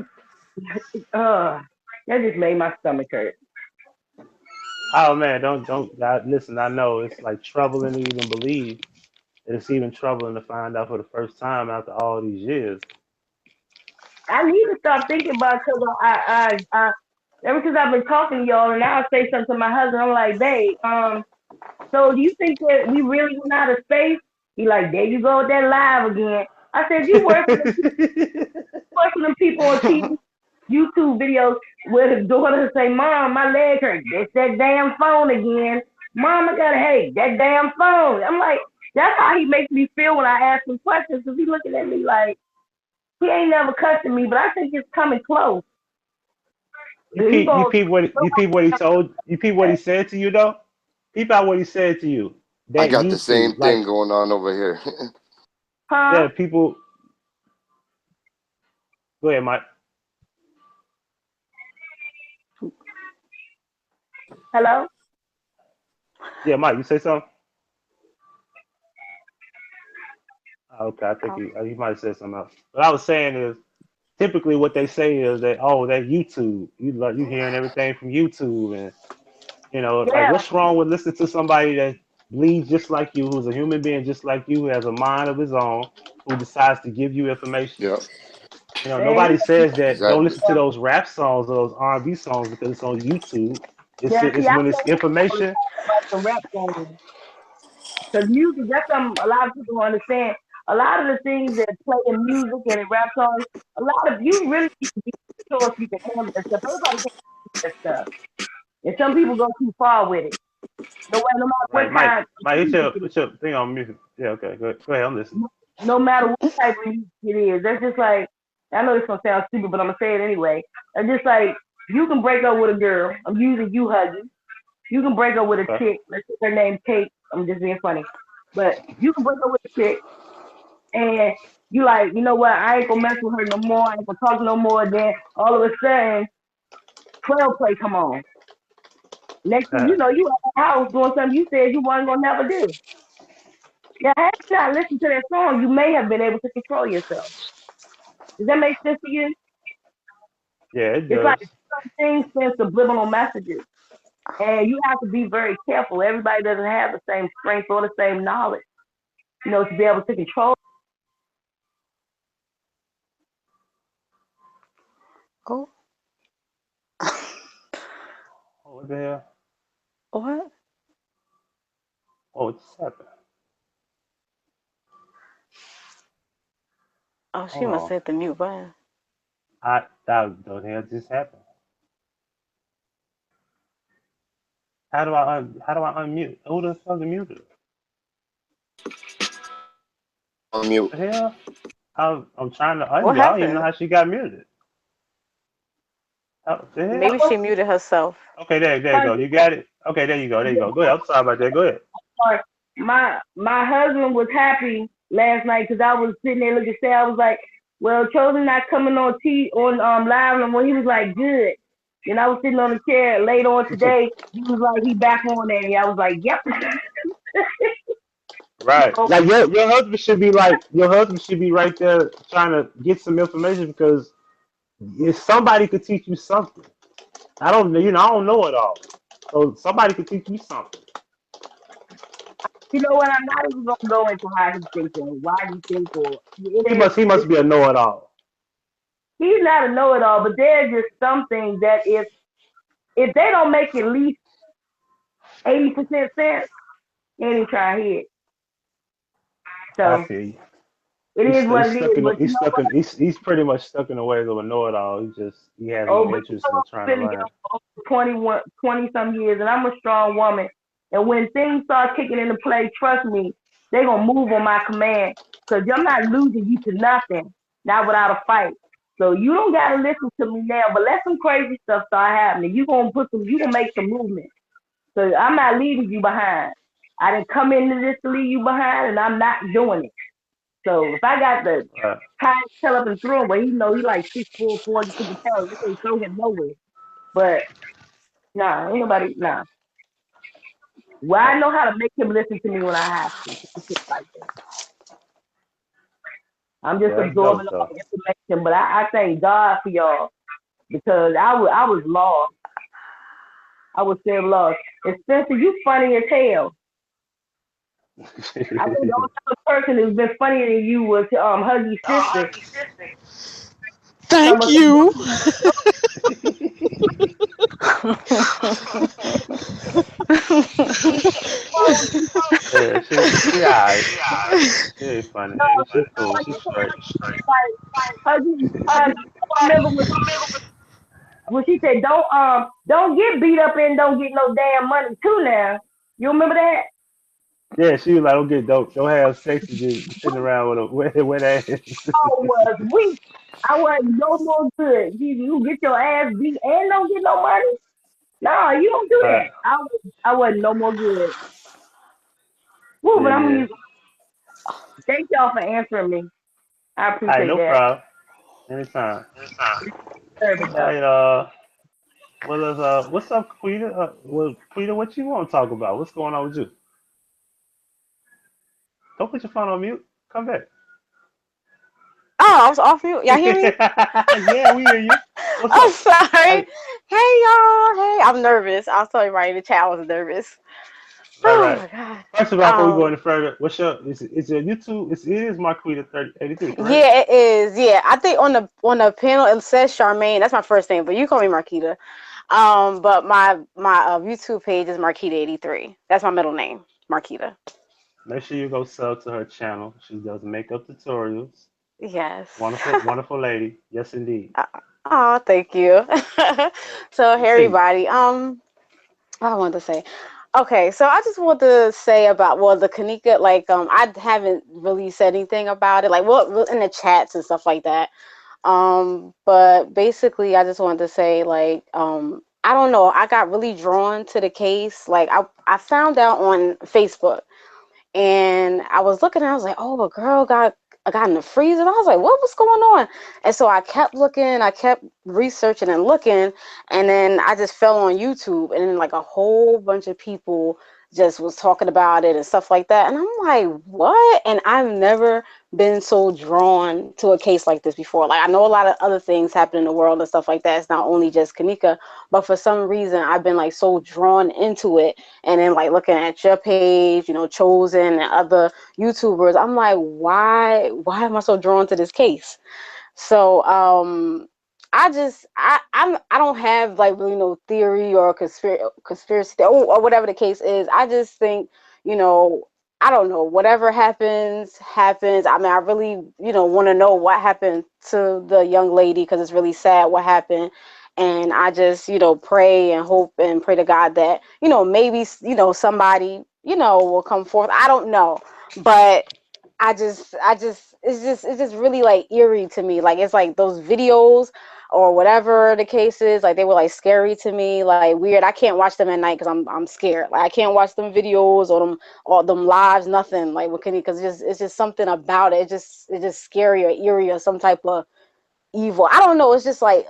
uh, that just made my stomach hurt. Oh man, listen. I know it's like troubling to even believe. It's even troubling to find out for the first time after all these years. I need to stop thinking about it because ever since I've been talking to y'all, and now I say something to my husband, I'm like, babe, so do you think that we really went out of space? He like, there you go with that live again. I said, you work for them people on TV, YouTube videos where his daughter say, Mom, my leg hurt. It's that damn phone again. Mom, I gotta hate that damn phone. I'm like, that's how he makes me feel when I ask him questions because he looking at me like he ain't never cussing me, but I think it's coming close. He goes, You peep what he said to you though. Peep out what he said to you. I That got the same YouTube, like, thing going on over here. huh? yeah, people. Go ahead, Mike. Hello? Yeah, Mike, you say something? Okay, I think he might have said something else. What I was saying is typically what they say is that, oh, that YouTube, you hearing everything from YouTube, and like, Yeah, what's wrong with listening to somebody that bleeds just like you, who's a human being just like you, who has a mind of his own, who decides to give you information. Yeah, Nobody man. says that don't exactly. listen to those rap songs or those R&B songs because it's on YouTube. Yeah, see, It's I when it's know information. about the rap songs. Because music, that's something a lot of people don't understand. A lot of the things that play in music and in rap songs, a lot of you really need to be sure if you can handle that stuff. Everybody can handle that stuff. And some people go too far with it. No matter what Right, Mike, kind of Mike, music it is. it's your thing on music. Yeah, okay, go ahead, I'm listening. No matter what type of music it is. That's just like, I know this gonna sound stupid, but I'm gonna say it anyway. It's just like you can break up with a girl. I'm using you, Huggie. You can break up with a Okay. chick. Let's say her name Kate. I'm just being funny. But you can break up with a chick and you like, you know what, I ain't gonna mess with her no more, I ain't gonna talk no more. Then all of a sudden, 12 play come on. Next thing you know, you at the house doing something you said you wasn't gonna never do. Now, had you not listened to that song, you may have been able to control yourself. Does that make sense to you? Yeah, it It's like does. some things send subliminal messages, and you have to be very careful. Everybody doesn't have the same strength or the same knowledge, to be able to control. Oh, Oh, what the hell? what? Oh, it's happened. Oh, she Hold must on. hit the mute button. That the hell just happened? How do I unmute? Who the fuck muted? On mute. The hell? I'm trying to What unmute. I don't even know happened? how she got muted. Oh, the hell? Maybe she muted herself. Okay, there you go. You got it. Okay, there you go. There you go. Go ahead. I'm sorry about that. Go ahead. My husband was happy last night because I was sitting there looking sad. I was like, well, Chosen not coming on live no more. He was like, good. And I was sitting on the chair late on today. He was like, he back on there. And I was like, yep. Right. Like your husband should be right there trying to get some information because if somebody could teach you something. I don't know it all. So somebody could teach me something. You know what? I'm not even gonna go into how he thinks or why he thinks or He must be a know it all. he's not a know-it-all, but there's just something that if they don't make at least 80% sense, he ain't even trying to hear it. I So feel you. It is what it is. But you know what? He's pretty much stuck in the ways of a know-it-all. He has Oh, no but you interest know in what? trying I've to been together learn. for 20 some years, and I'm a strong woman. And when things start kicking into play, trust me, they're gonna move on my command. Cause I'm not losing you to nothing, not without a fight. So you don't gotta listen to me now, but let some crazy stuff start happening. You gonna make some movement. So I'm not leaving you behind. I didn't come into this to leave you behind, and I'm not doing it. So if I got the Right. time to tell up and throw him, but he know he like 6'4", 450 pounds, you can't throw him nowhere. But nah, ain't nobody nah. Well, I Right. know how to make him listen to me when I have to. Like that. I'm just Yeah, that's dope absorbing all though. the information, but I thank God for y'all because I was lost. I was still lost. And Spencer, you funny as hell. I think the only other person who's been funnier than you was Huggie's sister. Thank Some of you. Yeah, she alright. She ain't funny, but she cool. She's straight. Huggy, I remember when she said, don't get beat up and don't get no damn money too now. You remember that? Yeah, she was like, don't have sex and just sitting around with a wet ass. I was weak. I wasn't no more good. You get your ass beat and don't get no money? No, you don't do Right. that. I wasn't no more good. Woo, but Yeah, I'm gonna yeah. use thank y'all for answering me. I All right, appreciate no that. problem. Anytime. Serving All though. right, what's up, Quita? Quita, what you want to talk about? What's going on with you? Don't put your phone on mute. Come back. Oh, I was off mute. Y'all hear me? Yeah, we hear you. What's I'm up? sorry. Hey, Hey, y'all. Hey, I'm nervous. I'll tell everybody in the chat I was nervous. right, Oh right. my god. First of all, before we go any further, is your YouTube? It is Marquita 3083, correct? Yeah, it is. Yeah, I think on the panel it says Charmaine. That's my first name, but you call me Marquita. But my YouTube page is Marquita83. That's my middle name, Marquita. Make sure you go sub to her channel. She does makeup tutorials. Yes. Wonderful, wonderful lady. Yes, indeed. Oh, thank you. So, hey Proceed. everybody. What I wanted to say. Okay, so I just want to say about the Kanika. Like, I haven't really said anything about it. Like, well, in the chats and stuff like that. But basically, I just wanted to say, like, I don't know. I got really drawn to the case. Like, I found out on Facebook. And I was looking, and I was like, oh, a girl got in the freezer. And I was like, what was going on? And so I kept looking, I kept researching and looking, and then I just fell on YouTube, and then like a whole bunch of people just was talking about it and stuff like that. And I'm like, what? And I've never been so drawn to a case like this before. Like, I know a lot of other things happen in the world and stuff like that. It's not only just Kanika, but for some reason I've been like so drawn into it. And then like looking at your page, Chosen and other YouTubers, I'm like, why am I so drawn to this case? So I don't have like really no theory or conspiracy or whatever the case is. I just think, you know, I don't know, whatever happens. I mean, I really, want to know what happened to the young lady because it's really sad what happened. And I just, pray and hope and pray to God that, maybe, somebody, will come forth. I don't know. But it's just really like eerie to me. Like, it's like those videos or whatever the case is, like they were like scary to me, like weird. I can't watch them at night because I'm scared. Like, I can't watch them videos or them lives, nothing like what can because it's just something about it. It's just scary or eerie or some type of evil. I don't know. It's just like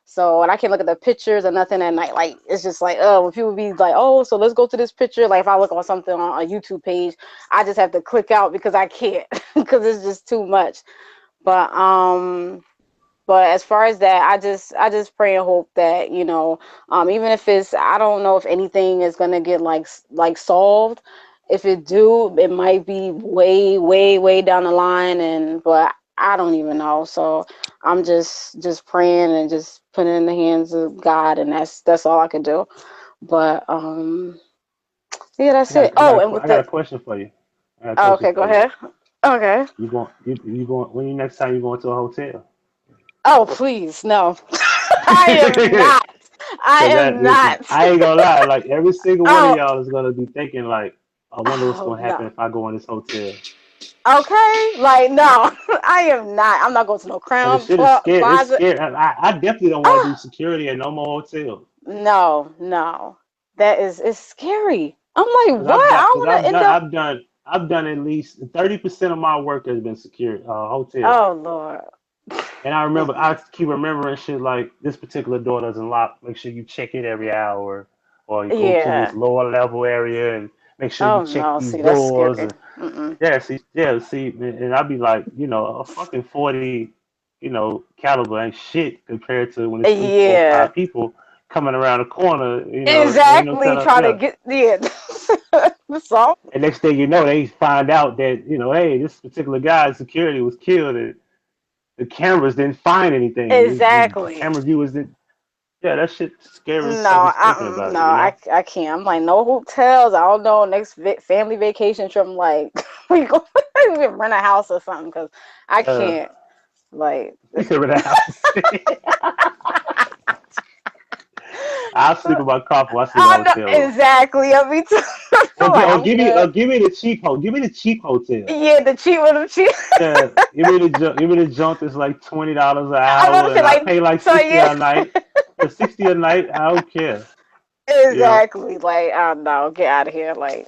So, and I can't look at the pictures or nothing at night. Like, it's just like, when people be like, oh, so let's go to this picture. Like, if I look on something on a YouTube page, I just have to click out because I can't because it's just too much. But but as far as that, I just pray and hope that, even if I don't know if anything is gonna get like solved. If it do, it might be way, way, way down the line, but I don't even know. So I'm just praying and just putting it in the hands of God, and that's all I could do. But yeah, I that's got it. a, I got Oh, a, and que- with I got a that, question for you. I got a oh, question okay, go for you. ahead. Okay. You going when you next time you going to a hotel? Oh, please, no. I am not. I Cause am cause not. I ain't gonna lie, like every single one of Oh, y'all is gonna be thinking like, I wonder what's oh gonna happen no. if I go in this hotel. Okay, like no, I am not. I'm not going to no And the Crown shit is scary. It's Plaza. scary. I definitely don't want to do Ah, security at no more hotels. no, no. That is it's scary. I'm like, Cause what? I don't want to end up. I've done at least 30% of my work has been secure hotel. Oh Lord. And I remember Mm-mm. I keep remembering shit like this particular door doesn't lock. Make sure you check it every hour, or you go to this Yeah. lower level area and make sure you Oh check no. these See, that's doors. scary. And Mm-mm. yeah, see, and I'd be like, a fucking 40, caliber ain't shit compared to when it's three, four, Yeah. five people coming around the corner. There ain't no Exactly. telling. Try to Yeah. get yeah. That's all. And next thing you know, they find out that hey, this particular guy's security was killed, and the cameras didn't find anything. The Exactly. camera viewers didn't. Yeah, that shit's scary as fuck No, just thinking about no, it. I can't. I'm like no hotels. I don't know. Next family vacation trip. I'm like we go we rent a house or something because I Uh, can't. Like you this. could rent a house. I'll sleep in my car before I sleep in a I know hotel room. exactly. I mean, I'm like I'm good. Give me the cheap Give me the cheap hotel. Yeah, the cheap one, the cheap. Yeah, give me the junk that's like $20 an I'm about to hour, say and I like pay like so 60 yeah. a night. Yeah, 60 a night. I don't care. You know. Exactly. Like I don't know. Get out of here. Like.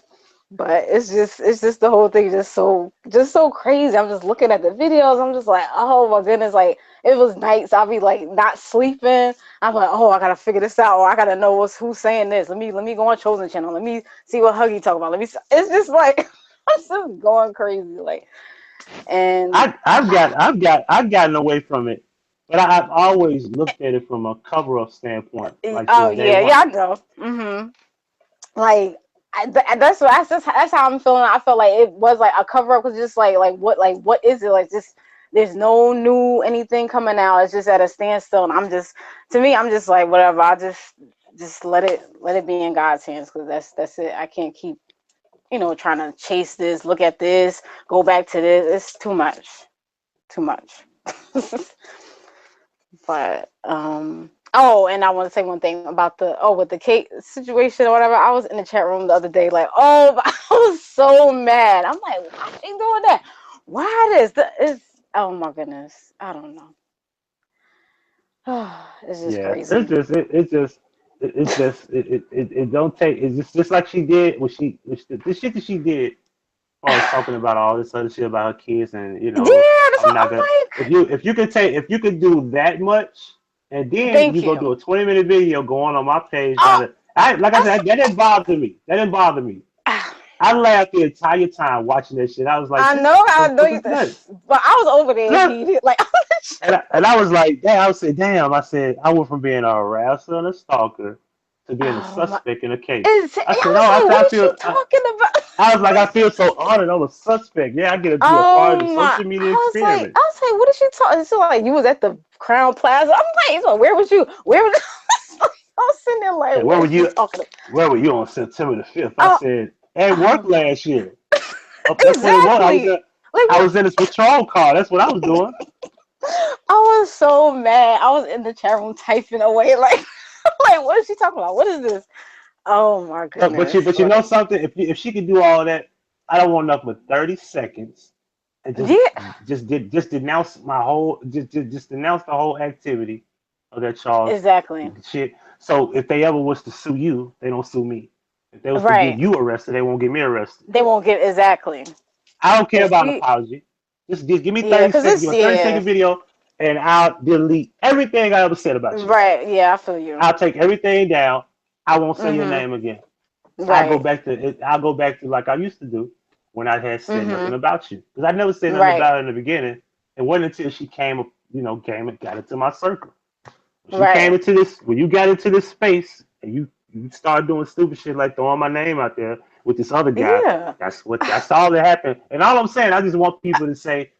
But it's just the whole thing just so crazy. I'm just looking at the videos. I'm just like, oh my goodness, like it was nights. I'll be like not sleeping. I'm like, oh, I gotta figure this out, or I gotta know who's saying this. Let me go on Chosen Channel. Let me see what Huggie talk about. It's just like I'm just going crazy. Like and I've gotten away from it, but I've always looked at it from a cover up standpoint, like oh since day yeah, yeah, one. I know. Like that's how I'm feeling. I feel like it was like a cover up because just like what is it like? Just there's no new anything coming out. It's just at a standstill, and I'm just like whatever. I just let it be in God's hands because that's it. I can't keep trying to chase this, look at this, go back to this. It's too much. But oh, and I want to say one thing about with the cake situation or whatever. I was in the chat room the other day, like, oh, I was so mad. I'm like, why they doing that? Why is oh my goodness. I don't know. It's just Yeah, crazy. it don't take. It's just like she did the shit that she did. I was talking about all this other shit about her kids, and Yeah, that's I'm what not gonna. I'm like. If you could do that much, and then Thank you go do you. a 20-minute video going on my page Oh, trying to. Like I that's said, that didn't bother me. That didn't bother me. I laughed the entire time watching that shit. I was like, this I know you, motherfucker's nuts. but I was over there heated. Like, And I was like, damn. I said, I went from being a harasser and a stalker to being a oh my, suspect in a case. I I said, was like, what I is she feel. talking about? I was like, I feel so honored. I'm a suspect. Yeah, I get to be a part of the Oh my! social media experiment. I was like, what is she talking? So like, you was at the Crown Plaza. I'm like, so where was you? Where was? I was sitting there like, And what is she talking about? where were you on September the 5th? I Oh, said, at work oh my! last year. That's what it was. Exactly. Like I what? was in this patrol car. That's what I was doing. I was so mad. I was in the chat room typing away like, like, what is she talking about? What is this? Oh my goodness! But you know something? If she could do all that, I don't want nothing but 30 seconds and Yeah, just denounce my whole just denounce the whole activity of that Charles exactly. shit. So if they ever was to sue you, they don't sue me. If they was to get Right. you arrested, they won't get me arrested. They won't get exactly. I don't care Cause about an she, apology. Just give me yeah, 30 cause seconds, it's give a 30 yeah. second video, and I'll delete everything I ever said about you. Right. Yeah, I feel you. I'll take everything down. I won't say your Mhm. name again. Right. I'll go back to like I used to do when I had said nothing Mhm. about you. Because I never said nothing Right. about her in the beginning. It wasn't until she came up, came and got into my circle. Right. When you got into this space and you started doing stupid shit like throwing my name out there with this other guy, Yeah. that's all that happened. And all I'm saying, I just want people to say,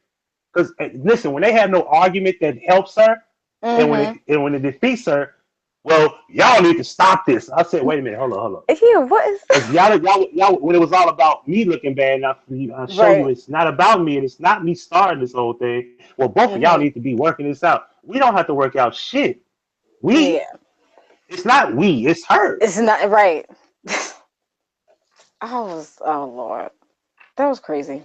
because listen, when they have no argument that helps her, Mhm. and when it defeats her, Well, y'all need to stop this. I said, wait a minute, hold on. Yeah, what is Because y'all, when it was all about me looking bad, and I show you right? it's not about me and it's not me starting this whole thing. Well, both of y'all Mm-hmm. need to be working this out. We don't have to work out shit. Yeah, It's not we, it's her. it's not right. Oh Lord, that was crazy.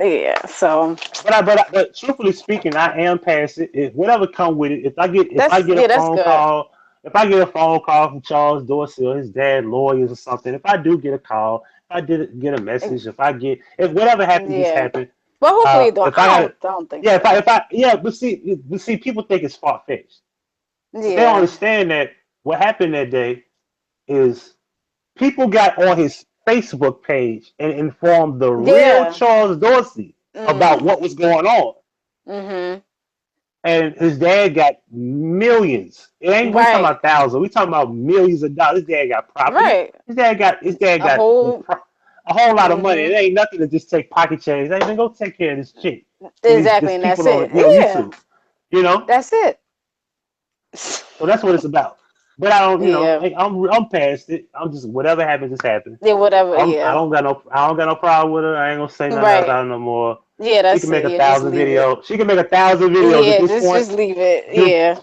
Yeah, so, Yeah, so but truthfully speaking, I am past it. If whatever come with it, if I get a that's phone good. call, if I get a phone call from Charles Dorsey or his dad, lawyers or something, if I do get a call, if I did get a message, if whatever happened, just Yeah, happened. but hopefully you don't. If I got it, I don't think yeah, so. yeah, but see, people think it's far fetched, but they don't Yeah, understand that what happened that day is people got on his Facebook page and informed the real yeah. Charles Dorsey about Mm. what was going on. Mhm. And his dad got millions. It ain't we talking Right. about thousands. We talking about millions of dollars. His dad got property. Right. His dad A got whole. a whole lot of money. It Mhm. ain't nothing to just take pocket change. Hey, man, go take care of this chick and Exactly, these and that's people on it. Yeah, YouTube. You know, that's it. so that's what it's about. But I don't, Yeah. I'm past it. I'm just whatever happens, just happens. Yeah. Whatever. Yeah. I don't got no problem with her. I ain't gonna say nothing Right. about her no more. Yeah. She That's can make it. a Yeah. Just thousand leave it. videos. She can make 1,000 videos at Yeah. this point. Just leave it. You, Yeah.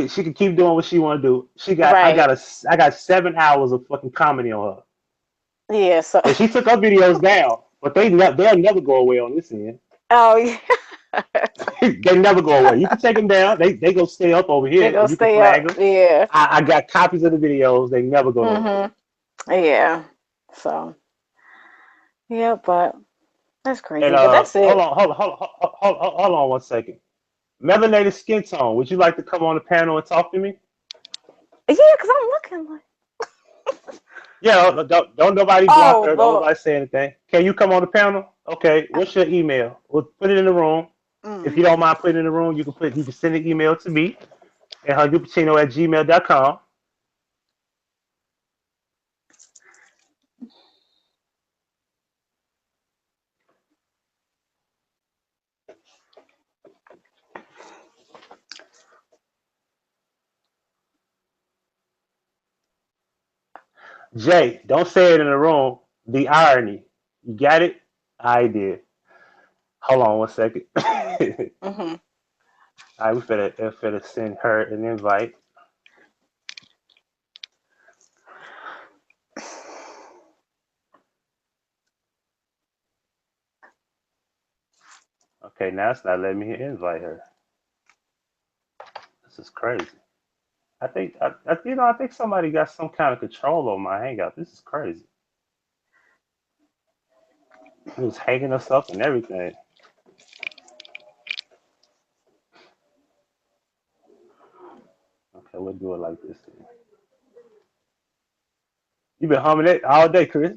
she can keep doing what she want to do. Right. I got 7 hours of fucking comedy on her, Yeah. So. and she took her videos down, but they'll never go away on this end. Oh yeah. They never go away. You can take them down. They go stay up over They here, gonna and you can stay flag up. them. Yeah. I got copies of the videos. They never go nowhere. Mhm. Yeah. So. Yeah, but that's And crazy. But that's it. hold on 1 second. Melanated skin tone. Would you like to come on the panel and talk to me? Yeah, cause I'm looking like. Yeah, don't nobody block Oh her. Don't Lord. nobody say anything. Can you come on the panel? Okay. What's your email? We'll put it in the room. If you Mm. don't mind putting it in the room, you can send an email to me at huggiepacino@gmail.com. Jay, don't say it in the room. The irony. You got it? I did. Hold on 1 second. All Mhm. right, we finna send her an invite. Okay, now it's not letting me invite her. This is crazy. I think somebody got some kind of control on my Hangout. This is crazy. It was hanging us up and everything. Okay, we'll do it like this then. You been humming it all day, Chris.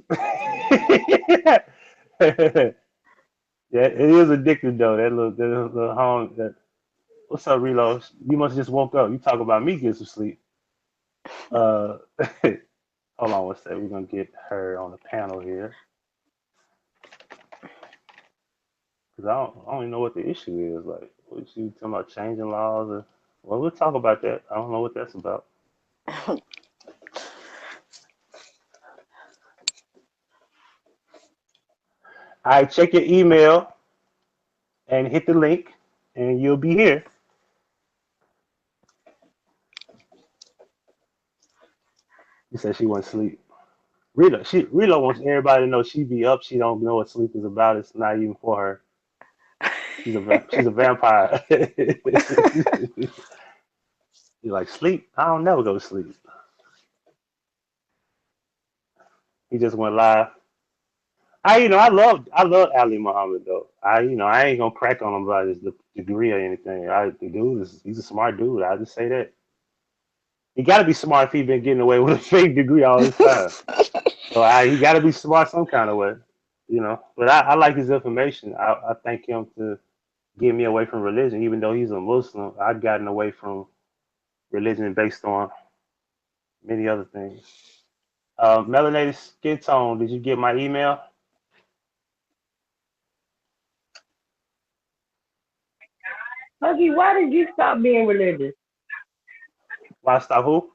Yeah, it is addictive though. That little hum. What's up, Reload? You must just woke up. You talk about me getting some sleep. Uh, hold on 1 second. We're gonna get her on the panel here because I don't even know what the issue is. Like, what you talking about changing laws? Or, well, we'll talk about that. I don't know what that's about. All right, check your email and hit the link, and you'll be here. You said she went to sleep. Rita wants everybody to know she be up. She don't know what sleep is about. It's not even for her. She's a vampire. You like sleep? I don't never go to sleep. He just went live. I love Ali Muhammad though. I ain't gonna crack on him about his degree or anything. The dude he's a smart dude. I just say that. He got to be smart if he been getting away with a fake degree all this time. So he got to be smart some kind of way, But I like his information. I thank him to get me away from religion, even though he's a Muslim. I've gotten away from religion based on many other things. Melanated skin tone. Did you get my email? Huggy, why did you stop being religious? Why stop who?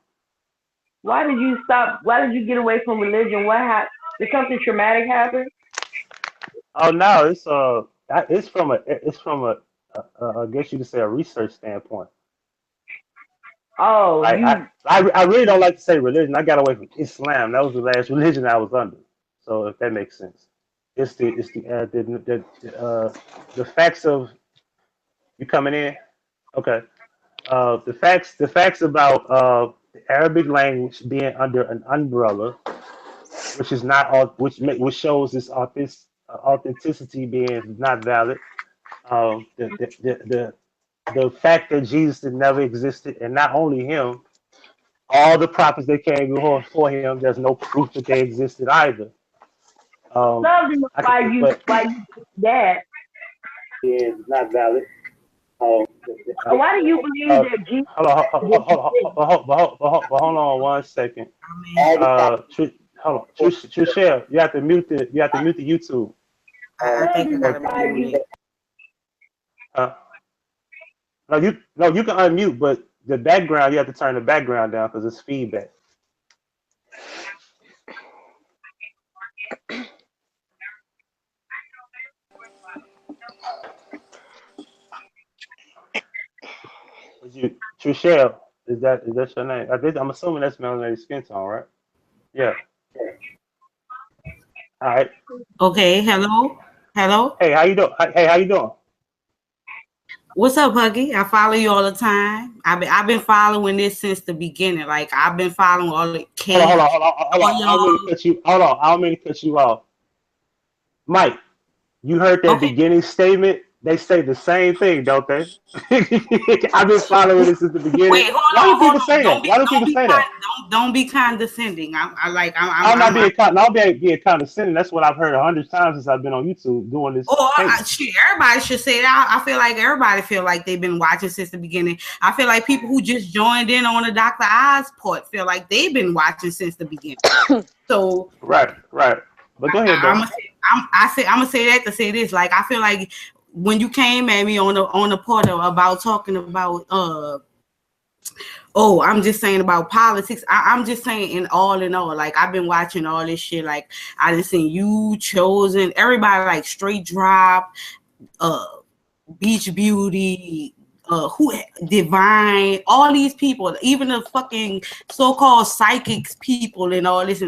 Why did you stop? Why did you get away from religion? What happened? Did something traumatic happen? Oh no, it's from a I guess you could say a research standpoint. Oh, Like you. I really don't like to say religion. I got away from Islam. That was the last religion I was under. So if that makes sense, it's the facts of you coming in. Okay. The facts about the Arabic language being under an umbrella, which is not all, which shows this authenticity being not valid. The fact that Jesus never existed, and not only him, all the prophets that came before him, there's no proof that they existed either. Love you. Why you that? Is not valid. So why do you believe that Jesus? Hold on 1 second. Hold on, Trishelle, you have to mute the YouTube. I think I gotta mute it. No, you can unmute, but the background, you have to turn the background down because it's feedback. Trishelle, is that your name? I'm assuming that's melanated skin tone, right? Yeah. All right. Okay. Hello. Hey, how you doing? Hey, how you doing? What's up, Huggie? I follow you all the time. I've been following this since the beginning. Like I've been following all the kids. Hold on. I don't mean to cut you off. Mike, you heard that beginning statement? They say the same thing, don't they? I've been following this since the beginning. Wait, Why do people say that? Why do people say that? Don't be condescending. I'm not being condescending. That's what I've heard 100 times since I've been on YouTube doing this. Everybody should say that. I feel like everybody feel like they've been watching since the beginning. I feel like people who just joined in on the Dr. Oz part feel like they've been watching since the beginning. So right. But go ahead. I'm gonna say that to say this. Like I feel like when you came at me on the part about talking about I'm just saying about politics. I'm just saying in all, like I've been watching all this shit. Like I just seen you, Chosen, everybody like Straight Drop, Beach Beauty, who Divine, all these people, even the fucking so-called psychics people and all this.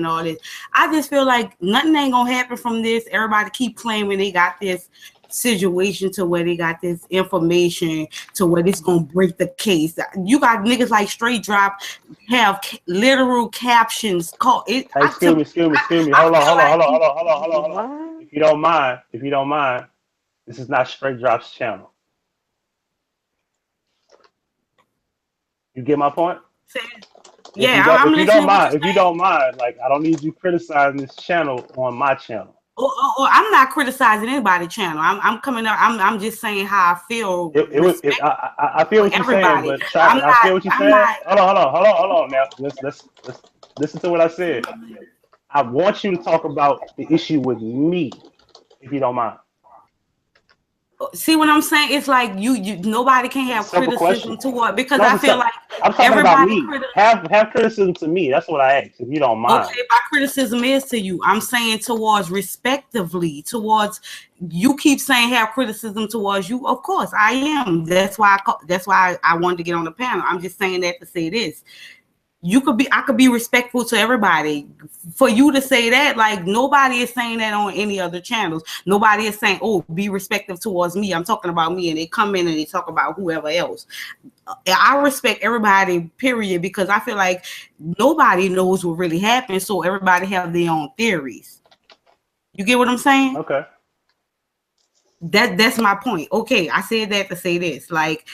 I just feel like nothing ain't gonna happen from this. Everybody keep claiming they got this situation to where they got this information to where this gonna break the case. You got niggas like Straight Drop have literal captions called it. Excuse me. Hold on. If you don't mind, this is not Straight Drop's channel. You get my point? Yeah, if you don't mind, like I don't need you criticizing this channel on my channel. I'm not criticizing anybody's channel. I'm coming up. I'm just saying how I feel. I feel what you're saying, but I feel what you're saying. Hold on. Now let's listen to what I said. I want you to talk about the issue with me, if you don't mind. See what I'm saying? It's like you nobody can have criticism to what, because I feel like I'm talking about me. Have criticism to me. That's what I asked, if you don't mind. Okay, my criticism is to you. I'm saying towards respectively, towards you keep saying have criticism towards you. Of course, I am. That's why I wanted to get on the panel. I'm just saying that to say this. I could be respectful to everybody. For you to say that, like nobody is saying that on any other channels. Nobody is saying, oh, be respectful towards me. I'm talking about me, and they come in and they talk about whoever else. I respect everybody, period, because I feel like nobody knows what really happened, so everybody have their own theories. You get what I'm saying? Okay. That's my point. Okay, I said that to say this. Like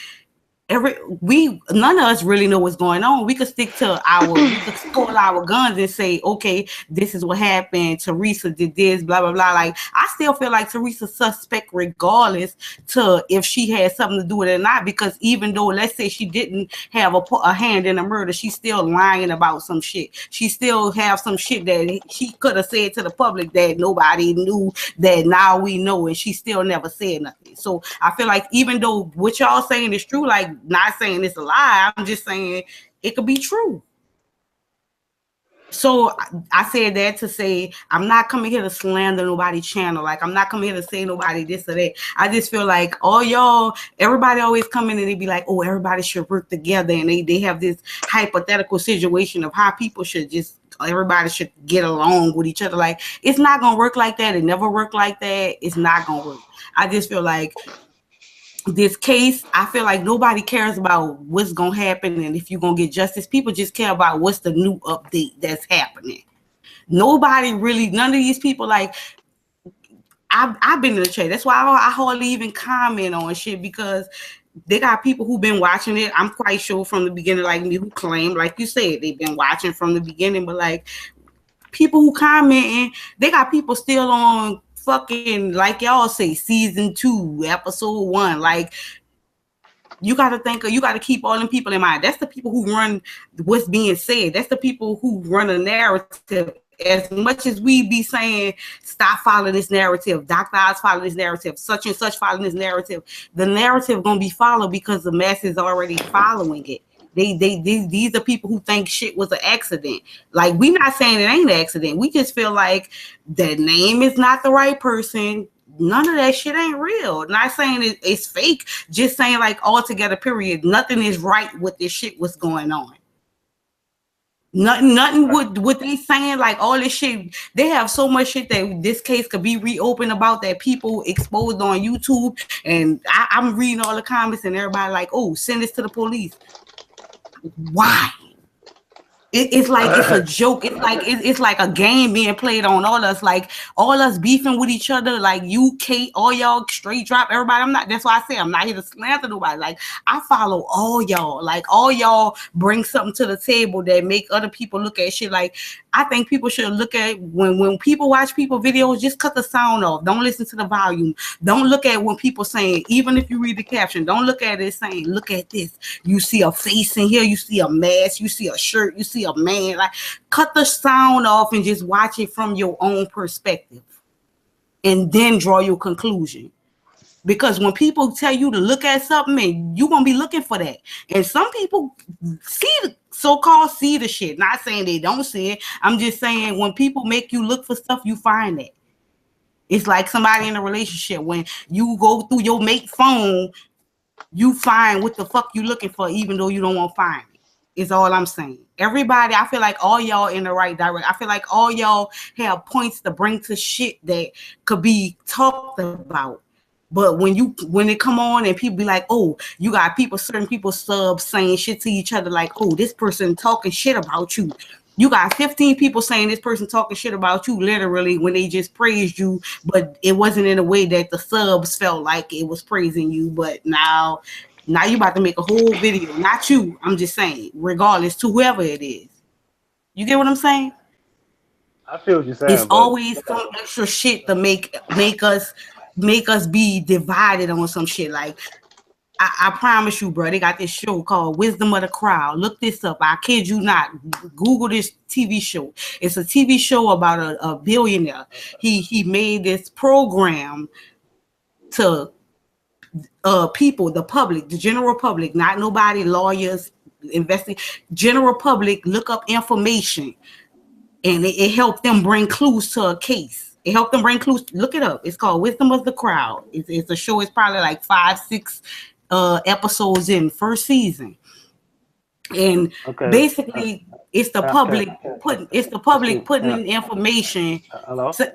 none of us really know what's going on. We could stick to we could pull our guns and say, okay, this is what happened. Teresa did this, blah, blah, blah. Like, I still feel like Teresa's suspect regardless to if she had something to do with it or not, because even though, let's say she didn't have a hand in the murder, she's still lying about some shit. She still have some shit that she could have said to the public that nobody knew, that now we know, and she still never said nothing. So I feel like even though what y'all saying is true, like, not saying it's a lie, I'm just saying It could be true. So I said that to say I'm not coming here to slander nobody's channel. Like I'm not coming here to say nobody this or that. I just feel like all y'all, everybody always come in and they be like, oh, everybody should work together, and they have this hypothetical situation of how people should just everybody should get along with each other. Like it's not gonna work like that. It never worked like that. It's not gonna work. I just feel like this case, I feel like nobody cares about what's gonna happen and if you're gonna get justice. People just care about what's the new update that's happening. Nobody really, none of these people, like I've been in the chat. That's why I hardly even comment on shit, because they got people who've been watching it. I'm quite sure from the beginning, like me, who claim, like you said, they've been watching from the beginning. But like people who commenting, they got people still on fucking, like y'all say, season 2, episode 1. Like you got to think of, you got to keep all them people in mind. That's the people who run what's being said. That's the people who run a narrative. As much as we be saying, stop following this narrative, Dr. Oz follow this narrative, such and such following this narrative, the narrative gonna be followed because the masses already following it. These are people who think shit was an accident. Like, we not saying it ain't an accident. We just feel like the name is not the right person. None of that shit ain't real. Not saying it's fake, just saying like altogether, period, nothing is right with this shit what's going on. Nothing with what they saying, like all this shit. They have so much shit that this case could be reopened about, that people exposed on YouTube. And I'm reading all the comments and everybody like, oh, send this to the police. Why? It's like it's a joke. It's like a game being played on all us. Like all us beefing with each other. Like you, Kate, all y'all straight drop everybody. I'm not. That's why I say I'm not here to slander nobody. Like I follow all y'all. Like all y'all bring something to the table that make other people look at shit. Like I think people should look at when people watch people videos, just cut the sound off. Don't listen to the volume. Don't look at when people saying, even if you read the caption, don't look at it saying, look at this. You see a face in here. You see a mask. You see a shirt. You see a man. Like cut the sound off and just watch it from your own perspective and then draw your conclusion. Because when people tell you to look at something, you're gonna be looking for that. And some people see the so-called see the shit. Not saying they don't see it. I'm just saying when people make you look for stuff, you find it. It's like somebody in a relationship. When you go through your mate phone, you find what the fuck you looking for, even though you don't want to find it. Is all I'm saying. Everybody, I feel like all y'all in the right direction. I feel like all y'all have points to bring to shit that could be talked about. But when it come on and people be like, oh, you got people, certain people subs saying shit to each other like, oh, this person talking shit about you. You got 15 people saying this person talking shit about you literally when they just praised you, but it wasn't in a way that the subs felt like it was praising you. But now you about to make a whole video. Not you. I'm just saying, regardless to whoever it is. You get what I'm saying? I feel what you're saying. It's always some extra shit to make us be divided on some shit. Like I promise you, bro, they got this show called Wisdom of the Crowd. Look this up. I kid you not. Google this TV show. It's a TV show about a billionaire. He made this program to people, the public, the general public, not nobody, lawyers, investing, general public, look up information, and it helped them bring clues to a case. It helped them bring clues. Look it up. It's called Wisdom of the Crowd. It's a show. It's probably like 5-6 episodes in first season, and basically it's the public putting in information,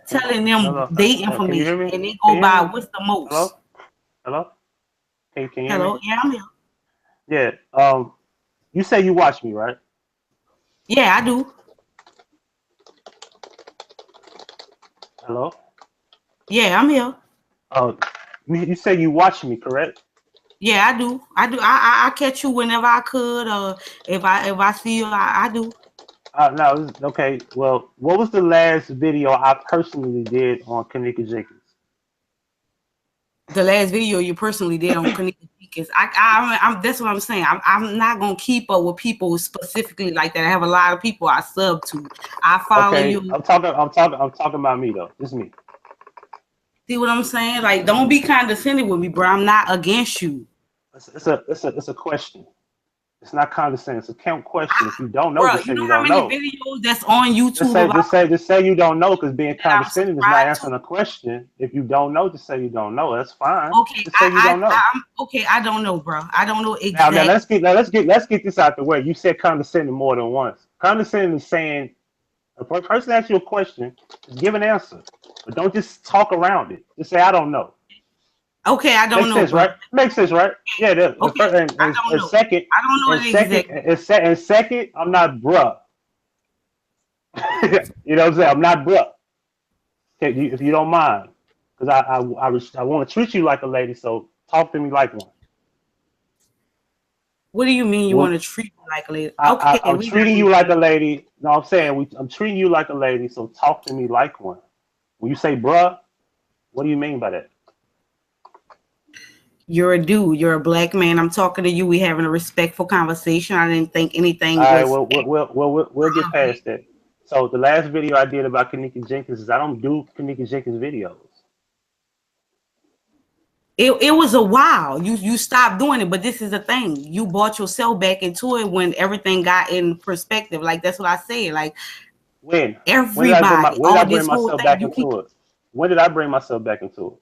telling them they information, and they go by what's the most. Hello? Can you hear Hello? me? Yeah, I'm here. Yeah. You say you watch me, right? Yeah, I do. Hello? Yeah, I'm here. You say you watch me, correct? Yeah, I do. I catch you whenever I could, or if I see you, I do. No, okay. Well, what was the last video I personally did on Kanika Jenkins? The last video you personally did on Kanika Jenkins. I'm that's what I'm saying. I'm not gonna keep up with people specifically like that. I have a lot of people I sub to. I follow you. I'm talking about me though. Just me. See what I'm saying? Like, don't be condescending with me, bro. I'm not against you. It's a question. It's not condescending. It's a count question. If you don't know, just say you you know how don't many know. videos that's on YouTube Just say you don't know, because being condescending is not subscribed answering a question. If you don't know, just say you don't know. That's fine. Okay, Just say you don't know. I don't know, bro. I don't know exactly. Now let's get this out the way. You said condescending more than once. Condescending is saying if a person asks you a question, just give an answer, but don't just talk around it. Just say I don't know. Okay, I don't Makes know. sense, right? Makes sense, right? Yeah. Okay, I don't know. Second, I don't know and second, I'm not bruh. You know what I'm saying? I'm not bruh. If you don't mind, because I want to treat you like a lady, so talk to me like one. What do you mean you want to treat me like a lady? Okay, I'm treating you like a lady. No, I'm saying I'm treating you like a lady, so talk to me like one. When you say bruh, what do you mean by that? You're a dude. You're a black man. I'm talking to you. We having a respectful conversation. I didn't think anything All right, was. we'll get past that. So the last video I did about Kanika Jenkins is I don't do Kanika Jenkins videos. It was a while. You stopped doing it, but this is the thing. You brought yourself back into it when everything got in perspective. Like that's what I said. Like when everybody, when did I bring myself back into it? When did I bring myself back into it?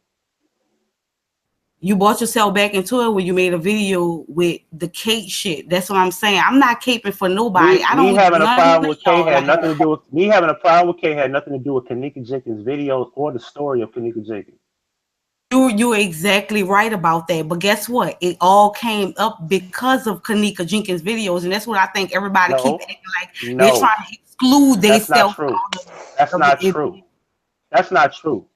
You brought yourself back into it when you made a video with the Kate shit. That's what I'm saying. I'm not caping for nobody. Me having a problem with Kate had nothing to do with me having a problem with Kate had nothing to do with Kanika Jenkins' videos or the story of Kanika Jenkins. You're exactly right about that. But guess what? It all came up because of Kanika Jenkins' videos, and that's what I think everybody keep acting like they're trying to exclude themselves. That's not true. That's not true.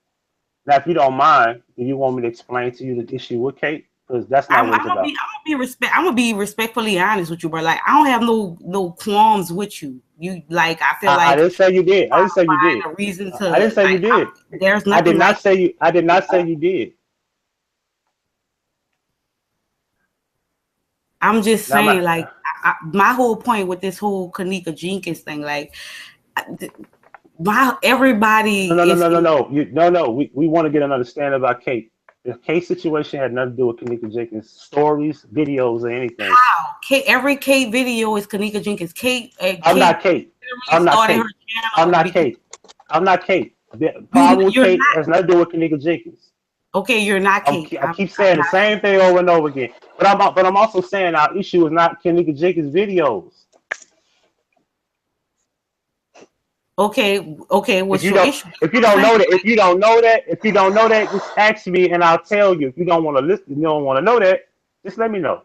Now, if you don't mind, do you want me to explain to you the issue with Kate? Because that's not what it's about. I'm gonna be respectfully honest with you, bro. Like I don't have no qualms with you. You like I feel like I didn't say you did. I didn't say you did. A reason to, I didn't say you did. There's nothing. I did not say you. I did not say you did. I'm just saying, like my whole point with this whole Kanika Jenkins thing, like everybody. No. We want to get an understanding about Kate. The Kate situation had nothing to do with Kanika Jenkins' stories, videos, or anything. How? Every Kate video is Kanika Jenkins. I'm not Kate. I'm not Kate. I'm not Kate. I'm not Kate. The problem with Kate has nothing to do with Kanika Jenkins. Okay, you're not Kate. I keep saying the same thing over and over again. But I'm also saying our issue is not Kanika Jenkins' videos. Okay. What's your issue? If you don't know that, just ask me and I'll tell you. If you don't want to listen, you don't want to know that, just let me know.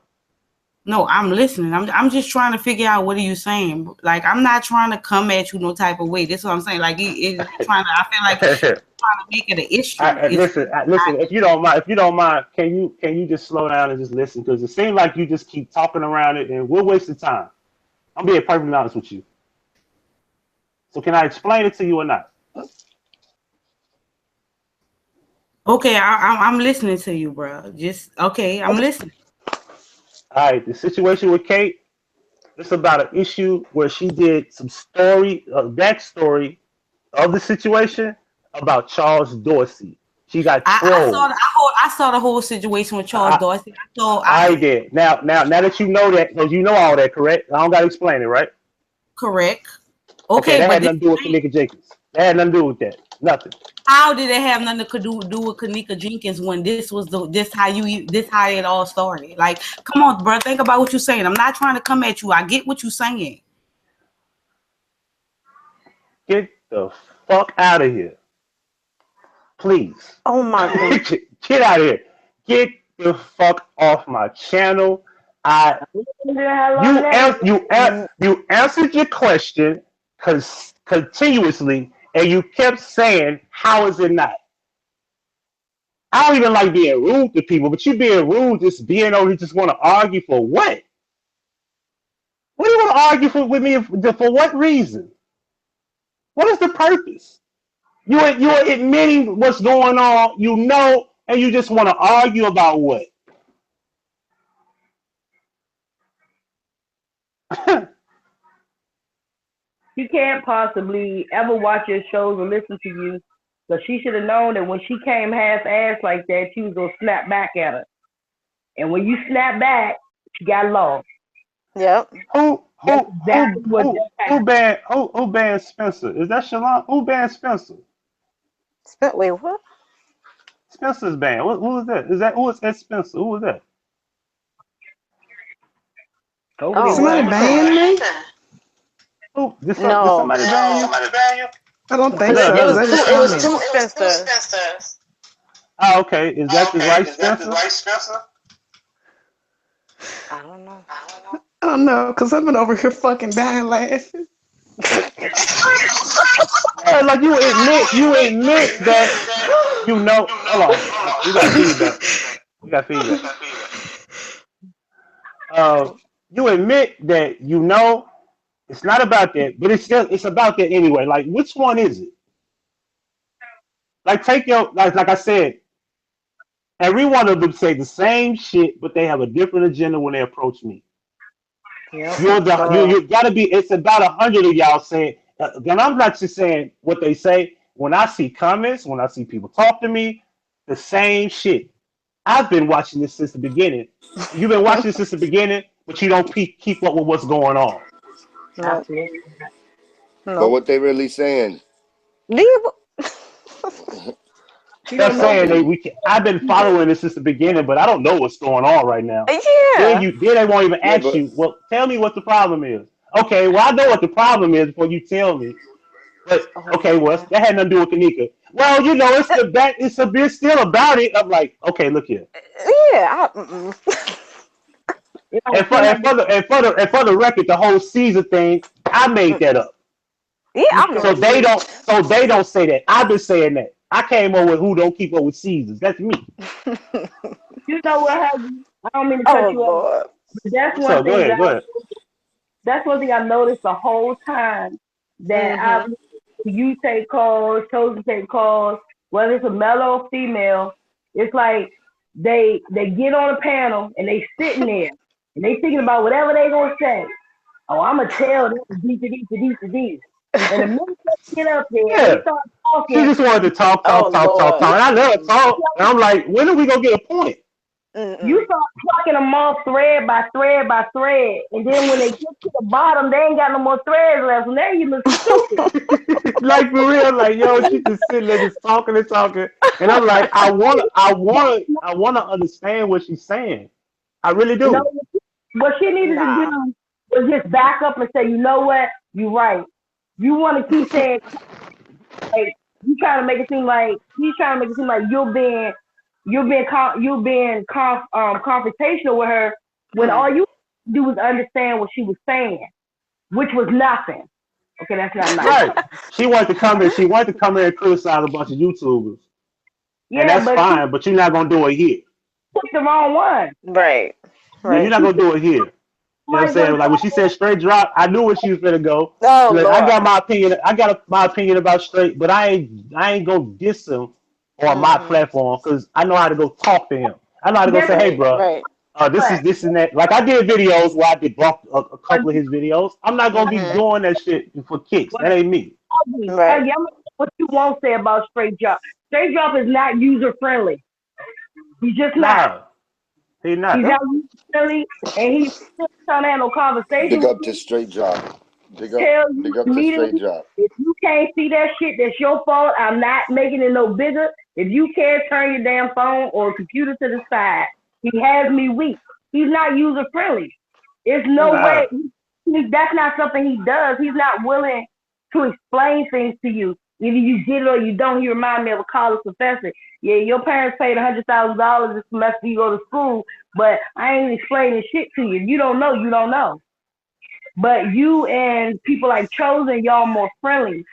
No, I'm listening. I'm just trying to figure out what are you saying. Like I'm not trying to come at you no type of way. That's what I'm saying. Like it's trying to. I feel like trying to make it an issue. Listen. If you don't mind, can you just slow down and just listen? Because it seems like you just keep talking around it, and we're wasting time. I'm being perfectly honest with you. So can I explain it to you or not? Okay, I'm listening to you, bro. I'm listening. All right, the situation with Kate, it's about an issue where she did some backstory of the situation about Charles Dorsey. She got trolled. I saw the whole situation with Charles Dorsey. I did. Now that you know that, because you know all that, correct? I don't got to explain it, right? Correct. Okay, that had nothing to do with Kanika Jenkins. That had nothing to do with that. Nothing. How did it have nothing to do with Kanika Jenkins when this how it all started? Like, come on, bro. Think about what you're saying. I'm not trying to come at you. I get what you're saying. Get the fuck out of here, please. Oh my God. Get out of here. Get the fuck off my channel. You answered your question continuously, and you kept saying, "How is it not?" I don't even like being rude to people, but you being rude, just being over, you just want to argue for what? What do you want to argue with me for what reason? What is the purpose? You are admitting what's going on, and you just want to argue about what? She can't possibly ever watch your shows or listen to you, because she should have known that when she came half-ass like that, she was going to snap back at her. And when you snap back, she got lost. Yep. Who happened. banned Spencer? Is that Shalon? Who banned Spencer? Wait, what? Spencer's banned. Who was that? Who was Ed Spencer? Who was that? Totally Somebody what? banned me? Who did No. somebody ban you? Somebody ban you? I don't think Look, so, It because was I two. just It was commented. two It was two Spencers. Spencers. Oh, okay. Is that the right Is that the Spencer? right Spencer? I don't know. I don't know, because I've been over here fucking dying laughing. Yeah, like you admit that you know. Hold on, we got feedback. We got feedback. You admit that you know it's not about that, but it's about that anyway. Like, which one is it? Like, take your like I said, every one of them say the same shit, but they have a different agenda when they approach me. Yep. You gotta be. It's about 100 of y'all saying. And I'm not just saying what they say. When I see comments, when I see people talk to me, the same shit. I've been watching this since the beginning. You've been watching this since the beginning, but you don't keep up with what's going on. No. Absolutely. But what they really saying? They're saying I've been following this since the beginning, but I don't know what's going on right now. Yeah. Then they won't even Yeah, ask but you. Well, tell me what the problem is. Okay, well I know what the problem is before you tell me. But okay, well that had nothing to do with Kanika. Well, you know, it's a bit still about it. I'm like, okay, look here. Yeah. And for the record, the whole Caesar thing, I made that up. Yeah, I So know. they don't say that. I've been saying that. I came up with who don't keep up with Caesars. That's me. You know what, Huggie? I don't mean to cut you off, Lord. but that's What's one up? Go thing ahead. that's one thing I noticed the whole time that you take calls, Chosen take calls, whether it's a male or female, it's like they get on a panel and they sitting there and they thinking about whatever they gonna say. Oh, I'm gonna tell them these. And the minute they get up there, Yeah. they start She talking. just wanted to talk. Oh, And I let her talk. And I'm like, when are we gonna get a point? You start plucking them off thread by thread by thread, and then when they get to the bottom, they ain't got no more threads left, and there you look stupid. Like for real, like yo, she just sitting there just talking, and I'm like, I wanna understand what she's saying. I really do. No, what she needed to do was just back up and say, you know what, you're right. You want to keep saying, like, he's trying to make it seem like you're being confrontational with her when all you do was understand what she was saying, which was nothing. Okay, that's not nice. Right. She wanted to come in and criticize a bunch of YouTubers. Yeah, and that's but fine, but you're not gonna do it here. Pick the wrong one. Right. No, you're not gonna do it here. You know what I'm saying? Like when she said straight drop, I knew where she was gonna go. Oh, like, Lord. I got my opinion. My opinion about straight, but I ain't gonna diss him on my platform because I know how to go talk to him. I know how to go say, hey, bro, this and that. Like I did videos where I did bump a couple of his videos. I'm not gonna be doing that shit for kicks. That ain't me. Right. What you won't say about straight drop? Straight drop is not user friendly. He's just not. He's not. He's not user friendly, and he's still trying to have no conversation. Big up to straight drop. Big up to straight drop. If you can't see that shit, that's your fault. I'm not making it no bigger. If you can't turn your damn phone or computer to the side, he has me weak. He's not user friendly. There's no way. That's not something he does. He's not willing to explain things to you. Either you get it or you don't. He reminds me of a college professor. Yeah, your parents paid $100,000 this semester you go to school, but I ain't explaining shit to you. You don't know, you don't know. But you and people like Chosen, y'all more friendly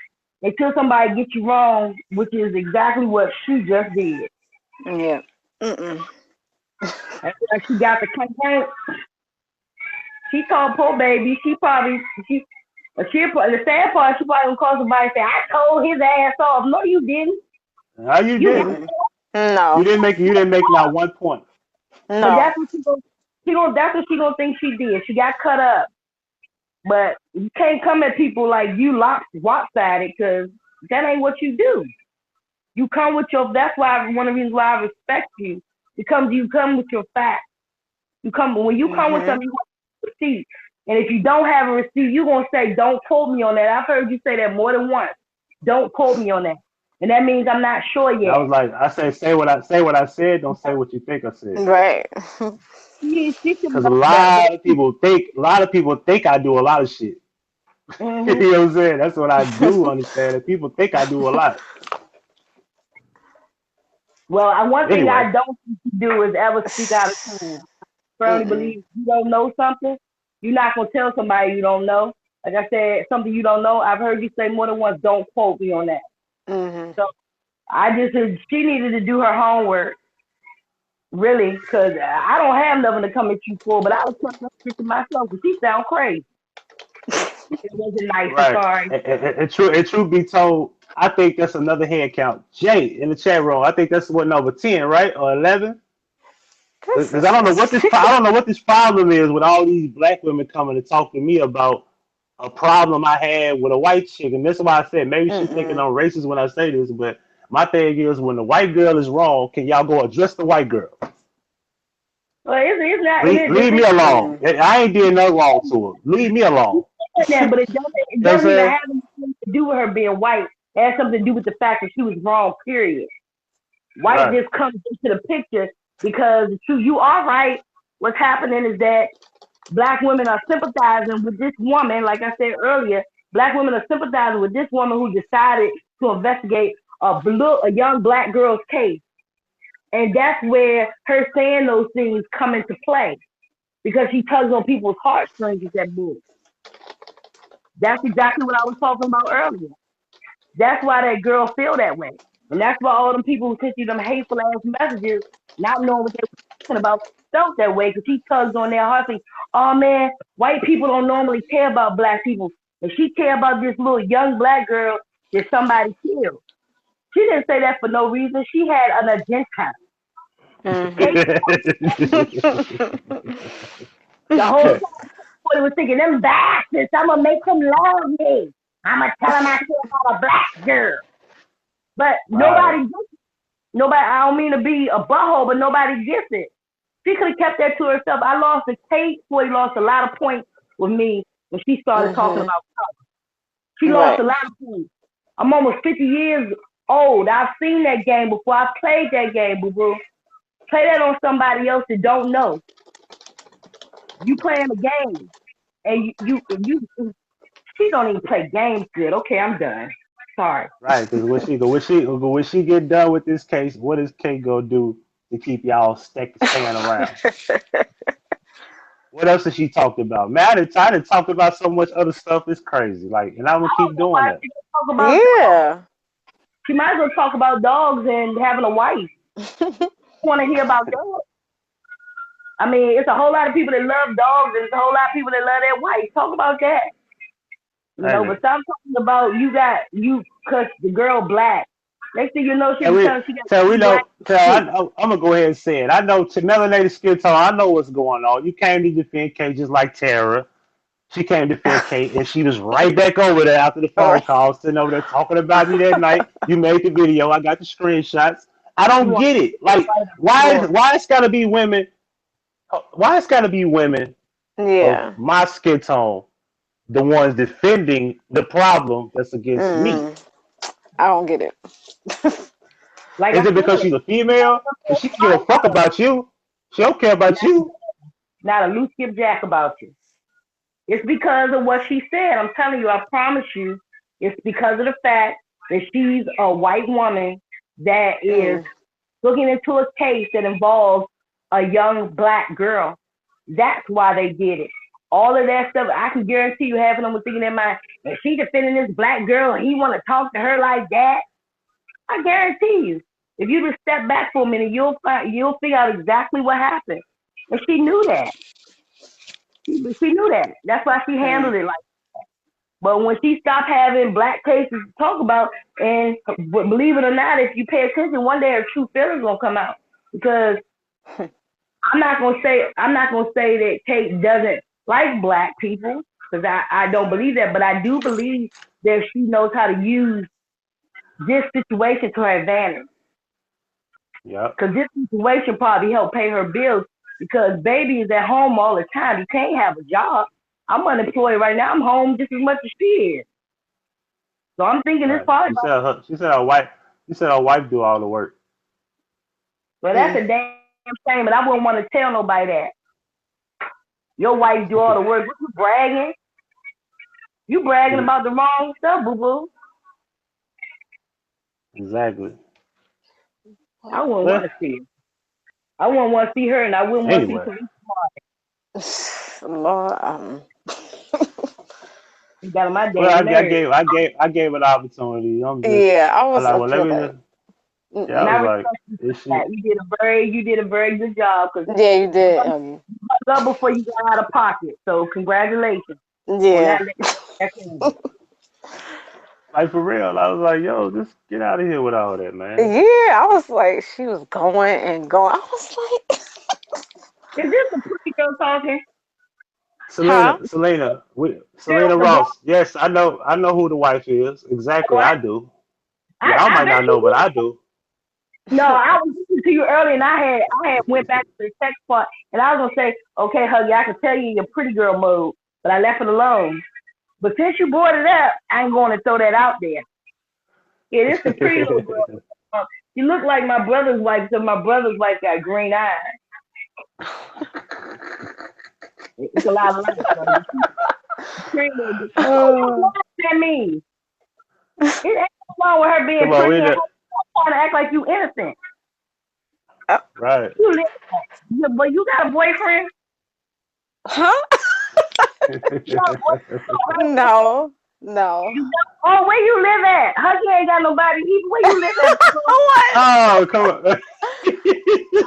until somebody gets you wrong, which is exactly what she just did. Yeah. That's like she got the complaint. She told poor baby, the sad part, she probably gonna call somebody and say, I told his ass off. No, you didn't. No, you didn't. No. You didn't make not 1 point. No. But that's what that's what she gonna think she did. She got cut up. But you can't come at people like you lopsided because that ain't what you do. You come with that's why one of the reasons why I respect you. You come with your facts. When you come with something, you want to see. And if you don't have a receipt, you're going to say, don't quote me on that. I've heard you say that more than once. Don't quote me on that. And that means I'm not sure yet. I was like, I said, say what I said. Don't say what you think I said. Right. Because a lot of people think I do a lot of shit. Mm-hmm. You know what I'm saying? That's what I do understand. That people think I do a lot. Well, one thing Anyway. I don't think you do is ever speak out of turn. I firmly believe you don't know something, you're not going to tell somebody you don't know. Like I said, something you don't know, I've heard you say more than once, don't quote me on that. Mm-hmm. So I just said she needed to do her homework, really, because I don't have nothing to come at you for, but I was telling her to myself because she sound crazy. It wasn't nice, Right. I'm sorry. And truth be told, I think that's another head count. Jay in the chat room, I think that's what number 10, right? Or 11? Because I don't know what this problem is with all these black women coming to talk to me about a problem I had with a white chick, and that's why I said maybe she's thinking I'm racist when I say this. But my thing is, when the white girl is wrong, can y'all go address the white girl? Well, it's not. Leave me alone. I ain't doing nothing wrong to her. Leave me alone. But it doesn't even have anything to do with her being white. It has something to do with the fact that she was wrong, period. White just comes into the picture because you are right. What's happening is that black women are sympathizing with this woman. Like I said earlier, black women are sympathizing with this woman who decided to investigate a young black girl's case. And that's where her saying those things come into play because she tugs on people's heartstrings with that bull. That's exactly what I was talking about earlier. That's why that girl feel that way. And that's why all them people who sent you them hateful ass messages, not knowing what they were talking about, felt that way because she tugs on their heart saying, oh man, white people don't normally care about black people. And she care about this little young black girl that somebody killed. She didn't say that for no reason. She had an agenda. The whole time he was thinking, them bastards, I'm gonna make them love me. I'm gonna tell them I care about a black girl. But nobody gets it. Nobody, I don't mean to be a butthole, but nobody gets it. She could have kept that to herself. I lost a Kate. Forty lost a lot of points with me when she started talking about color. She lost a lot of points. I'm almost 50 years old. I've seen that game before. I played that game, boo-boo. Play that on somebody else that don't know. You playing the game, and you she don't even play games good. Okay, I'm done. Sorry. Right, because when she get done with this case, what is Kate gonna do to keep y'all staying around? What else has she talked about? Man, I done talked about so much other stuff. It's crazy. Like, and I'm gonna keep doing that. Dogs. She might as well talk about dogs and having a wife. Want to hear about dogs? I mean, it's a whole lot of people that love dogs, and it's a whole lot of people that love their wife. Talk about that. You know, but stop talking about you because the girl black. Next thing you know, I'm gonna go ahead and say it. I know to melanated skin tone, I know what's going on. You came to defend Kate just like Tara. She came to defend Kate, and she was right back over there after the phone call, sitting over there talking about me that night. You made the video. I got the screenshots. I don't get it. Like, why it's gotta be women? Why it's gotta be women? Of my skin tone, the ones defending the problem that's against me. I don't get it. Like, is it because she's a female? And she can give a fuck about you. She don't care about you. Not a loose skipjack about you. It's because of what she said. I'm telling you, I promise you, it's because of the fact that she's a white woman that is looking into a case that involves a young black girl. That's why they did it. All of that stuff, I can guarantee you having them thinking in mind, if she defending this black girl and he want to talk to her like that, I guarantee you, if you just step back for a minute, you'll figure out exactly what happened. And she knew that. She knew that. That's why she handled it like that. But when she stopped having black cases to talk about, and believe it or not, if you pay attention, one day her true feelings gonna come out. Because I'm not gonna say that Kate doesn't like black people, because I don't believe that, but I do believe that she knows how to use this situation to her advantage. Yeah. Because this situation probably helped pay her bills, because baby is at home all the time. You can't have a job. I'm unemployed right now. I'm home just as much as she is. So I'm thinking it's probably. She said her wife do all the work. Well, that's a damn shame, but I wouldn't want to tell nobody that. Your wife do all the work. What, you bragging? You bragging about the wrong stuff, boo boo. Exactly. I wouldn't want to see her. I wouldn't want to see her, and I wouldn't want to see Lord, you got my damn well, I gave it opportunity. I'm just, yeah, I was like, well, let me. Yeah, I was like, you did a very good job. Yeah, you did. Double before you got out of pocket. So congratulations. Yeah. Like for real, I was like, yo, just get out of here with all that, man. Yeah, I was like, she was going and going. I was like, is this a pretty girl talking? Selena Ross. Yes, I know who the wife is. Exactly, what? I do. Yeah, I might not know, but I do. No, I was listening to you earlier, and I had went back to the text part, and I was gonna say, okay, Huggie, I can tell you your pretty girl mode, but I left it alone. But since you brought it up, I ain't going to throw that out there. Yeah, this is a pretty little girl. You look like my brother's wife, so my brother's wife got green eyes. It's a lot of light. What does that mean? It ain't wrong with her being pretty and trying to act like you innocent. Right. But you got a boyfriend? Huh? No. Oh, where you live at? Huggie ain't got nobody. Where you live at? What? Oh, come on.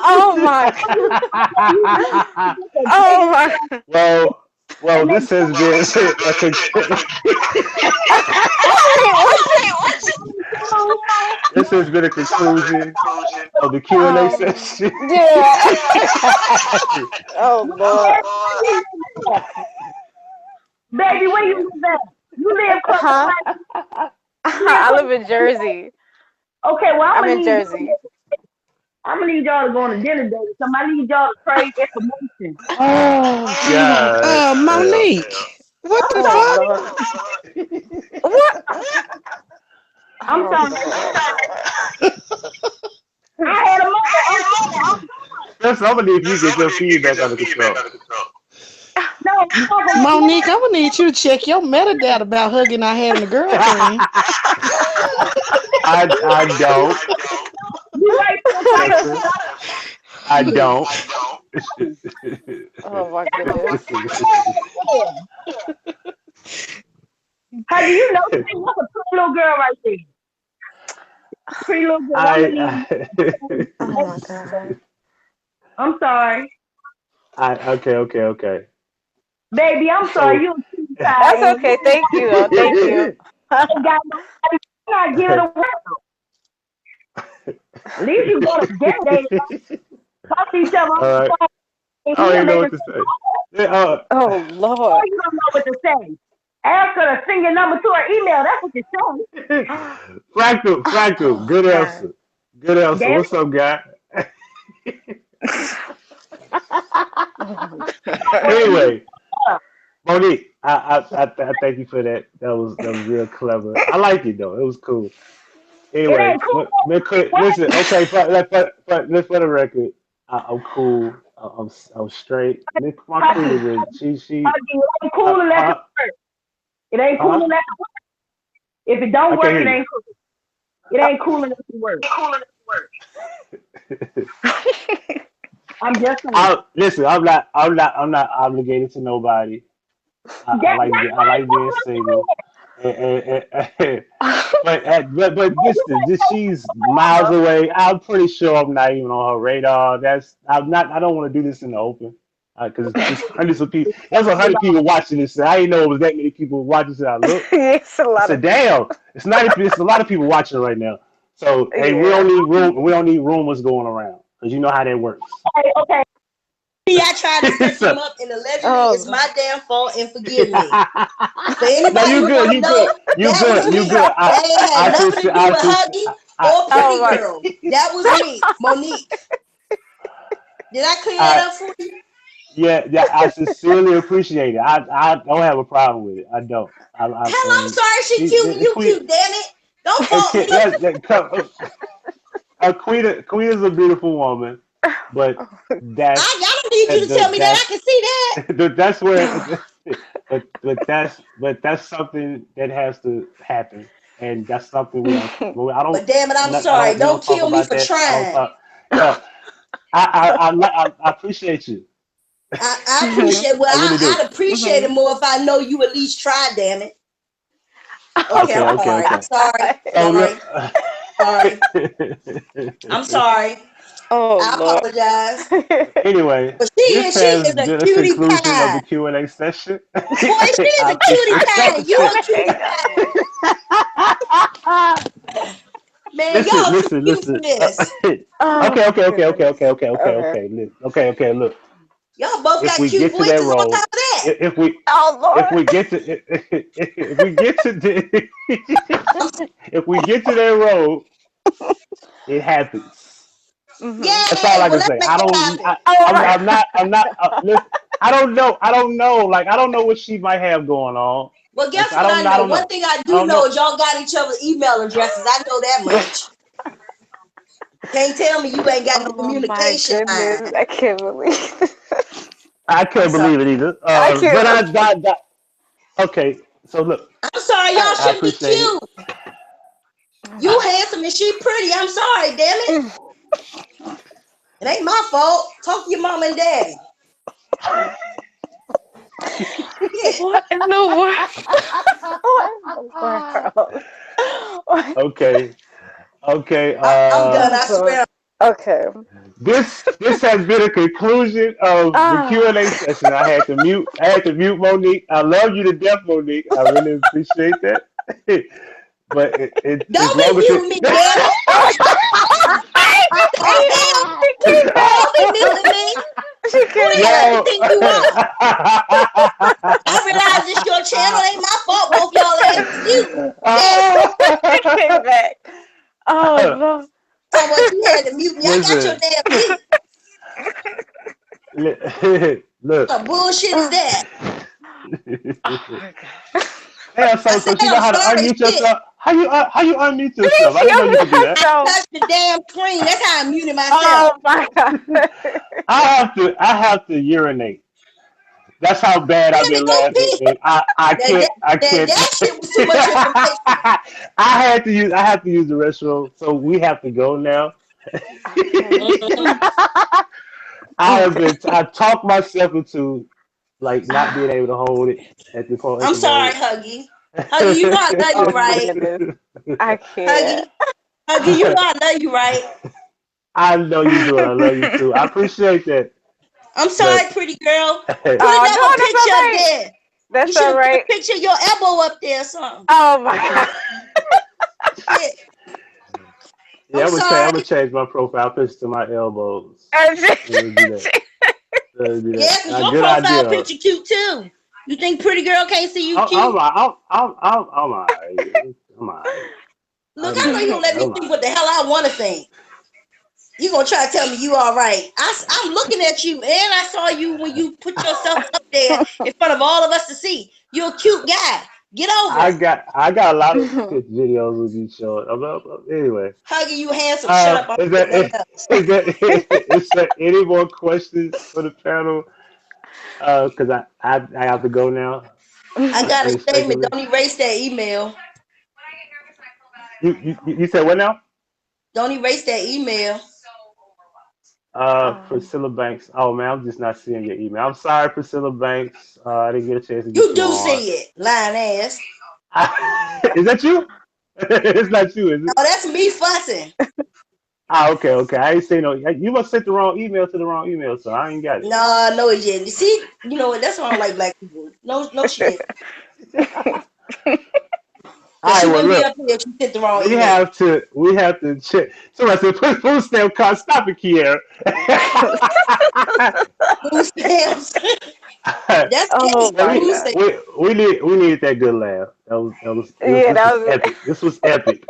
Oh my God. Oh my. Well, this has been this has been a conclusion of the Q&A session. Yeah. Oh Lord. Baby, where you live at? You live close. I live in Jersey. Okay, well I'm in Jersey. I'm gonna need y'all to go on a dinner date. So I need y'all to trade information. Oh God. Monique. What the fuck? What? I'm sorry. I had a moment. I'm gonna need you to get your feedback under control. No, Monique, I'm gonna need you to check your metadata about Huggie not having a girlfriend. I don't. You right? I don't. Oh my goodness. How do you know she was a pretty little girl right there? Pretty little girl. Oh my God. I'm sorry. Okay. Baby, I'm sorry. You too tired. That's okay. Thank you. Thank you. Not give it away. At least you go to dinner date. Talk to each other. All right. I don't even know what to say. Oh Lord. You don't know what to say. Ask her to send your number to her email. That's what you say. Fractal. Good answer. Damn. What's up, guy? Anyway, Monique, I thank you for that. That was real clever. I like it though. It was cool. Anyway, cool. Listen. Okay, for the record, I'm cool. I'm straight. My cool is she. It ain't cool unless it works. It ain't cool unless it works. If it don't work, it ain't cool. It ain't cool unless it works. I'm just saying. Listen, I'm not obligated to nobody. I like being single. But listen, she's miles away. I'm pretty sure I'm not even on her radar. I don't want to do this in the open because there's hundreds of people. There's 100 people watching this. I didn't know it was that many people watching this. I look. It's a lot. Damn. It's a lot of people watching right now. So hey, we don't need room. We don't need rumors going around because you know how that works. Okay. I tried to set him up, and allegedly it's my damn fault, and forgive me. For anybody you good. You good. That ain't had nothing to do with Huggie or Pretty Girl. That was me, Monique. Did I clear that up for you? Yeah, yeah, I sincerely appreciate it. I don't have a problem with it. I don't. Hell, I'm sorry she cute and you cute, damn it. Don't fault me. Queen is a beautiful woman, but I don't need you to tell me that. I can see that. that's where, but that's something that has to happen, and that's something we don't. I don't. But damn it, I'm sorry. Don't kill me for trying. I appreciate you. I appreciate. Well, I'd appreciate it more if I know you at least tried. Damn it. Okay, I'm sorry. Sorry. I'm sorry. Oh, I apologize. Anyway, but she is a cutie pie. Of the Q&A session. Boy, she is a cutie pie. You a cutie pie. Man, y'all listen. for this. Okay. Look. Y'all both got cute voices on top of that. If we get to that road, it happens. Yeah, that's all I can say. I don't know. Like, I don't know what she might have going on. Well, guess what I know? One thing I do know is y'all got each other's email addresses. I know that much. Can't tell me you ain't got no communication. I can't believe it. I can't believe it either. Okay, so look. I'm sorry, y'all should be cute. You handsome and she pretty. I'm sorry, damn it. It ain't my fault. Talk to your mom and daddy. What in the world? Okay. I'm done, I swear. Okay. This has been a conclusion of the Q&A session. I had to mute Monique. I love you to death, Monique. I really appreciate that. But don't be muting me, damn it. Don't be muting me. Who the hell you think you are? I realize it's your channel. Ain't my fault. Both y'all ain't cute. Came back. Oh, Lord. So what you had to mute me? I got your damn mute. Look. What bullshit is that? Yeah, so you know how to unmute yourself. How you unmute yourself? I didn't know you could do that. Touch the damn screen. That's how I muted myself. Oh my God. I have to urinate. That's how bad I've been laughing. I can't. That shit was too much information. I have to use the restroom, so we have to go now. I talked myself into like not being able to hold it at the point. I'm sorry, Huggie. Huggie, you know I love you, right? I can't. Huggie, you know I love you, right? I know you do. I love you too. I appreciate that. I'm sorry, pretty girl. Put another picture up there. That's you all right. Put a picture of your elbow up there or something. Oh my God. Shit. Yeah, I'm gonna change my profile picture to my elbows. Yeah, because your profile picture cute too. You think pretty girl can't see you cute? I'm all right. Look, I know you don't let me think what the hell I want to think. You gonna try to tell me you all right? I'm looking at you, and I saw you when you put yourself up there in front of all of us to see. You're a cute guy. Get over it. I got a lot of videos with you showing. Anyway. Huggie, you handsome. Shut up. Is there any more questions for the panel? Because I have to go now. I got a statement. Don't erase that email. You said what now? Don't erase that email. Priscilla Banks. Oh man, I'm just not seeing your email. I'm sorry, Priscilla Banks. I didn't get a chance to get you do see it, lying ass. Is that you? It's not you, is it? Oh, that's me fussing. Okay. I ain't saying no. You must send the wrong email to the wrong email, so I ain't got it. No, it didn't. See, you know what? That's why I don't like black people. No shit. All right, well, look, we have to check. Somebody said, put food stamp card. Stop it, Kiera. Food stamps. We needed that good laugh. That was epic. This was epic.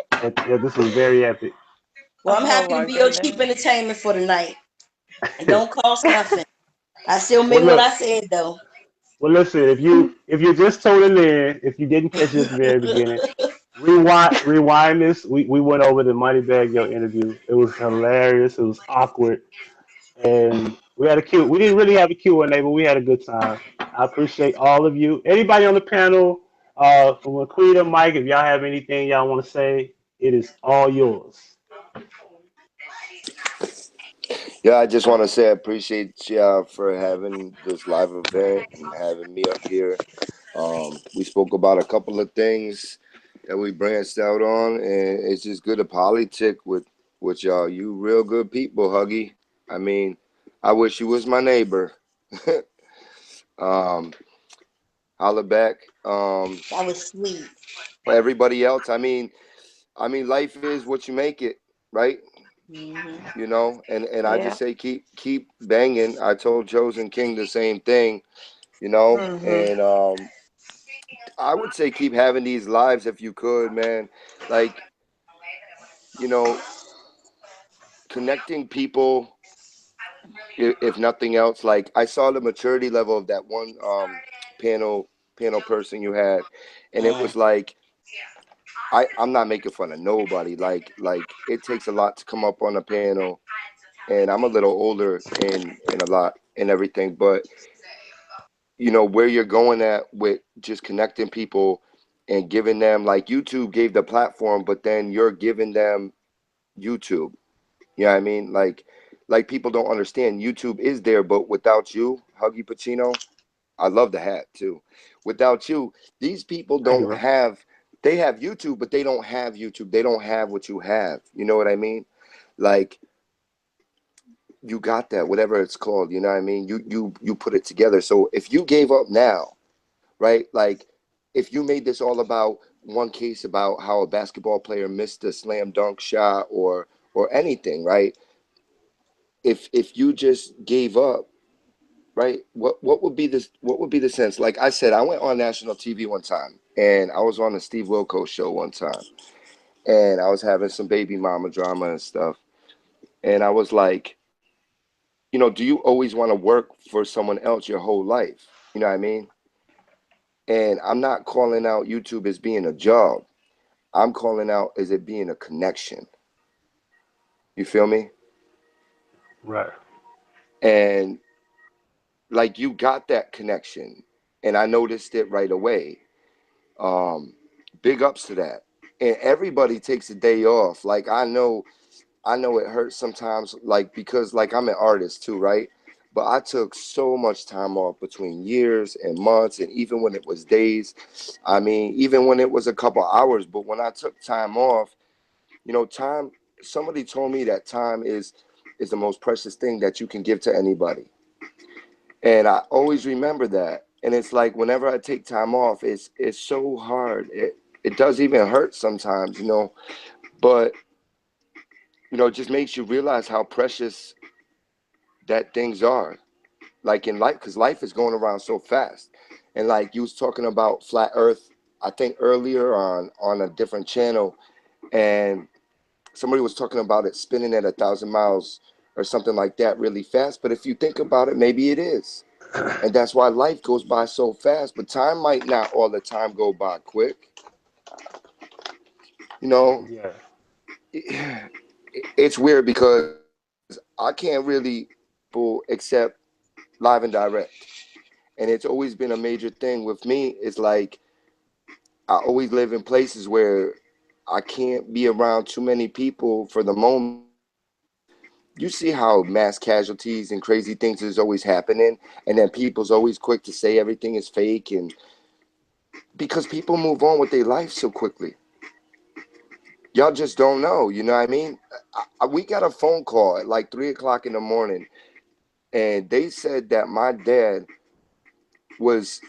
This was very epic. Well, I'm happy to be your cheap entertainment for the night. It don't cost nothing. I still Well, mean what look. I said though. Well, listen. If you just told in, if you didn't catch it at the very beginning, rewind this. We went over the Moneybagg Yo interview. It was hilarious. It was awkward, and we had a cute. We didn't really have a Q&A, but we had a good time. I appreciate all of you. Anybody on the panel, from Laquita, Mike, if y'all have anything y'all want to say, it is all yours. Yeah, I just want to say I appreciate y'all for having this live event and having me up here. We spoke about a couple of things that we branched out on, and it's just good to politic with y'all. You real good people, Huggy. I mean, I wish you was my neighbor. um, Holla back. That was sweet. For everybody else, life is what you make it, right? Mm-hmm. You know, and I Yeah. just say keep banging. I told Chosen King the same thing, you know, Mm-hmm. and I would say keep having these lives if you could, man. Like, you know, connecting people, if nothing else. Like I saw the maturity level of that one panel person you had, and it was like I'm not making fun of nobody. Like it takes a lot to come up on a panel, and I'm a little older in a lot and everything, but you know where you're going at with just connecting people and giving them, like YouTube gave the platform, but then you're giving them YouTube. You know what I mean? Like people don't understand YouTube is there, but without you, Huggy Pacino, I love the hat too. Without you, these people Thank you, don't bro. have, they have YouTube, but they don't have YouTube. They don't have what you have. You know what I mean? Like you got that, whatever it's called, you know what I mean? You put it together. So if you gave up now, right? Like if you made this all about one case about how a basketball player missed a slam dunk shot or anything, right? If you just gave up, right? What would be the sense? Like I said, I went on national TV one time, and I was on the Steve Wilkos show one time, and I was having some baby mama drama and stuff, and I was like, you know, do you always want to work for someone else your whole life? You know what I mean? And I'm not calling out YouTube as being a job. I'm calling out as it being a connection. You feel me? Right. And like you got that connection, and I noticed it right away. Um, Big ups to that. And everybody takes a day off. Like I know it hurts sometimes, like because like I'm an artist too, right? But I took so much time off between years and months, and even when it was days. I mean, even when it was a couple hours. But when I took time off, you know, time. Somebody told me that time is the most precious thing that you can give to anybody, and I always remember that. And it's like whenever I take time off, it's so hard. It does even hurt sometimes, you know. But you know, it just makes you realize how precious that things are. Like in life, because life is going around so fast. And like you was talking about flat Earth, I think earlier on a different channel, and somebody was talking about it spinning at 1,000 miles or something like that really fast. But if you think about it, maybe it is. And that's why life goes by so fast. But time might not all the time go by quick. You know, Yeah. it's weird because I can't really people except live and direct. And it's always been a major thing with me. It's like I always live in places where I can't be around too many people for the moment because you see how mass casualties and crazy things is always happening, and then people's always quick to say everything is fake, and because people move on with their life so quickly. Y'all just don't know, you know what I mean? We got a phone call at like 3 o'clock in the morning, and they said that my dad was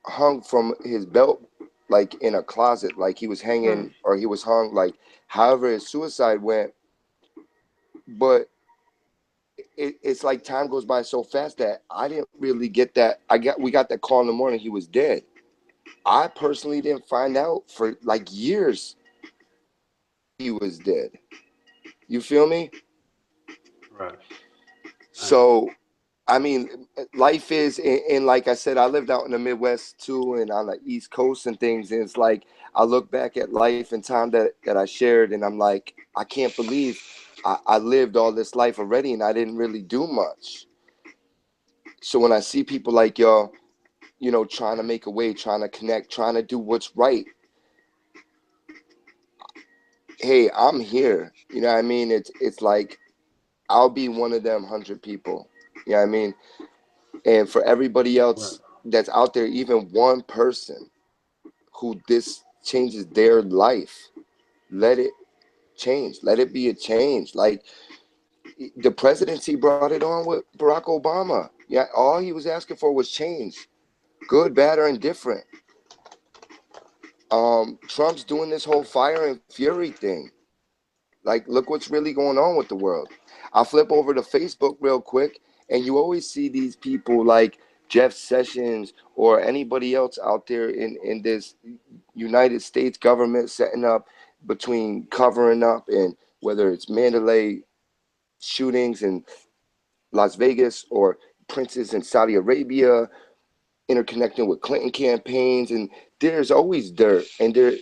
hung from his belt, like in a closet, like he was hanging or he was hung, like however his suicide went. But it's like time goes by so fast that I didn't really get that. We got that call in the morning he was dead. I personally didn't find out for like years he was dead. You feel me? Right. I know. So I mean, life is, and like I said, I lived out in the Midwest too, and on the East Coast and things. And it's like I look back at life and time that I shared, and I'm like, I can't believe I lived all this life already, and I didn't really do much. So when I see people like y'all, you know, trying to make a way, trying to connect, trying to do what's right, hey, I'm here. You know what I mean? It's like I'll be one of them 100 people. You know what I mean? And for everybody else that's out there, even one person who this changes their life, let it change. Let it be a change. Like the presidency brought it on with Barack Obama. Yeah, all he was asking for was change, good, bad, or indifferent. Trump's doing this whole fire and fury thing. Like, look what's really going on with the world. I'll flip over to Facebook real quick, and you always see these people like Jeff Sessions or anybody else out there in this United States government setting up between covering up, and whether it's Mandalay shootings in Las Vegas or princes in Saudi Arabia interconnecting with Clinton campaigns, and there's always dirt, and there,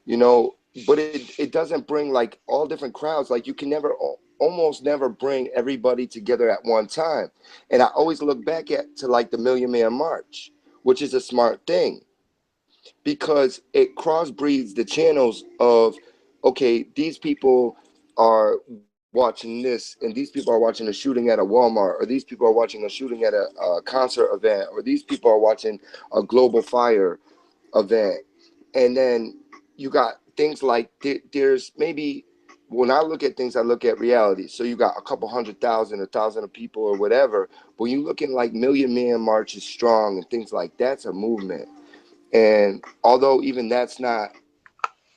you know, but it doesn't bring like all different crowds. Like you can never, almost never bring everybody together at one time. And I always look back at to like the Million Man March, which is a smart thing because it crossbreeds the channels of, okay, these people are watching this, and these people are watching a shooting at a Walmart, or these people are watching a shooting at a concert event, or these people are watching a global fire event. And then you got things like there's maybe, when I look at things, I look at reality. So you got a couple 100,000, 1,000 of people or whatever. But you looking like Million Man March is strong and things like that's a movement. And although even that's not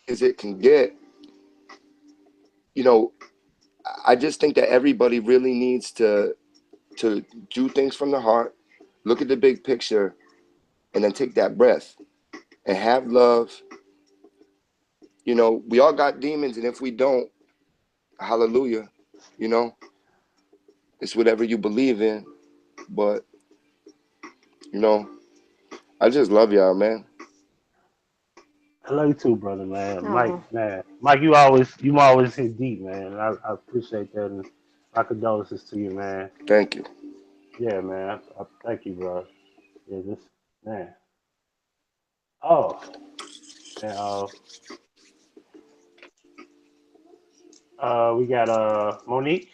as it can get, you know, I just think that everybody really needs to do things from the heart, look at the big picture, and then take that breath and have love. You know, we all got demons, and if we don't, hallelujah, you know, it's whatever you believe in. But, you know, I just love y'all, man. I love you too, brother, man. Mike, Oh. man. Mike, you always hit deep, man. I appreciate that, and my condolences to you, man. Thank you. Yeah, man. I thank you, bro. Yeah, this man. Oh, and we got Monique.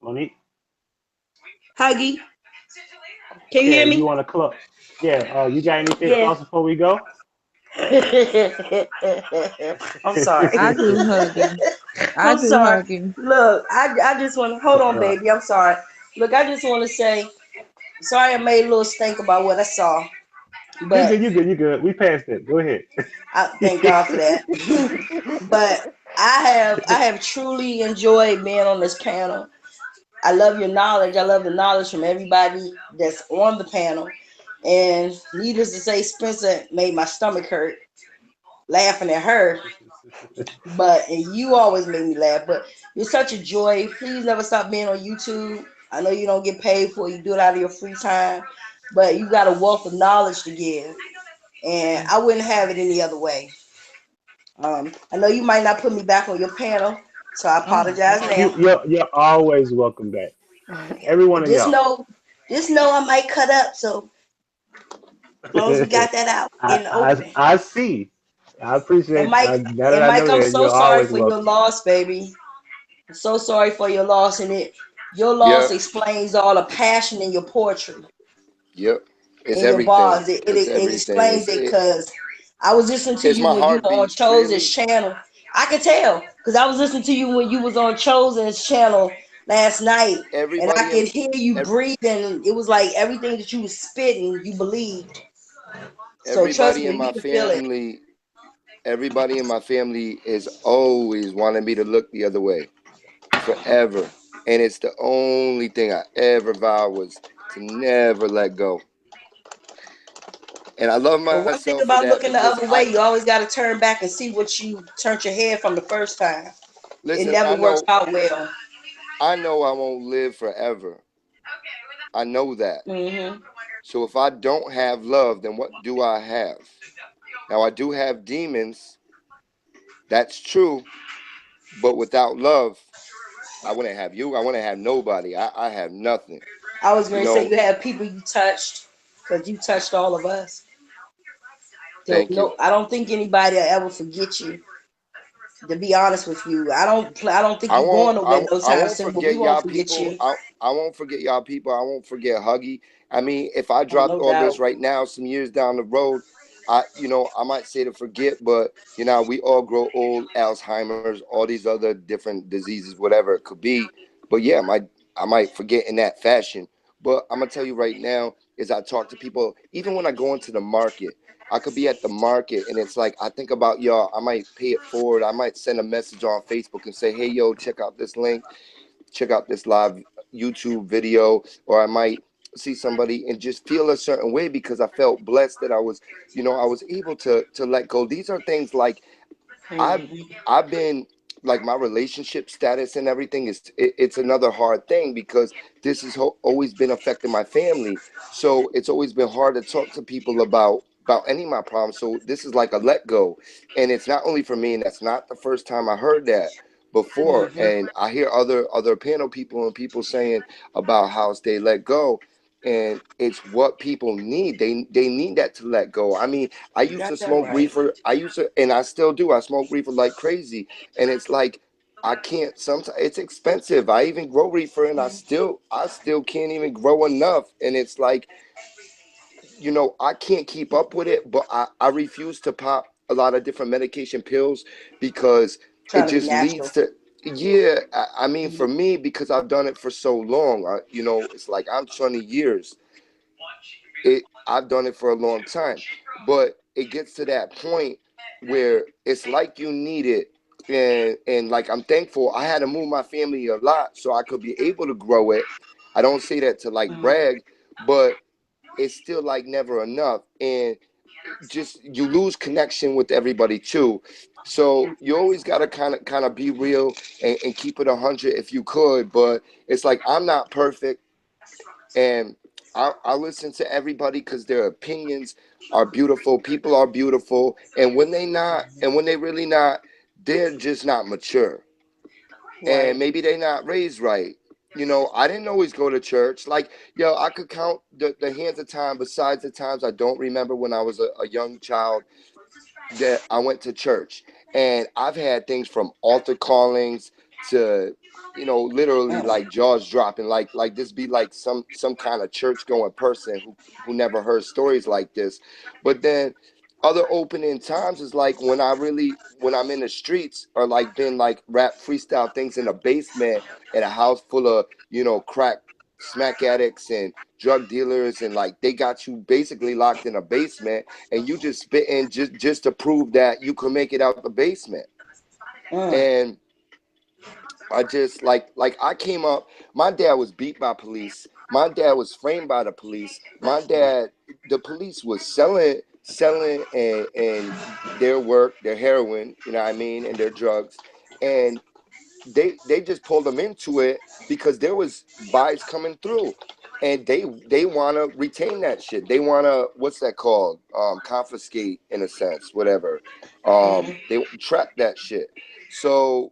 Monique. Huggy, can you Yeah, hear you me? want to club? Yeah. You got anything Yeah. else before we go? I'm sorry. I do, Huggy. I I'm do, sorry. Huggy. Look, I just want to hold What's on, up? baby. I'm sorry. Look, I just want to say sorry I made a little stink about what I saw, You but good? You good? You good? We passed it. Go ahead. I thank God for that. But I have truly enjoyed being on this panel. I love your knowledge. I love the knowledge from everybody that's on the panel. And needless to say, Spencer made my stomach hurt laughing at her. But and you always make me laugh. But you're such a joy. Please never stop being on YouTube. I know you don't get paid for it. You do it out of your free time. But you got a wealth of knowledge to give. And I wouldn't have it any other way. I know you might not put me back on your panel, so I apologize Oh, now. you're always welcome back. Every one of Just y'all. know, just know I might cut up. So as long as we got that out in the open. I see. I And appreciate Mike, now that I know I'm that so you're sorry always for your welcome. loss, baby. I'm so sorry for your loss, and your loss Yep. explains all the passion in your poetry, Yep. It's in your everything. bars. It, It's it, it everything. explains it because I was listening to It's you my when you were on heartbeat, Chosen's really. channel. I could tell because I was listening to you when you was on Chosen's channel last night, and I Everybody could in hear you ev- breathing. It was like everything that you was spitting, you believed. So trust everybody me, in we my can feel it. family, everybody in my family is always wanting me to look the other way forever. And it's the only thing I ever vowed was to never let go. And I love But one myself thing for that about looking because the other way, you always got to turn back and see what you turned your head from the first time. Listen, never works out well. I know I won't live forever. I know that. Mm-hmm. So if I don't have love, then what do I have? Now I do have demons. That's true. But without love, I wouldn't have you. I wouldn't have nobody. I have nothing. I was You going to say know, you have people you touched because you touched all of us. So thank you. no, I don't think anybody will ever forget you. To be honest with you, I don't think I you're won't going I, nowhere no I time won't soon. But we forget won't y'all forget people. you. I won't forget y'all people. I won't forget Huggy. I mean, if I Oh, dropped no all this doubt. right now, some years down the road, I might say to forget, but we all grow old, Alzheimer's, all these other different diseases, whatever it could be. But yeah, I might forget in that fashion. But I'm gonna tell you right now, is I talk to people, even when I go into the market. I could be at the market and it's like I think about y'all. I might pay it forward. I might send a message on Facebook and say, "Hey, yo, check out this link. Check out this live YouTube video." Or I might see somebody and just feel a certain way because I felt blessed that I was able to let go. These are things like I've Mm-hmm. I've been like my relationship status and everything it's another hard thing because this has always been affecting my family. So it's always been hard to talk to people about any of my problems. So this is like a let go, and it's not only for me, and that's not the first time I heard that before. Mm-hmm. And I hear other panel people and people saying about how they let go. And it's what people need. They need that to let go. I mean, I You used got to that smoke right. reefer. I used to, and I still do. I smoke reefer like crazy, and it's like I can't. Sometimes it's expensive. I even grow reefer, and I still can't even grow enough. And it's like I can't keep up with it. But I refuse to pop a lot of different medication pills because it Trying to be just leads natural. to. Yeah, I mean, Mm-hmm. for me, because I've done it for so long, it's like I'm 20 years I've done it for a long time, but it gets to that point where it's like you need it, and like I'm thankful I had to move my family a lot so I could be able to grow it. I don't say that to like Mm-hmm. brag, but it's still like never enough, and just you lose connection with everybody too. So you always gotta kind of be real and keep it 100 if you could, but it's like I'm not perfect and I listen to everybody because their opinions are beautiful. People are beautiful, and when they not, and when they really not, they're just not mature, and Right. maybe they not raised right. I didn't always go to church. Like, yo, I could count the hands of time besides the times I don't remember when I was a young child that I went to church, and I've had things from altar callings to literally Mm. like jaws dropping, like this be like some kind of church going person who never heard stories like this. But then other opening times is like when I'm in the streets or like been like rap freestyle things in a basement in a house full of crack smack addicts and drug dealers, and like they got you basically locked in a basement and you just spitting just to prove that you can make it out the basement. Mm. And I just like I came up. My dad was beat by police. My dad was framed by the police. The police was selling and their work, their heroin, what I mean, and their drugs, and they just pulled them into it because there was buys coming through, and they want to retain that shit. They want to, what's that called, confiscate in a sense, whatever. Mm-hmm. They trap that shit. So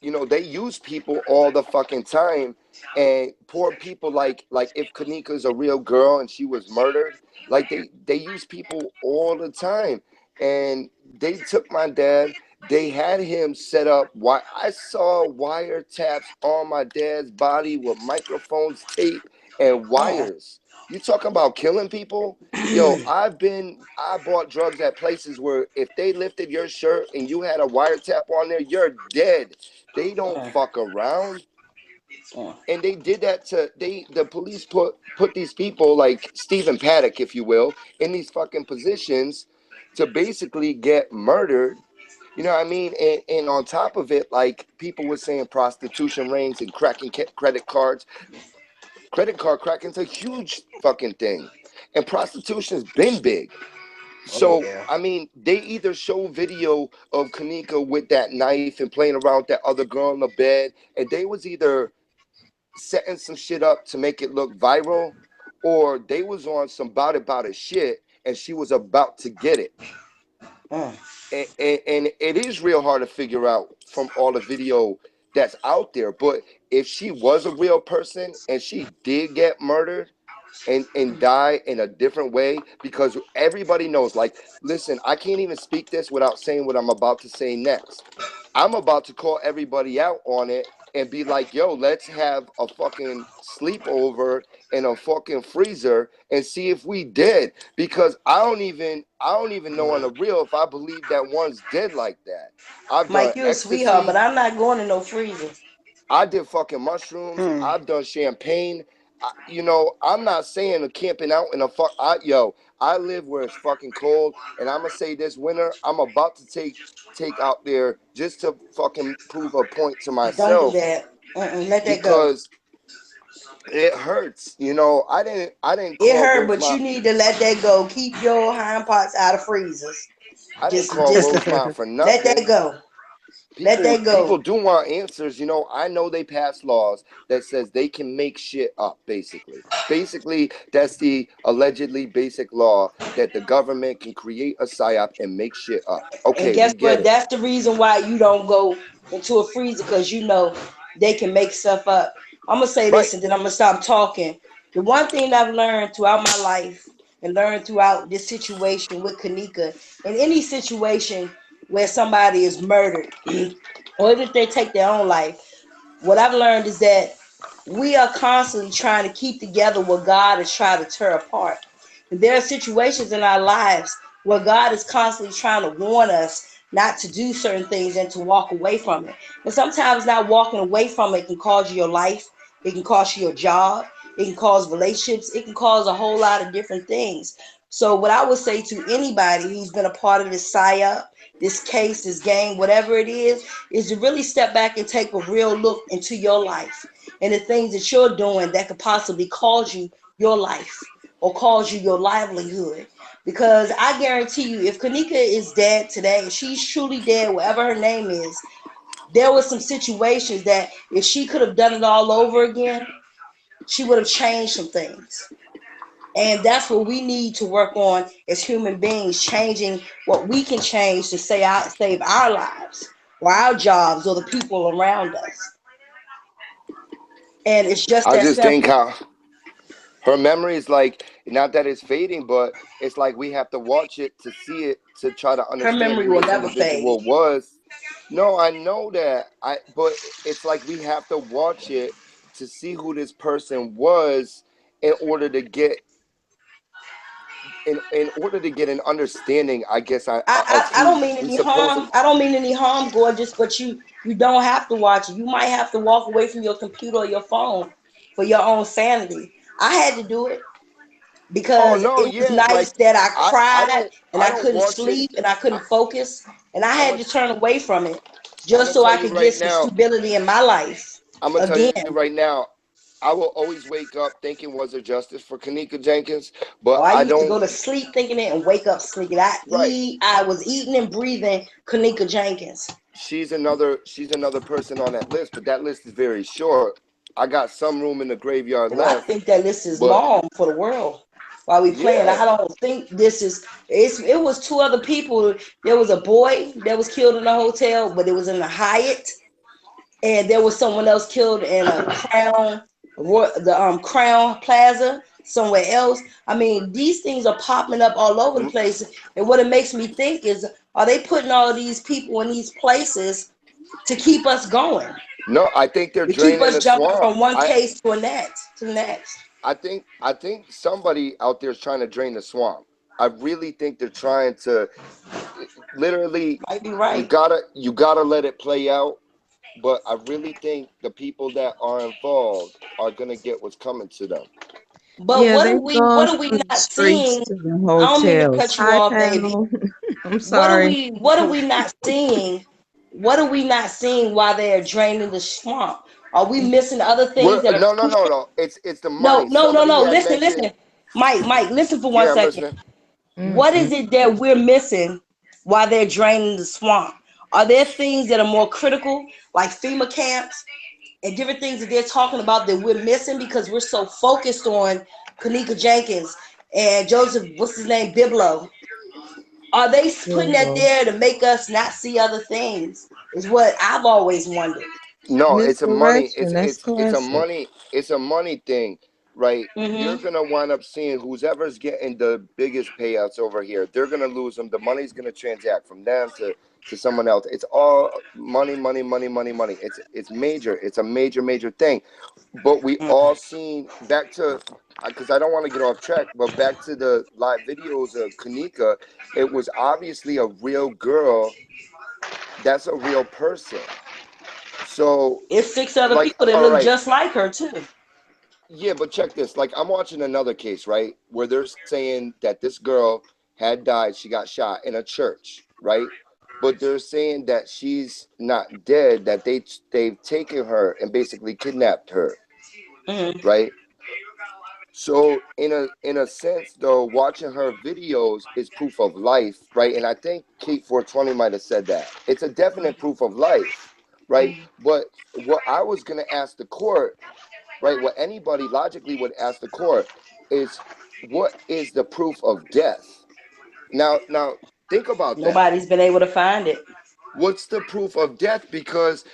they use people all the fucking time, and poor people, like if Kanika's a real girl and she was murdered, like they use people all the time. And they took my dad. They had him set up. Why I saw wiretaps on my dad's body with microphones, tape, and Mm. wires. You talking about killing people? Yo, I bought drugs at places where if they lifted your shirt and you had a wiretap on there, you're dead. They don't Mm. fuck around. Mm. And they did that the police put these people like Stephen Paddock, if you will, in these fucking positions to basically get murdered. You know what I mean? And on top of it, like people were saying prostitution rings and cracking credit cards. Credit card cracking's a huge fucking thing. And prostitution's been big. So Yeah. I mean, they either show video of Kanika with that knife and playing around with that other girl in the bed, and they was either setting some shit up to make it look viral, or they was on some bout it shit, and she was about to get it. And it is real hard to figure out from all the video that's out there. But if she was a real person and she did get murdered and die in a different way, because everybody knows, like, listen, I can't even speak this without saying what I'm about to say next. I'm about to call everybody out on it and be like, yo, let's have a fucking sleepover in a fucking freezer and see if we did. Because I don't even know on the real if I believe that one's dead like that. I've done Mike, you a sweetheart, but ecstasy. I'm not going to no freezer. I did fucking mushrooms. I've done champagne. You know, I'm not saying camping out in a I live where it's fucking cold, and I'm gonna say this winter I'm about to take out there just to fucking prove a point to Don't do myself, that. Let that go. because it hurts. You know, I didn't It call hurt, but you need to let that go. Keep your hind parts out of freezers. I didn't Just call Rosemont for let that nothing. go. Let that go. People do want answers. You know, I know they passed laws that says they can make shit up, basically that's the allegedly basic law, that the government can create a psyop and make shit up. Okay, And guess we get what? it. That's the reason why you don't go into a freezer, because you know they can make stuff up. I'm gonna say this, and then I'm gonna stop talking. The one thing I've learned throughout my life and learned throughout this situation with Kanika, in any situation where somebody is murdered, or even if they take their own life, what I've learned is that we are constantly trying to keep together what God is trying to tear apart. And there are situations in our lives where God is constantly trying to warn us not to do certain things and to walk away from it. And sometimes not walking away from it can cause you your life, it can cost you your job, it can cause relationships, it can cause a whole lot of different things. So what I would say to anybody who's been a part of this psyop, this case, this game, whatever it is to really step back and take a real look into your life and the things that you're doing that could possibly cause you your life or cause you your livelihood. Because I guarantee you, if Kanika is dead today, if she's truly dead, whatever her name is, there was some situations that if she could have done it all over again, she would have changed some things. And that's what we need to work on as human beings, changing what we can change to save our lives or our jobs or the people around us. And it's just I that just think simple. how her memory is, like, not that it's fading, but it's like we have to watch it to see it, to try to Her understand memory who will this never fade. individual was. No, I know that. But it's like we have to watch it to see who this person was in order to get in order to get an understanding, I guess, of I who don't mean we any supposedly. harm. I don't mean any harm, gorgeous, but you don't have to watch it. You might have to walk away from your computer or your phone for your own sanity. I had to do it Oh because no, it was yeah, nights like that I I cried don't and I I don't couldn't watch it. sleep and I couldn't focus, and I I'm had gonna to turn away from it I'm just gonna so tell I you could get right some now. stability in my life I'm gonna tell you again. right now. I will always wake up thinking, was there justice for Kanika Jenkins? Oh, But I I used to don't. go to sleep thinking it and wake up thinking Right. I was eating and breathing Kanika Jenkins. She's another person on that list, but that list is very short. I got some room in the graveyard Well, I left, think that list is but long for the world. While we playing, yeah. I don't think this is. It was two other people. There was a boy that was killed in a hotel, but it was in the Hyatt, and there was someone else killed in a Crown Plaza somewhere else. I mean, these things are popping up all over the place, and what it makes me think is, are they putting all of these people in these places to keep us going, No, I think they're to keep draining us the jumping swamp. from one case to the next? I think somebody out there is trying to drain the swamp. I really think they're trying to literally. Might be You right. gotta let it play out. But I really think the people that are involved are gonna get what's coming to them. But Yeah, they go what are we through the not streets seeing? to the I don't mean to hotels. cut you Hi, off, baby. panel. I'm sorry. What are we not seeing? What are we not seeing while they're draining the swamp? Are we missing other things that are No, no. crucial? It's the No, money. no, no, Somebody no. had Listen, mentioned. listen. Mike, listen for one Yeah, I'm second. listening. What is it that we're missing while they're draining the swamp? Are there things that are more critical, like FEMA camps and different things that they're talking about that we're missing because we're so focused on Kanika Jenkins and Joseph, what's his name, Biblo? Are they putting that there to make us not see other things? Is what I've always wondered. No, it's a money. Misdirection. That's classic. It's a money thing, right? You're Mm-hmm. gonna wind up seeing whoever's getting the biggest payouts over here. They're gonna lose them. The money's gonna transact from them to someone else. It's all money, money, money, money, money. It's major. It's a major thing. But we all seen back to, because I don't want to get off track, but back to the live videos of Kanika. It was obviously a real girl. That's a real person. So It's 6 other like, people that all look right, just like her too. yeah, but check this. Like, I'm watching another case, right, where they're saying that this girl had died. She got shot in a church, right? But they're saying that she's not dead. That they've taken her and basically kidnapped her, Mm-hmm. right? So in a sense, though, watching her videos is proof of life, right? And I think Kate 420 might have said that it's a definite proof of life, right? But what I was gonna ask the court, right? What anybody logically would ask the court is, what is the proof of death? Now think about that. Nobody's been able to find it. What's the proof of death? Because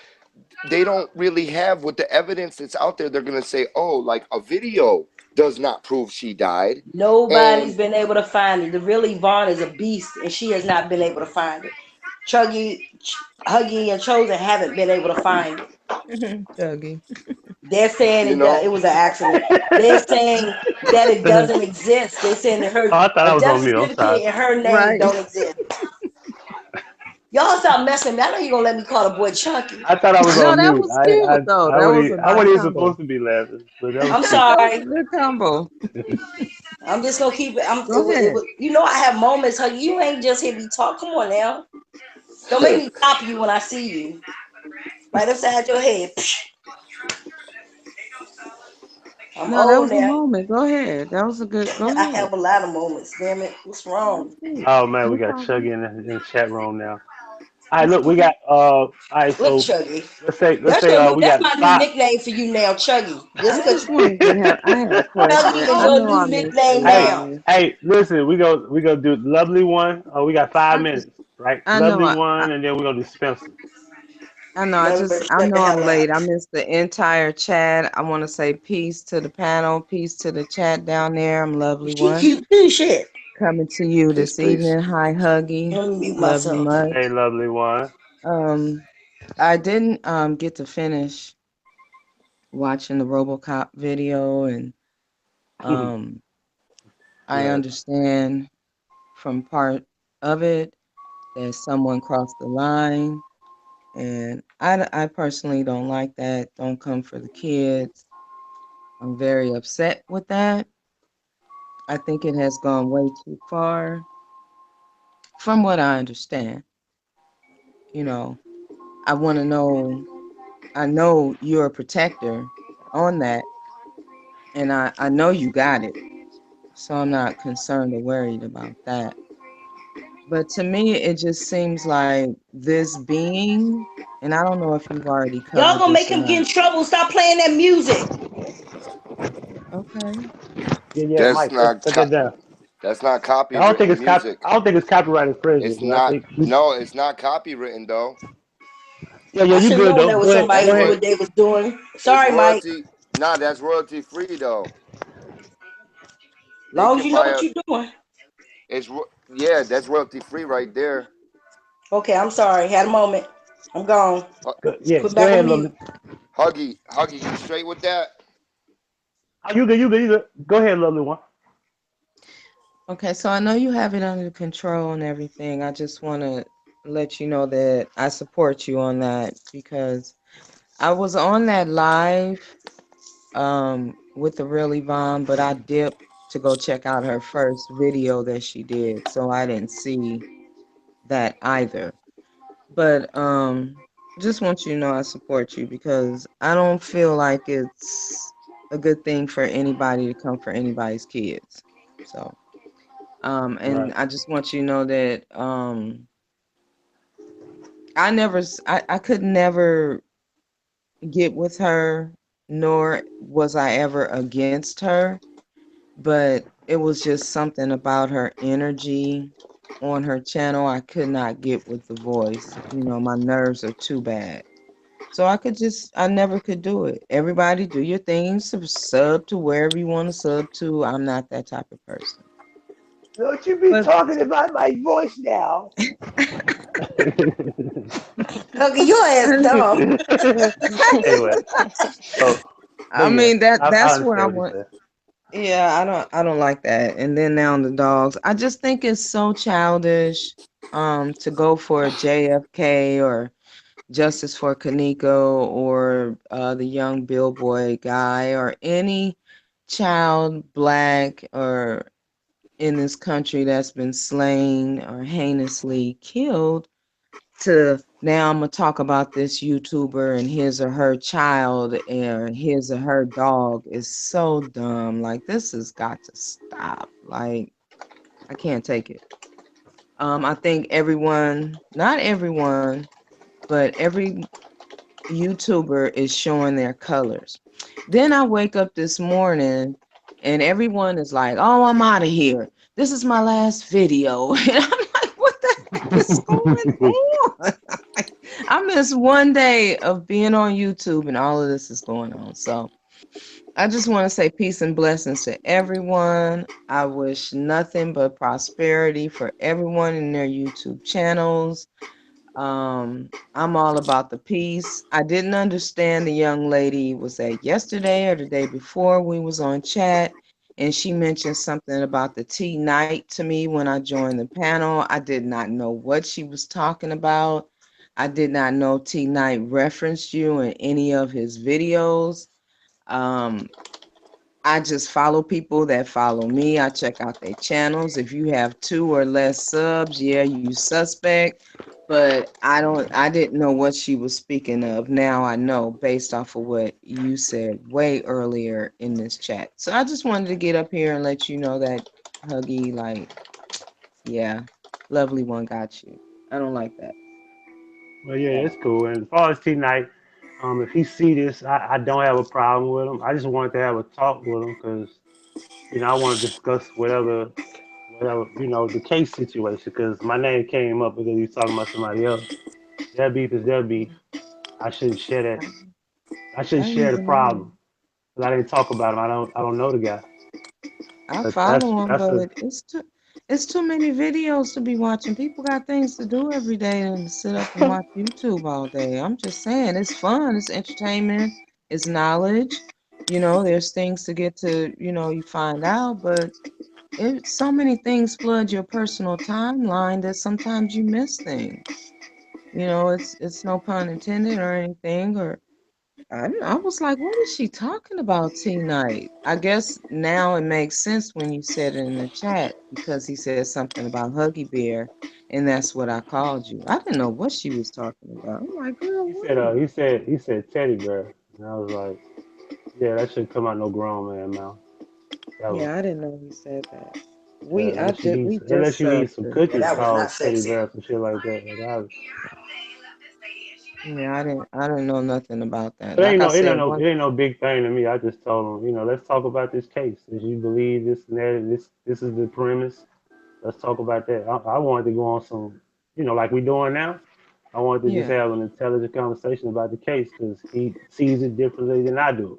they don't really have, with the evidence that's out there, they're gonna say, oh, like a video does not prove she died. Nobody's And been able to find it. The real Yvonne is a beast, and she has not been able to find it. Huggie, and Chosen haven't been able to find it. Dougie. They're saying you know, it was an accident. They're saying that it doesn't exist. They're saying that Oh, I thought I a was death on mute. I'm sorry. certificate in her name Right. don't exist. Y'all stop messing with me. I know you're gonna let me call the boy Chunky. I thought I was No, on that mute. was cute though. That was a I nice wasn't even combo. supposed to be laughing, but that was I'm cute. That was a sorry. good combo. I'm just gonna keep it. Go ahead. You know, I have moments. Huggy, you ain't just hear me talk. Come on now. Don't make me pop you when I see you. Right upside your head. I'm No, that old was a now. moment. Go ahead. That was a good. Go I ahead. have a lot of moments. Damn it. What's That was wrong? good. Oh man, we No got problem. Chuggy in the chat room now. All right, look, we got all right. Look, So Chuggy. let's say we That's got my new five. nickname for you now, Chuggy. I Just cause just wanted to have. I had a question. Chuggy is I your know new I missed the nickname now. live. Hey, listen, we go do lovely one. We got I 5 minutes, right? I know Lovely one, and then we're gonna do Spencer. I know. Never I shut the know I'm hell up. late. I missed the entire chat. I want to say peace to the panel, peace to the chat down there. I'm lovely She one. cute too, shit. Coming to you peace, this peace. evening. Hi, Huggy. Let me mute Love you myself. much. Hey, lovely one. Um, I didn't get to finish watching the RoboCop video, and um, I Right. understand from part of it that someone crossed the line, and I personally don't like that. Don't come for the kids. I'm very upset with that. I think it has gone way too far, from what I understand. You know, I want to know. I know you're a protector on that, and I know you got it. So I'm not concerned or worried about that. But to me, it just seems like this being, and I don't know if you've already Y'all covered gonna make this or him get not. in trouble. Stop playing that music. Okay. Yeah, That's Mike, put that down. that's not I don't think copywritten it's music. I don't think it's copyright infringement. It's 'Cause I not. think No, it's not copywritten though. yeah, I you should have good known though. that Go was ahead, somebody That's go who knew ahead. what what they was doing. it's Sorry, Mike. royalty. Nah, that's royalty free though. They Long as can you know buy what a. you're doing. Yeah, that's royalty free right there. Okay, I'm sorry. Had a moment. I'm gone. Yeah, Put go back ahead, on mute. lovely. Huggy, you straight with that? Oh, you good, you good. Go ahead, lovely one. Okay, so I know you have it under control and everything. I just want to let you know that I support you on that because I was on that live with the real Yvonne, but I dipped to go check out her first video that she did, so I didn't see that either. But just want you to know I support you because I don't feel like it's a good thing for anybody to come for anybody's kids. So And I just want you to know that I could never get with her, nor was I ever against her, but it was just something about her energy on her channel I could not get with the voice. You know, my nerves are too bad. So I never could do it. Everybody do your things, sub to wherever you want to sub to. I'm not that type of person. Don't you be talking about my voice now. Okay, your ass dumb. Anyway, so I mean I that's what I understand what you want. said. Yeah, I don't like that. And then now the dogs. I just think it's so childish to go for a JFK or Justice for Kaneko or the young Billboy guy or any child black or in this country that's been slain or heinously killed to now I'm gonna talk about this YouTuber and his or her child and his or her dog is so dumb. Like this has got to stop. Like I can't take it. I think everyone, not everyone, but every YouTuber is showing their colors. Then I wake up this morning and everyone is like, "Oh, I'm out of here. This is my last video." And I'm like, "What the heck is going on?" I missed one day of being on YouTube and all of this is going on. So I just want to say peace and blessings to everyone. I wish nothing but prosperity for everyone in their YouTube channels. I'm all about the peace. I didn't understand the young lady, was that yesterday or the day before we was on chat, and she mentioned something about the T night to me when I joined the panel. I did not know what she was talking about. I did not know T Knight referenced you in any of his videos. Um, I just follow people that follow me. I check out their channels. If you have 2 or less subs, yeah, you suspect. But I didn't know what she was speaking of. Now I know based off of what you said way earlier in this chat. So I just wanted to get up here and let you know that Huggy, like, yeah, lovely one got you. I don't like that. Well, yeah, it's cool. And as far as T Night, if he see this, I don't have a problem with him. I just wanted to have a talk with him because I want to discuss whatever the case situation. Because my name came up because he's talking about somebody else. Their beef is their beef. I shouldn't share that. I I shouldn't didn't share the even know. problem because I didn't talk about him. I don't know the guy. I But that's follow him, that's a but it's too many videos to be watching. People got things to do every day and sit up and watch YouTube all day. I'm just saying, it's fun, it's entertainment, it's knowledge. You know, there's things to get to, you find out, but so many things flood your personal timeline that sometimes you miss things. It's no pun intended or anything, or I was like, what is she talking about tonight? I guess now it makes sense when you said it in the chat because he said something about Huggy Bear, and that's what I called you. I didn't know what she was talking about. I'm like, girl, he said what? he said teddy bear, and I was like, yeah, that shouldn't come out no grown man mouth. Ever. Yeah, I didn't know he said that. Yeah, We just unless you eat subbed some her. Yeah, cookies that was called not teddy sexy. bear or some shit like that. Yeah, I didn't know nothing about that. But Like I it said, ain't no it one, ain't no big thing to me. I just told him, let's talk about this case. If you believe this and that, and this is the premise. Let's talk about that. I wanted to go on some, like we doing now. I wanted to just yeah, have an intelligent conversation about the case because he sees it differently than I do.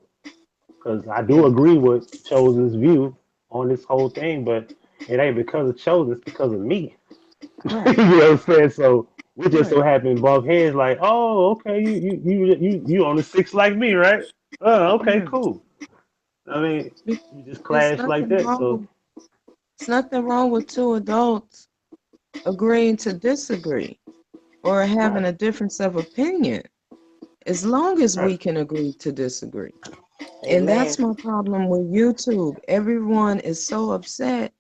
Because I do yeah, agree with Chosen's view on this whole thing, but it ain't because of Chosen, it's because of me. You right, know what I'm saying? So we just so right. happen to bump heads like, oh, okay, you on the six like me, right? Oh, okay, Yeah. cool. I mean, Be- you just It's clash like nothing that. wrong So with it's nothing wrong with 2 adults agreeing to disagree or having right, a difference of opinion as long as right. we can agree to disagree. And Amen. that's my problem with YouTube. Everyone is so upset.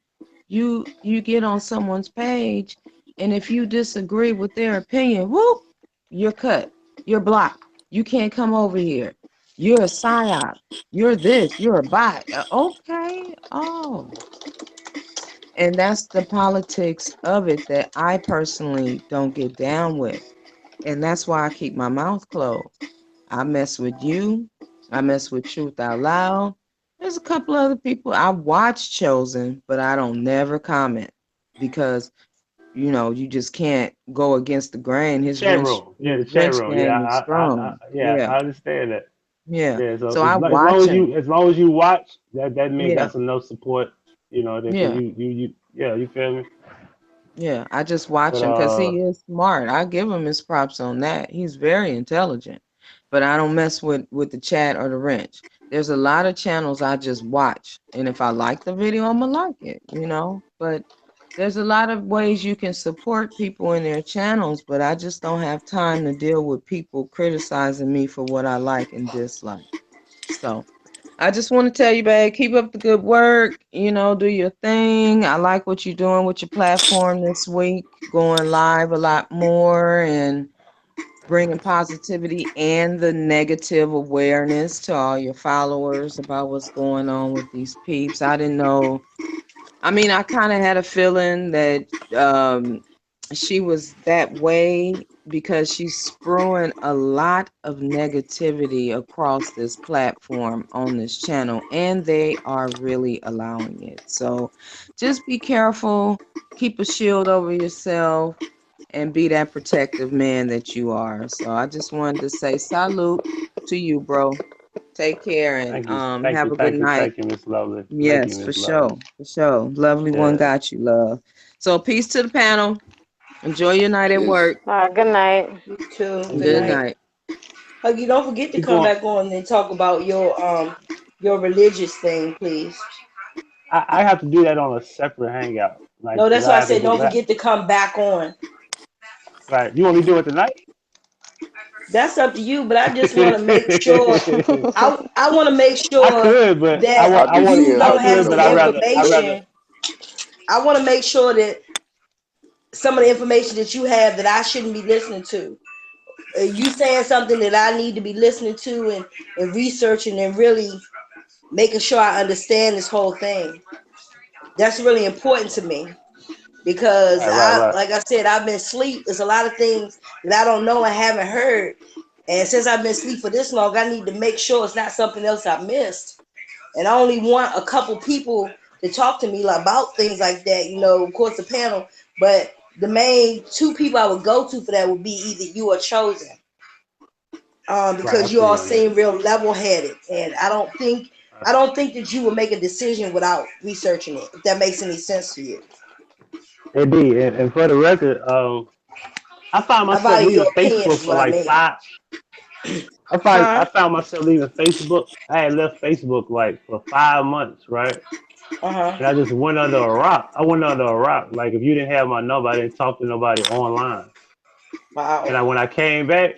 You get on someone's page, and if you disagree with their opinion, whoop, you're cut. You're blocked. You can't come over here. You're a psyop. You're this. You're a bot. Okay. Oh, And that's the politics of it that I personally don't get down with. And that's why I keep my mouth closed. I mess with you. I mess with Truth Out Loud. There's a couple other people I watch Chosen, but I don't never comment because you just can't go against the grain. The His chat wrench, room. Yeah, his the chat wrench room. Yeah, game is strong. yeah, Yeah, I understand that. yeah. Yeah, so So I as long watch as him. you watch, that means Yeah, that's enough support. That yeah. you yeah, you feel me? Yeah, I just watch But him because he is smart. I give him his props on that. He's very intelligent, but I don't mess with the chat or the wrench. There's a lot of channels I just watch, and if I like the video, I'm gonna like it. But there's a lot of ways you can support people in their channels, but I just don't have time to deal with people criticizing me for what I like and dislike. So. I just want to tell you, babe, keep up the good work. Do your thing. I like what you're doing with your platform this week, going live a lot more and bringing positivity and the negative awareness to all your followers about what's going on with these peeps. I didn't know. I mean, I kind of had a feeling that she was that way because she's spewing a lot of negativity across this platform on this channel, and they are really allowing it. So just be careful, keep a shield over yourself, and be that protective man that you are. So I just wanted to say salute to you, bro. Take care and have a good night. thank you, Miss Lovely. Thank you, Yes, for Miss Lovely. sure. For sure. Lovely one Yeah. got you, love. So peace to the panel. Enjoy your night at Peace. work. All right, good night. You too. Thank Good Good you. night. night. Huggy, don't forget to Keep come going. back on and talk about your religious thing, please. I have to do that on a separate hangout. Like, No, 'cause that's why I I have to said go don't back. forget to come back on. Right. You want me to do it tonight? That's up to you, but I just want to make sure. I want to make I sure could, but that I'll be you seeing I don't Huggy have could, in a but some minute. I rather. information. I want to make sure that some of the information that you have that I shouldn't be listening to. You saying something that I need to be listening to and researching and really making sure I understand this whole thing. That's really important to me because Right. like I said, I've been asleep. There's a lot of things that I don't know and haven't heard. And since I've been asleep for this long, I need to make sure it's not something else I missed. And I only want a couple people to talk to me about things like that, of course the panel, but the main two people I would go to for that would be either you or Chosen. Right. I Because you feel all you on that. seem real level-headed, and I don't think that you will make a decision without researching it. If that makes any sense to you, Indeed, and for the record, I found I myself value leaving your opinion, Facebook is for what I like mean. five. I Huh? found myself leaving Facebook. I had left Facebook like for 5 months, right? Uh And I huh. just went under a rock. I went under a rock. Like if you didn't have my number, I didn't talk to nobody online. Wow. And when I came back,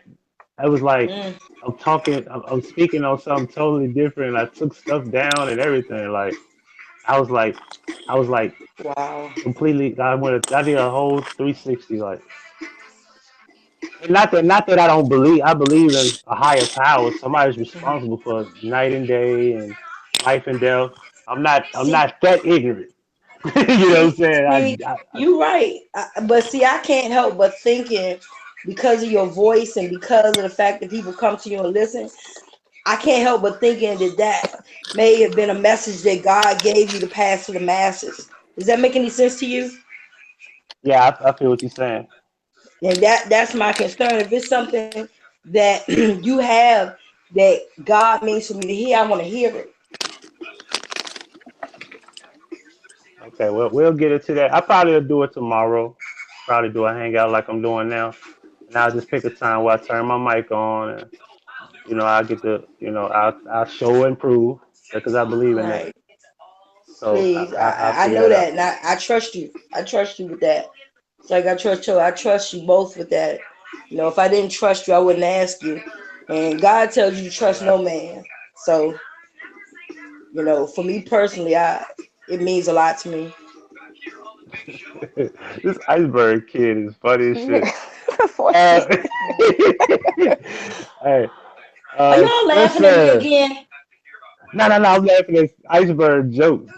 I was like, Mm. I'm speaking on something totally different. I took stuff down and everything. Like I was like, I was like Wow. completely. I did a whole 360. Like, and not that I don't believe. I believe in a higher power. Somebody's responsible for night and day and life and death. I'm See, not that ignorant. You know what I'm see, saying? see, you right. But see, I can't help but thinking because of your voice and because of the fact that people come to you and listen. I can't help but thinking that may have been a message that God gave you to pass to the masses. Does that make any sense to you? Yeah, I feel what you're saying. And that's my concern. If it's something that you have that God means for me to hear, I want to hear it. Okay, well, we'll get into that. I probably will do it tomorrow. Probably do a hangout like I'm doing now, and I'll just pick a time where I turn my mic on, and I'll get the, I'll show and prove because I believe in that. Right. So Please. I'll I figure know that that out. and I trust you. I trust you with that. It's like I trust you both with that. If I didn't trust you, I wouldn't ask you. And God tells you to trust Right. no man. So, for me personally, it means a lot to me. This iceberg kid is funny as shit. Fortune. Uh, hey, Are y'all laughing at me Spencer. again? No, no, no. I'm laughing at Iceberg jokes.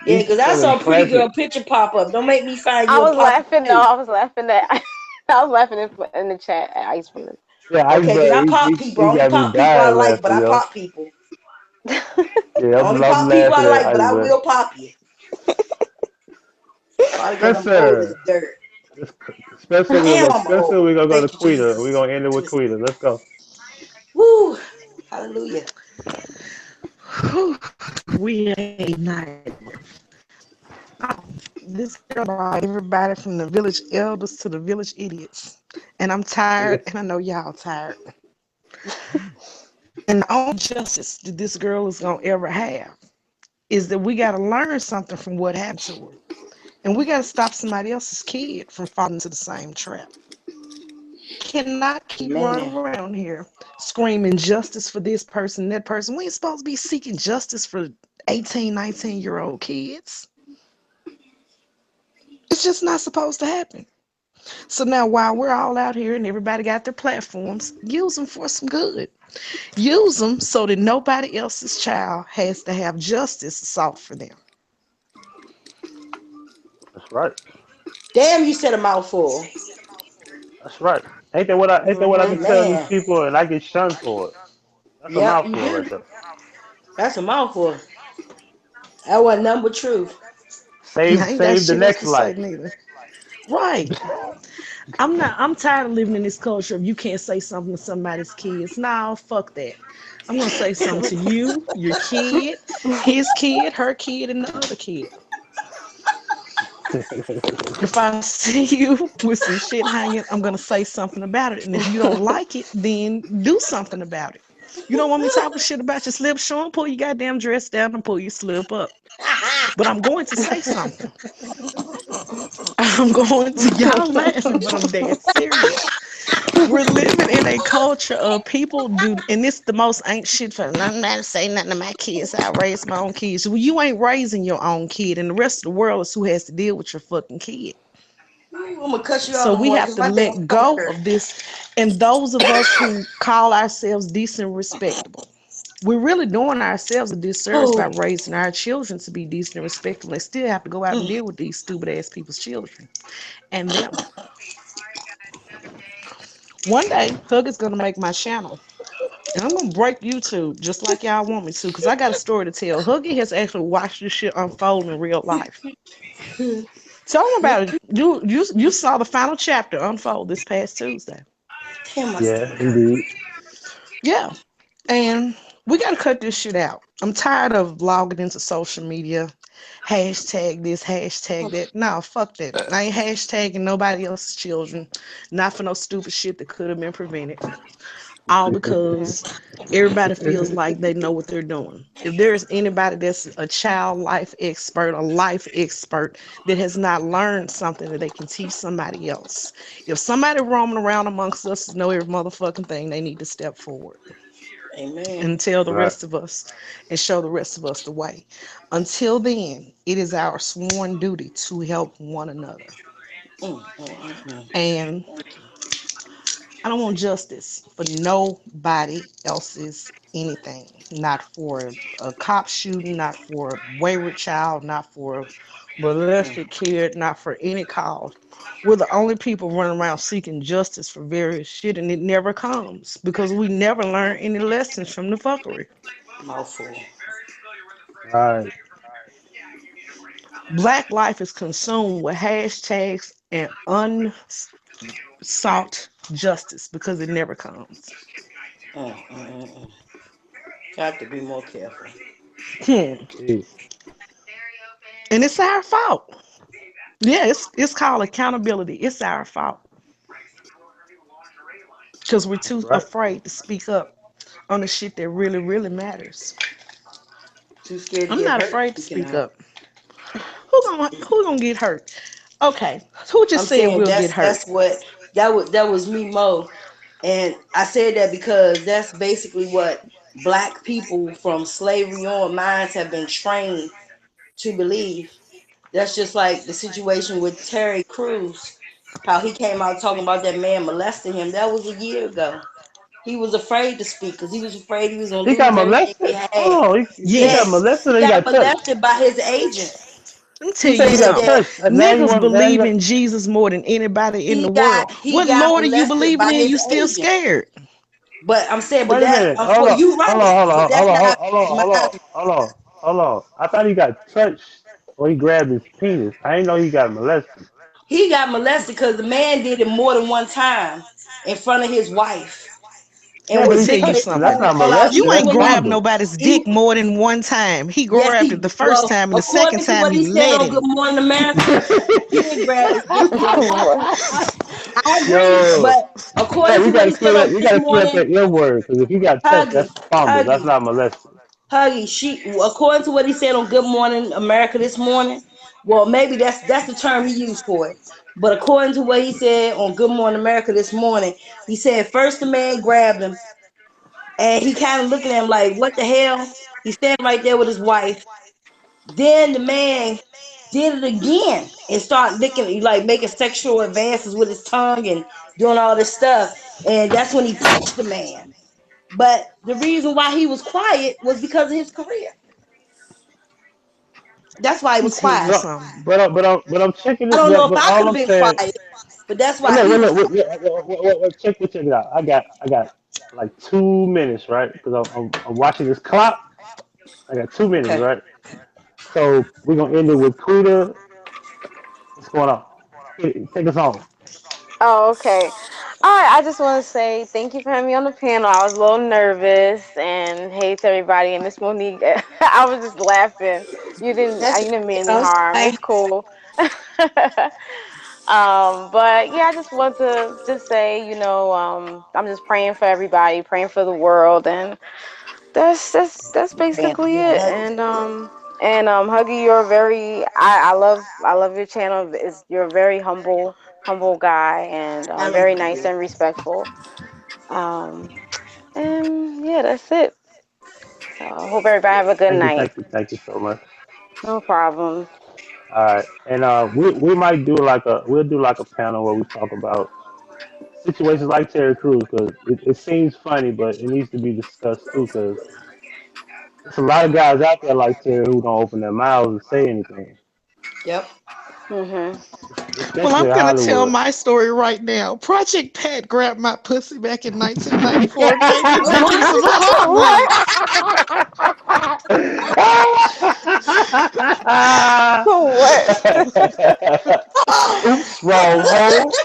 Yeah, He's because I telling saw a pretty girl classic. picture pop up. Don't make me find I you a was prostitute. laughing. No, I was laughing at. I was laughing in the chat at Iceberg. Yeah, Okay, because I Iceberg. pop people. I He only got me pop people I dying like, but laughing, I yo. pop people. Yeah, I only I'm pop people I laughing at like, but I Iceberg. will pop you. Probably because I'm old as Spencer. dirt. Spencer, we're gonna Damn, go. I'm Spencer, old. we're gonna go to Thank you, Quita. Jesus. We're gonna end it with Quita. Let's go. Woo! Hallelujah. We ain't night. This girl brought everybody from the village elders to the village idiots. And I'm tired, and I know y'all tired. And the only justice that this girl is going to ever have is that we got to learn something from what happened to her. And we got to stop somebody else's kid from falling into the same trap. Cannot keep running Man. around here screaming justice for this person, that person. We ain't supposed to be seeking justice for 18, 19-year-old kids. It's just not supposed to happen. So now, while we're all out here and everybody got their platforms, use them for some good. Use them so that nobody else's child has to have justice sought for them. That's right. Damn, you said a mouthful. That's right. Ain't that what I've been telling these Man. people, and I get shunned for it. That's a Yep, you mouthful do. right there. That's a mouthful. That wasn't nothing but truth. I Save ain't got save the shit else next to say life. neither. Right. I'm tired of living in this culture of you can't say something to somebody's kids. No, fuck that. I'm gonna say something to you, your kid, his kid, her kid, and the other kid. If I see you with some shit hanging, I'm gonna say something about it. And if you don't like it, then do something about it. You don't want me talking shit about your slip showing, pull your goddamn dress down and pull your slip up. But I'm going to say something. I'm going to, y'all laughing, but I'm dead serious. We're living in a culture of people do, and this the most ain't shit for nothing to say nothing to my kids. I raised my own kids. Well, you ain't raising your own kid, and the rest of the world is who has to deal with your fucking kid. Ooh, I'm gonna cut you So off in the we morning have because to my damn let phone go hurt. of this. And those of us who call ourselves decent and respectable, we're really doing ourselves a disservice by Oh. raising our children to be decent and respectable. They still have to go out and deal with these stupid ass people's children and them. One day, Hug is gonna make my channel. And I'm gonna break YouTube just like y'all want me to, because I got a story to tell. Huggy has actually watched this shit unfold in real life. Tell him about it. You saw the final chapter unfold this past Tuesday. Damn, my Yeah, stomach hurt. indeed. Yeah. And we gotta cut this shit out. I'm tired of logging into social media. Hashtag this, hashtag that. No, fuck that. I ain't hashtagging nobody else's children. Not for no stupid shit that could have been prevented. All because everybody feels like they know what they're doing. If there is anybody that's a child life expert, a life expert that has not learned something that they can teach somebody else, if somebody roaming around amongst us know every motherfucking thing, they need to step forward Amen. and tell the Right. rest of us and show the rest of us the way. Until then, it is our sworn duty to help one another. And I don't want justice for nobody else's anything. Not for a cop shooting, not for a wayward child, not for a molested kid, not for any cause. We're the only people running around seeking justice for various shit, and it never comes because we never learn any lessons from the fuckery. Mouthful. Right. Black life is consumed with hashtags and unsought justice because it never comes. Mm, mm, mm. Got to be more careful. Hmm. Indeed. And it's our fault. Yeah, it's called accountability. It's our fault because we're That's too right. afraid to speak up on the shit that really, really matters. Too scared to I'm get not hurt afraid to speaking speak out. up. Who gonna get hurt? Okay, who I'm just said saying we'll get hurt? that's what that was me, Mo. And I said that because that's basically what black people from slavery on minds have been trained to believe. That's just like the situation with Terry Crews, how he came out talking about that man molesting him. That was a year ago. He was afraid to speak because he was afraid he was gonna He got lose everything he molested. had. Oh, he got Yes, molested. he Or he got got touched. molested by his agent. Let me He tell said you he Said got something. that touched. And now you Niggas want. Now you believe got. in Jesus more than anybody in the world. he What got Lord are you molested believing by in? his You still agent. scared? But I'm saying, but Wait a that minute. for Hold on. you Hold right. on. Hold But on. that's Hold on. not Hold on. Hold on. Hold on. Hold on. I thought he got touched or he grabbed his penis. I didn't know he got molested. he got molested because the man did it more than one time in front of his wife. And Yeah, Let me but when he tell he you cut touched. his That's something. not tongue all out, he molested. You That's ain't wouldn't even. grabbed fondle. nobody's He dick more than one time. He yes grabbed it he the first well time, and the second according to time what you he said let on Good him. Morning America, he didn't grab his dick more than one What? time. I agree, Yo, but yo, according we to what gotta he said clear that. on You Good gotta clear up Morning, that your word because if he got touched, Huggy, that's fondle. That's Huggy, not molested. Huggy, she according to what he said on Good Morning America this morning, well maybe that's the term he used for it. But according to what he said on Good Morning America this morning, he said first the man grabbed him and he kind of looking at him like, what the hell? He's standing right there with his wife. Then the man did it again and started licking, like making sexual advances with his tongue and doing all this stuff. And that's when he punched the man. But the reason why he was quiet was because of his career. That's why he Let me was tell you quiet. No, something. but I'm checking I it. don't know if But I all could have I'm been saying. quiet, but that's Well, why look, he well, was look, quiet. check it out. I got like 2 minutes, right? Because I'm watching this clock. I got 2 minutes, Okay. right? So we're gonna end it with Kuda. What's going on? Take us home. Oh, okay. All right. I just want to say thank you for having me on the panel. I was a little nervous, and hey to everybody. And Miss Monique, I was just laughing. That's You didn't mean any I was harm. fine. It's cool. But yeah, I just want to just say, I'm just praying for everybody, praying for the world, and that's Praying for basically you and it. Huggy. And Huggy, you're very I love your channel. You're a very humble guy, and I know very you nice do. and respectful. Um, and yeah, that's it. So I hope everybody have a good night. Thank you so much. No problem. All right, and we might do we'll do like a panel where we talk about situations like Terry Crews because it seems funny, but it needs to be discussed too because there's a lot of guys out there like Terry who don't open their mouths and say anything, Yep. Mhm. Well, especially I'm in gonna tell Hollywood. my story right now. Project Pat grabbed my pussy back in 1994 and gave me two pieces of What? heartburn. What? Oops, wrong hole.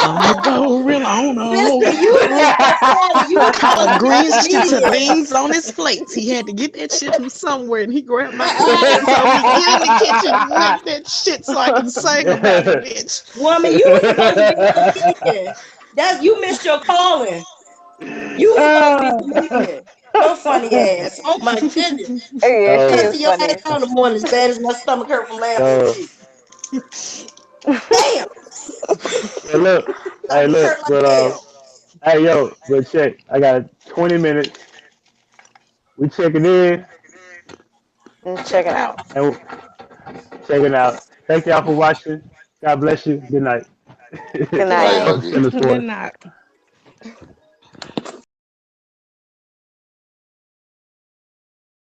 I'm gonna go real on Mister, home. you was Marcella, you was supposed Collard to be a greens to comedian. things on his plates. He had to get that shit from somewhere, and he grabbed my pussy and told me, "Get in the kitchen, and make that shit so I can sing about it, bitch." Woman, you was supposed to be a comedian. That you missed your calling. You was supposed to be a comedian. Your funny ass. Oh my goodness. Yeah, she yo, is Cussing your ass funny. out in the morning as bad as my stomach hurt from laughing at yo, you. Damn. hey, look, hey, Stomach hurt look, like hell. hey, yo, but check. I got 20 minutes. We checking in And check Check it it out. out. and checking out. Thank y'all for watching. God bless you. Good night. Good Good night, night. That's the Huggy. Sinner's Good voice. night.